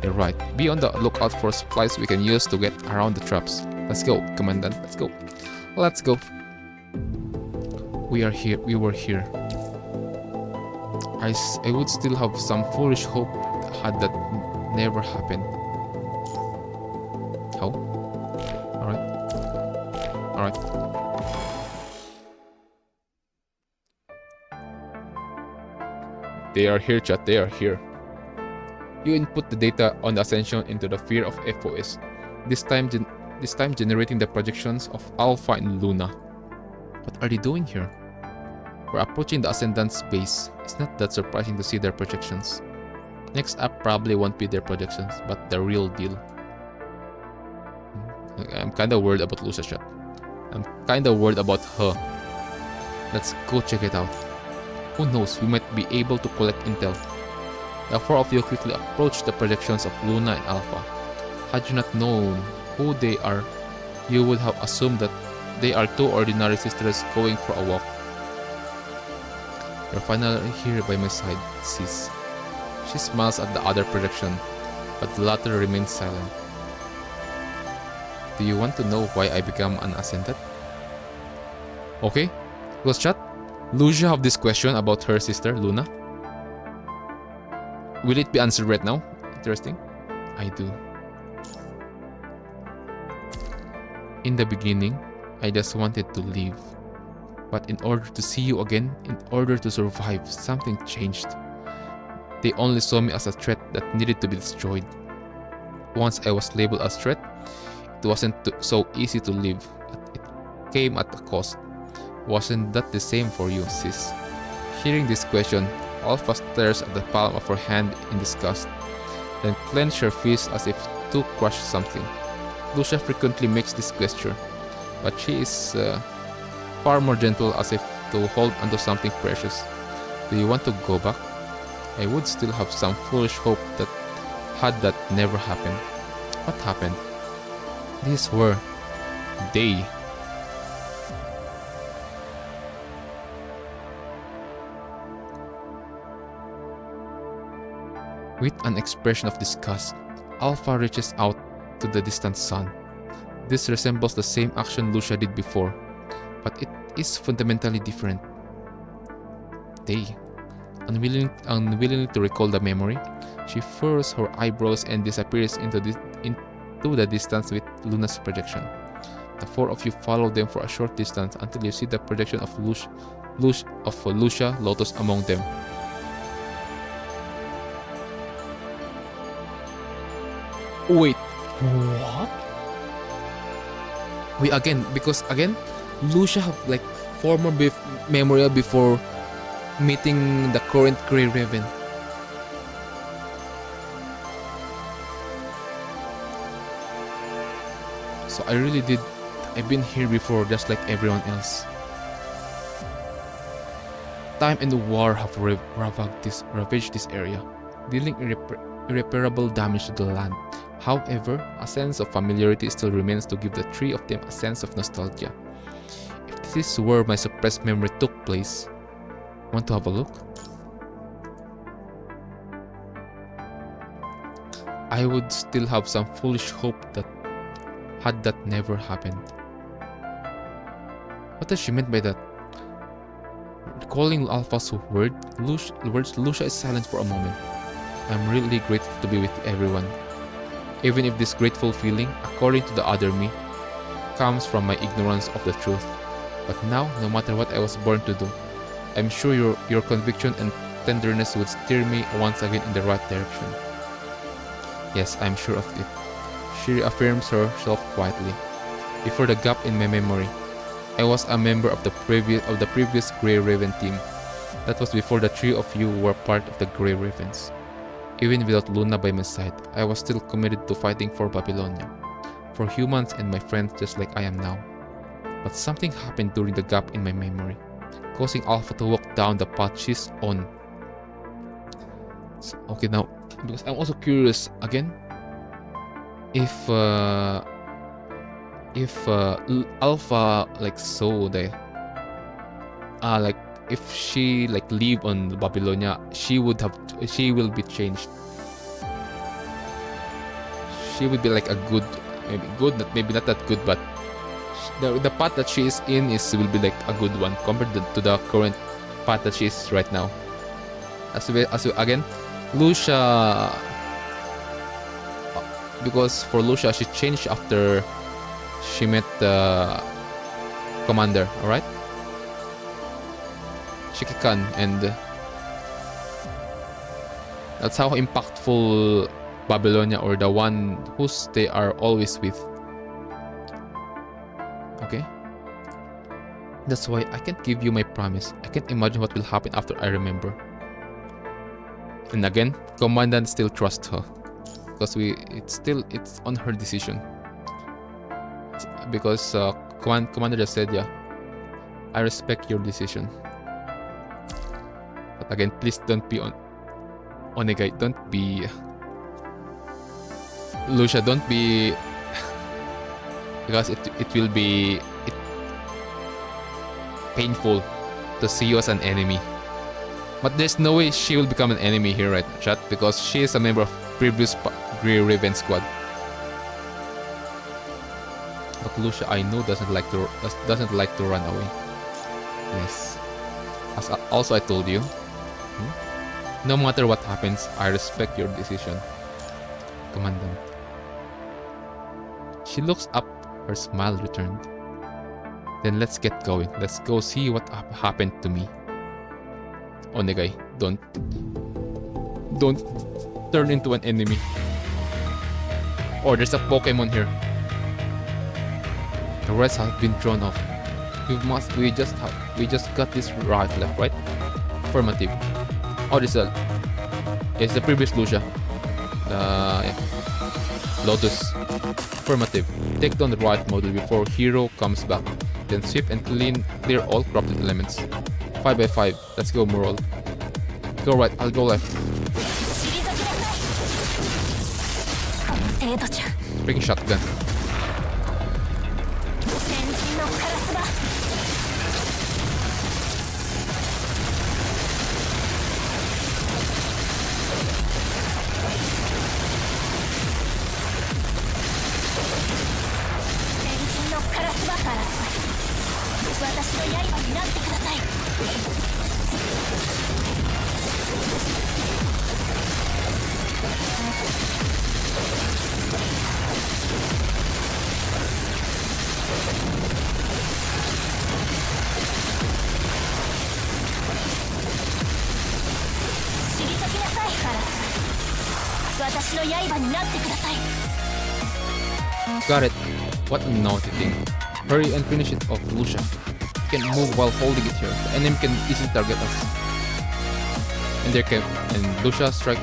You're right. Be on the lookout for supplies we can use to get around the traps. Let's go, Commandant. Let's go. Let's go. We are here. We were here. I would still have some foolish hope had that never happened. How? Alright. They are here, chat. They are here. You input the data on the ascension into the sphere of FOS. This time generating the projections of Alpha and Luna. What are they doing here? We're approaching the Ascendant's base. It's not that surprising to see their projections. Next up probably won't be their projections, but the real deal. I'm kinda worried about Lucia shot. I'm kinda worried about her. Let's go check it out. Who knows, we might be able to collect intel. The four of you quickly approach the projections of Luna and Alpha. Had you not known who they are, you would have assumed that they are two ordinary sisters going for a walk. You're finally here by my side, sis. She smiles at the other projection, but the latter remains silent. Do you want to know why I became an Ascendant? Okay, let's chat. Lucia have this question about her sister, Luna. Will it be answered right now? Interesting. I do. In the beginning, I just wanted to leave. But in order to see you again, in order to survive, something changed. They only saw me as a threat that needed to be destroyed. Once I was labeled as threat, it wasn't so easy to live. It came at a cost. Wasn't that the same for you, sis? Hearing this question, Alpha stares at the palm of her hand in disgust, then clenches her fist as if to crush something. Lucia frequently makes this gesture, but she is far more gentle, as if to hold onto something precious. Do you want to go back? I would still have some foolish hope that had that never happened. What happened? These were they. With an expression of disgust, Alpha reaches out to the distant sun. This resembles the same action Lucia did before, but it is fundamentally different. They, unwilling to recall the memory, she furrows her eyebrows and disappears into the distance with Luna's projection. The four of you follow them for a short distance until you see the projection of Lucia Lotus among them. Wait, what? Because Lucia have like former memorial before meeting the current Grey Raven. So I've been here before just like everyone else. Time and war have ravaged this area, dealing irreparable damage to the land. However, a sense of familiarity still remains to give the three of them a sense of nostalgia. If this is where my suppressed memory took place, want to have a look? I would still have some foolish hope that had that never happened. What does she meant by that? Recalling Alpha's words, Lucia is silent for a moment. I'm really grateful to be with everyone. Even if this grateful feeling, according to the other me, comes from my ignorance of the truth. But now, no matter what I was born to do, I'm sure your conviction and tenderness would steer me once again in the right direction. Yes, I'm sure of it. She reaffirms herself quietly. Before the gap in my memory, I was a member of the previous Grey Raven team. That was before the three of you were part of the Grey Ravens. Even without Luna by my side, I was still committed to fighting for Babylonia, for humans and my friends just like I am now. But something happened during the gap in my memory, causing Alpha to walk down the path she's on. So, okay, now, because I'm also curious again, if Alpha like saw the like if she like live on Babylonia, she will be changed. She would be like a good, maybe not that good, but the path that she is in will be like a good one compared to the current path that she is right now. Again, Lucia, because for Lucia she changed after she met the commander, alright? Shikikan, and that's how impactful Babylonia, or the one whose they are always with. Okay? That's why I can't give you my promise. I can't imagine what will happen after I remember. And again, Commandant still trusts her, because it's on her decision. Because Commander just said, yeah, I respect your decision. But again, please don't be Onegai, don't be Lucia, don't be because it will be painful to see you as an enemy. But there's no way she will become an enemy here, right, chat? Because she is a member of previous Grey Raven squad. But Lucia, I know, doesn't like to run away. Yes. As also I told you, no matter what happens, I respect your decision, Commandant. She looks up, her smile returned. Then let's get going. Let's go see what happened to me. Onegai, don't turn into an enemy. Oh, there's a Pokemon here. The rest have been thrown off. We just got this left, right? Affirmative. Oh, this is it's the previous Lucia. Yeah. Lotus. Affirmative. Take down the right model before Hero comes back. Then sweep and clear all corrupted elements. 5x5. Let's go, Moral. Go right, I'll go left. Freaking shotgun.
私の刃になってください。
Got it. What a naughty thing. Hurry and finish it off, Lucia. You can move while holding it here. The enemy can easily target us. And Lucia strike.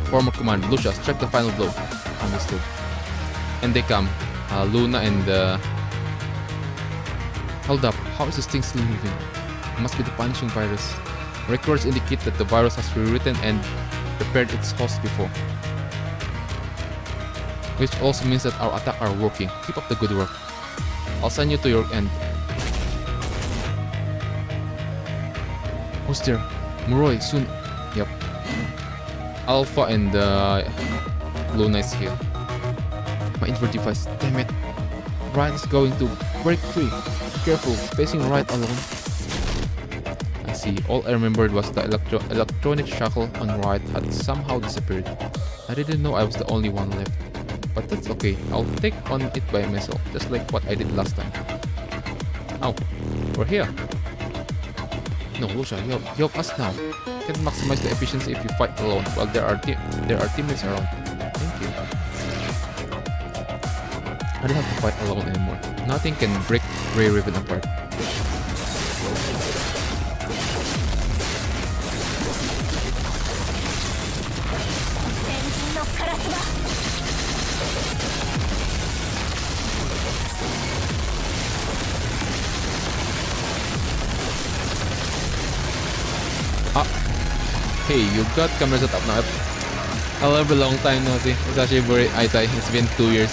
Former command, Lucia strike the final blow. Understood. And they come. Luna and hold up. How is this thing still moving? It must be the punishing virus. Records indicate that the virus has rewritten and prepared its host before. Which also means that our attack are working. Keep up the good work. I'll send you to your end. Who's there? Muroi, soon. Yep. Alpha and Luna is here. My invert device, damn it. Ryan is going to break free. Careful, facing right alone. I see, all I remembered was the electronic shackle on right had somehow disappeared. I didn't know I was the only one left. But that's okay, I'll take on it by myself, just like what I did last time. Oh, we're here. No, Lucia, you have us now. You can maximize the efficiency if you fight alone, while there are teammates around. Thank you. I don't have to fight alone anymore. Nothing can break Ray Riven apart. Hey, you got camera set up now. I love a long time now, see. It's actually very Aitai. It's been 2 years.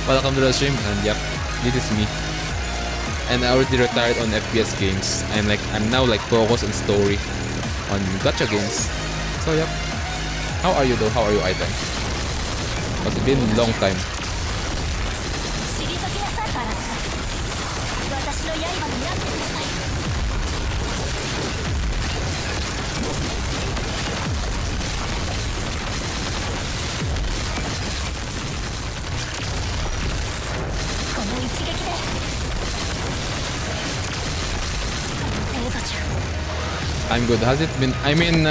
Welcome to the stream, and yep, this is me. And I already retired on FPS games. I'm now focused on story, on gacha games. So yep. How are you though? How are you, Aitai? It's been a long time. I'm good. Has it been? I mean,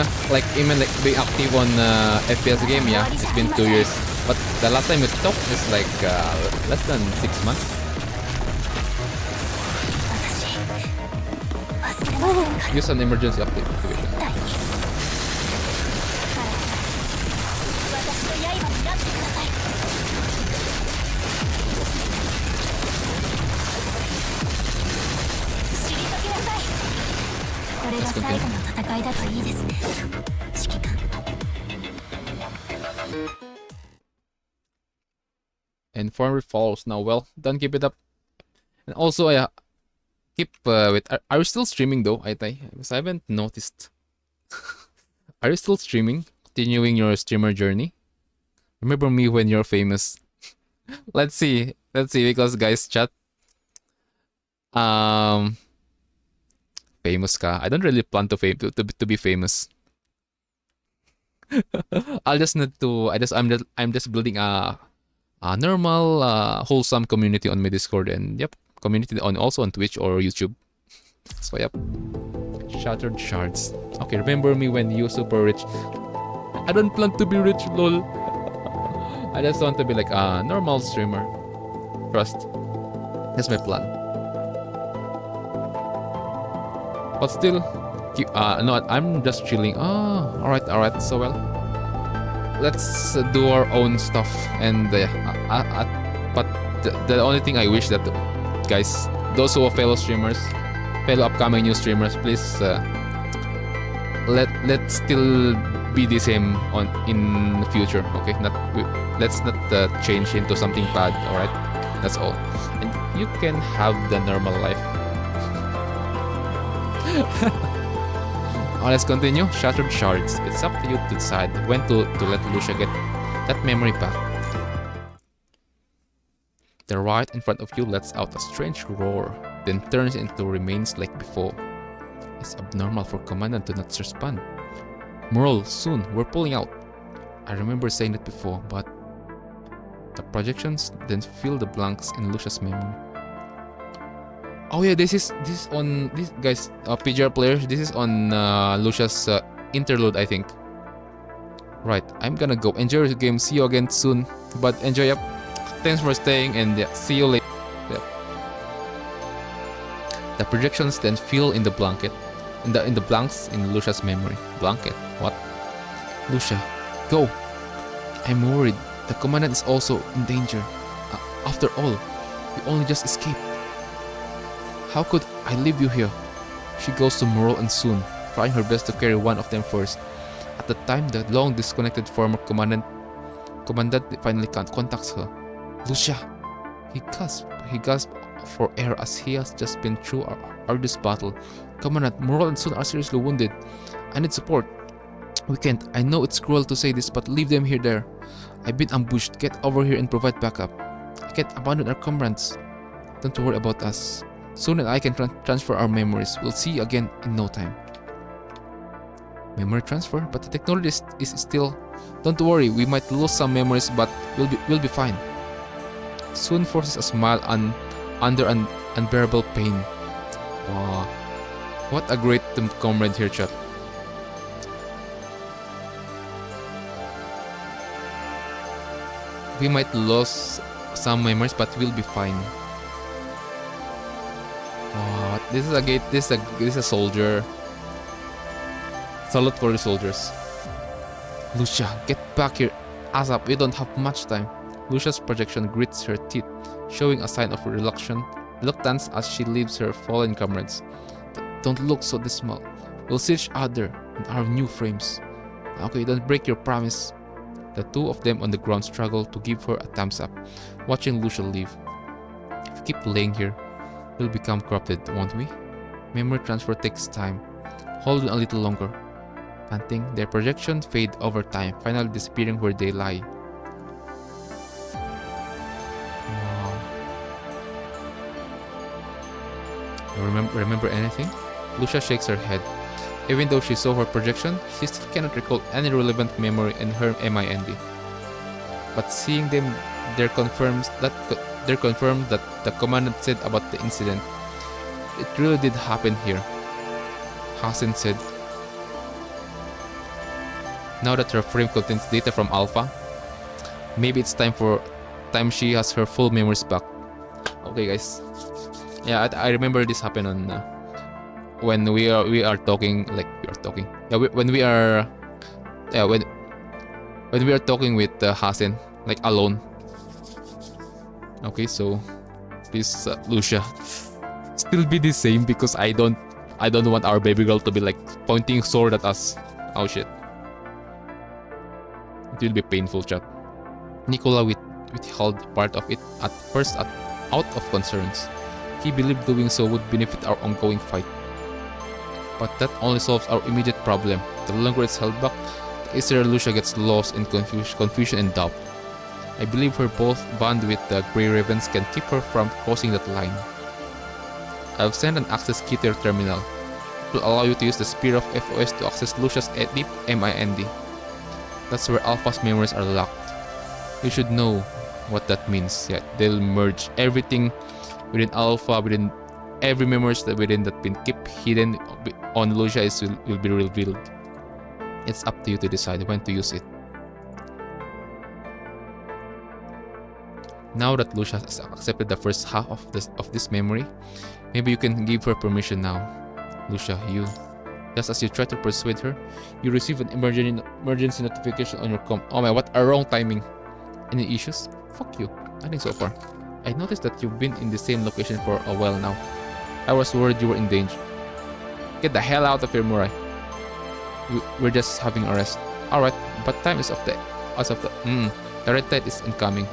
even being active on FPS game, yeah, it's been 2 years. But the last time we talked is less than 6 months. Use an emergency activation. Let's continue. And 400 follows now. Well, don't keep it up. And also, keep wait. Are you still streaming though, Aitai? Because I haven't noticed. Are you still streaming? Continuing your streamer journey? Remember me when you're famous. Let's see. Because guys, chat. Famous ka. I don't really plan to be famous. I'm just building a normal wholesome community on my Discord, and yep, community also on Twitch or YouTube. So yep. Shattered shards. Okay, remember me when you're super rich. I don't plan to be rich, lol. I just want to be like a normal streamer. Trust. That's my plan. But still, no, I'm just chilling. Oh, alright. So well, let's do our own stuff. And but the only thing I wish that, guys, those who are fellow streamers, fellow upcoming new streamers, please let's still be the same in the future. Okay, let's not change into something bad. Alright, that's all. And you can have the normal life. Let's continue. Shattered shards. It's up to you to decide when to let Lucia get that memory back. The right in front of you lets out a strange roar, then turns into remains like before. It's abnormal for Commandant to not respond. Moral, soon, we're pulling out. I remember saying that before, but the projections then fill the blanks in Lucia's memory. Oh yeah, this is on this, guys, PGR players. This is on Lucia's interlude, I think. Right, I'm gonna go. Enjoy your game. See you again soon. But enjoy up. Thanks for staying and yeah, see you later. Yep. The projections then fill in the blanket. In the blanks in Lucia's memory. Blanket. What? Lucia, go. I'm worried. The commandant is also in danger. After all, we only just escaped. How could I leave you here? She goes to Morol and Soon, trying her best to carry one of them first. At the time, the long disconnected former commandant finally contacts her. Lucia! He gasped for air as he has just been through our arduous battle. Commandant, Morol and Soon are seriously wounded. I need support. We can't. I know it's cruel to say this, but leave them here there. I've been ambushed. Get over here and provide backup. I can't abandon our comrades. Don't worry about us. Soon and I can transfer our memories. We'll see you again in no time. Memory transfer? But the technology is still... Don't worry, we might lose some memories, but we'll be fine. Soon forces a smile under an unbearable pain. Wow. What a great comrade here, chat. We might lose some memories, but we'll be fine. What? This is a gate. This is a soldier. Salute for the soldiers. Lucia, get back here. ASAP, we don't have much time. Lucia's projection grits her teeth, showing a sign of reluctance as she leaves her fallen comrades. Don't look so dismal. We'll see each other in our new frames. Okay, don't break your promise. The two of them on the ground struggle to give her a thumbs up, watching Lucia leave. If we keep laying here, we'll become corrupted, won't we? Memory transfer takes time. Hold on a little longer. Panting, their projections fade over time, finally disappearing where they lie. Wow. Remember anything? Lucia shakes her head. Even though she saw her projection, she still cannot recall any relevant memory in her MIND. But seeing them, they're confirmed that the commandant said about the incident. It really did happen here. Hassan said. Now that her frame contains data from Alpha, maybe it's time she has her full memories back. Okay, guys. Yeah, I remember this happened on when we are talking. Yeah, when we are talking with Hassan, like alone. Okay, so please, Lucia, still be the same because I don't want our baby girl to be like pointing sword at us. Oh shit. It will be painful, chat. Nicola withheld part of it at first out of concerns. He believed doing so would benefit our ongoing fight. But that only solves our immediate problem. The longer it's held back, the easier Lucia gets lost in confusion and doubt. I believe her both bond with the Grey Ravens can keep her from crossing that line. I've sent an access key to your terminal. It will allow you to use the Spear of FOS to access Lucia's deep MIND. That's where Alpha's memories are locked. You should know what that means. Yeah, they'll merge everything within Alpha, within every memories that been kept hidden on Lucia will be revealed. It's up to you to decide when to use it. Now that Lucia has accepted the first half of this memory, maybe you can give her permission now. Lucia, just as you try to persuade her, you receive an emergency notification on your com. Oh my, what a wrong timing. Any issues? Fuck you. Nothing so far. I noticed that you've been in the same location for a while now. I was worried you were in danger. Get the hell out of here, Murai. We're just having a rest. Alright, but time is the red tide is incoming.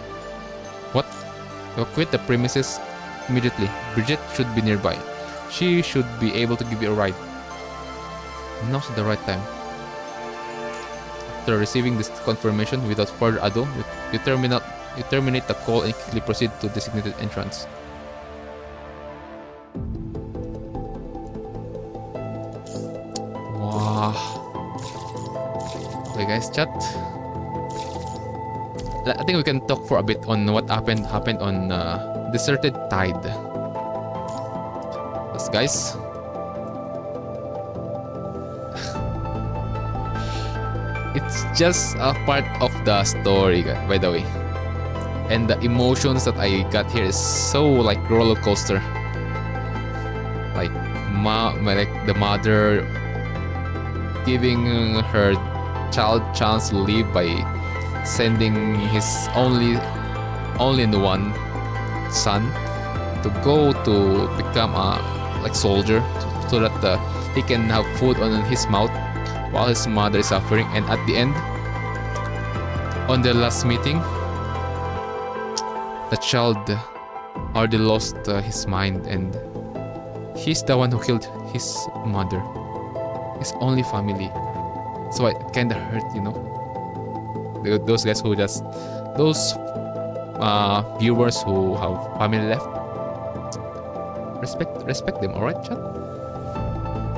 What? Evacuate the premises immediately. Bridget should be nearby. She should be able to give you a ride. Now's the right time. After receiving this confirmation, without further ado, you terminate the call and quickly proceed to designated entrance. Wow. Okay, guys, chat. I think we can talk for a bit on what happened on Deserted Tide. Yes, guys. it's just a part of the story, by the way. And the emotions that I got here is so like roller coaster. Like like the mother giving her child chance to live by sending his only one son to go to become a like soldier so that he can have food on his mouth while his mother is suffering. And at the end, on the last meeting, the child already lost his mind, and he's the one who killed his mother, his only family. So it kinda hurt, you know. Those guys who just, those viewers who have family left, respect them, alright, chat?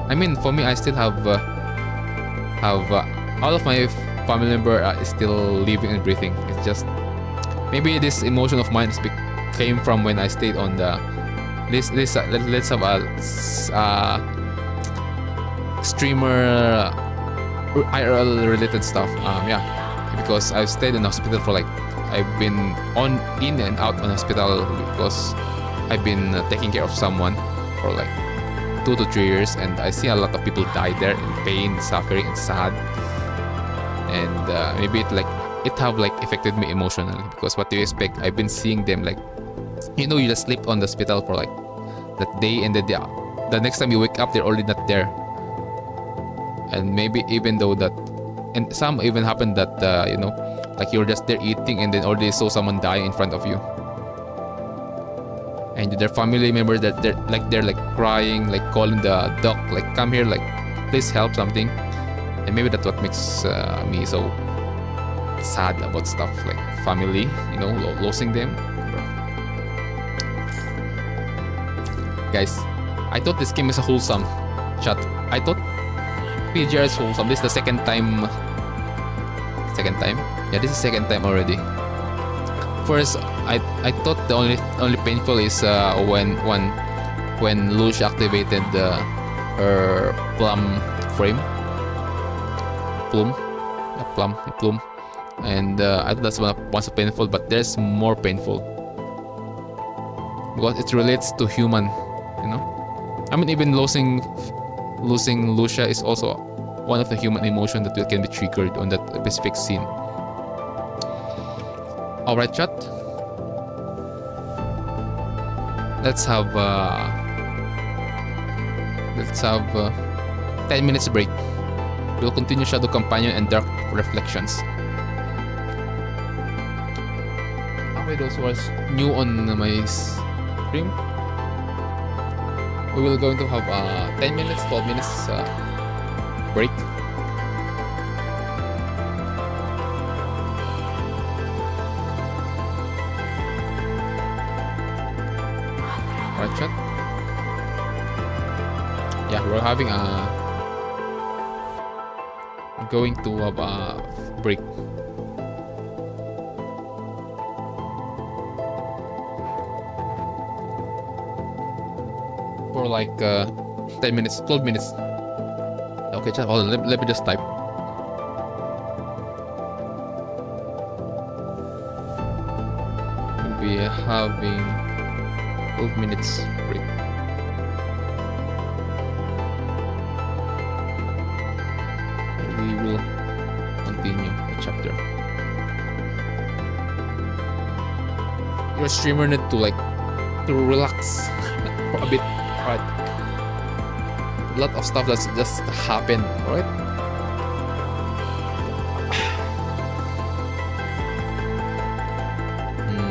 I mean, for me, I still have all of my family member is still living and breathing. It's just maybe this emotion of mine came from when I stayed on the let's have a streamer IRL related stuff. Yeah, because I've stayed in the hospital for like, I've been in and out on hospital because I've been taking care of someone for like 2 to 3 years, and I see a lot of people die there in pain, suffering, and sad. And maybe it have like affected me emotionally, because what do you expect? I've been seeing them like, you know, you just sleep on the hospital for like that day, and then the next time you wake up, they're already not there. And maybe even though that, and some even happened that you know, like you're just there eating and then already saw someone dying in front of you, and their family members that they're like crying, like calling the doc, like come here, like please help something. And maybe that's what makes me so sad about stuff like family, you know, losing them. Guys, I thought this game is wholesome. Chat, I thought PGR is wholesome. This is the second time. Yeah, this is second time already. First, I thought the only painful is when Lucia activated her plume, and I thought that's one painful, but there's more painful because it relates to human, you know. I mean, even losing Lucia is also one of the human emotion that can be triggered on that specific scene. Alright, chat. Let's have 10 minutes break. We'll continue Shadow Companion and Dark Reflections. Okay, those who are new on my stream, we will going to have 10 minutes, 12 minutes break. Alright, chat. Yeah, we're having going to have a break. For like 10 minutes, 12 minutes. Okay, chat, hold on, let me just type. We'll be having 12 minutes break. We will continue the chapter. Your streamer need to relax for a bit, right? A lot of stuff that's just happened, alright?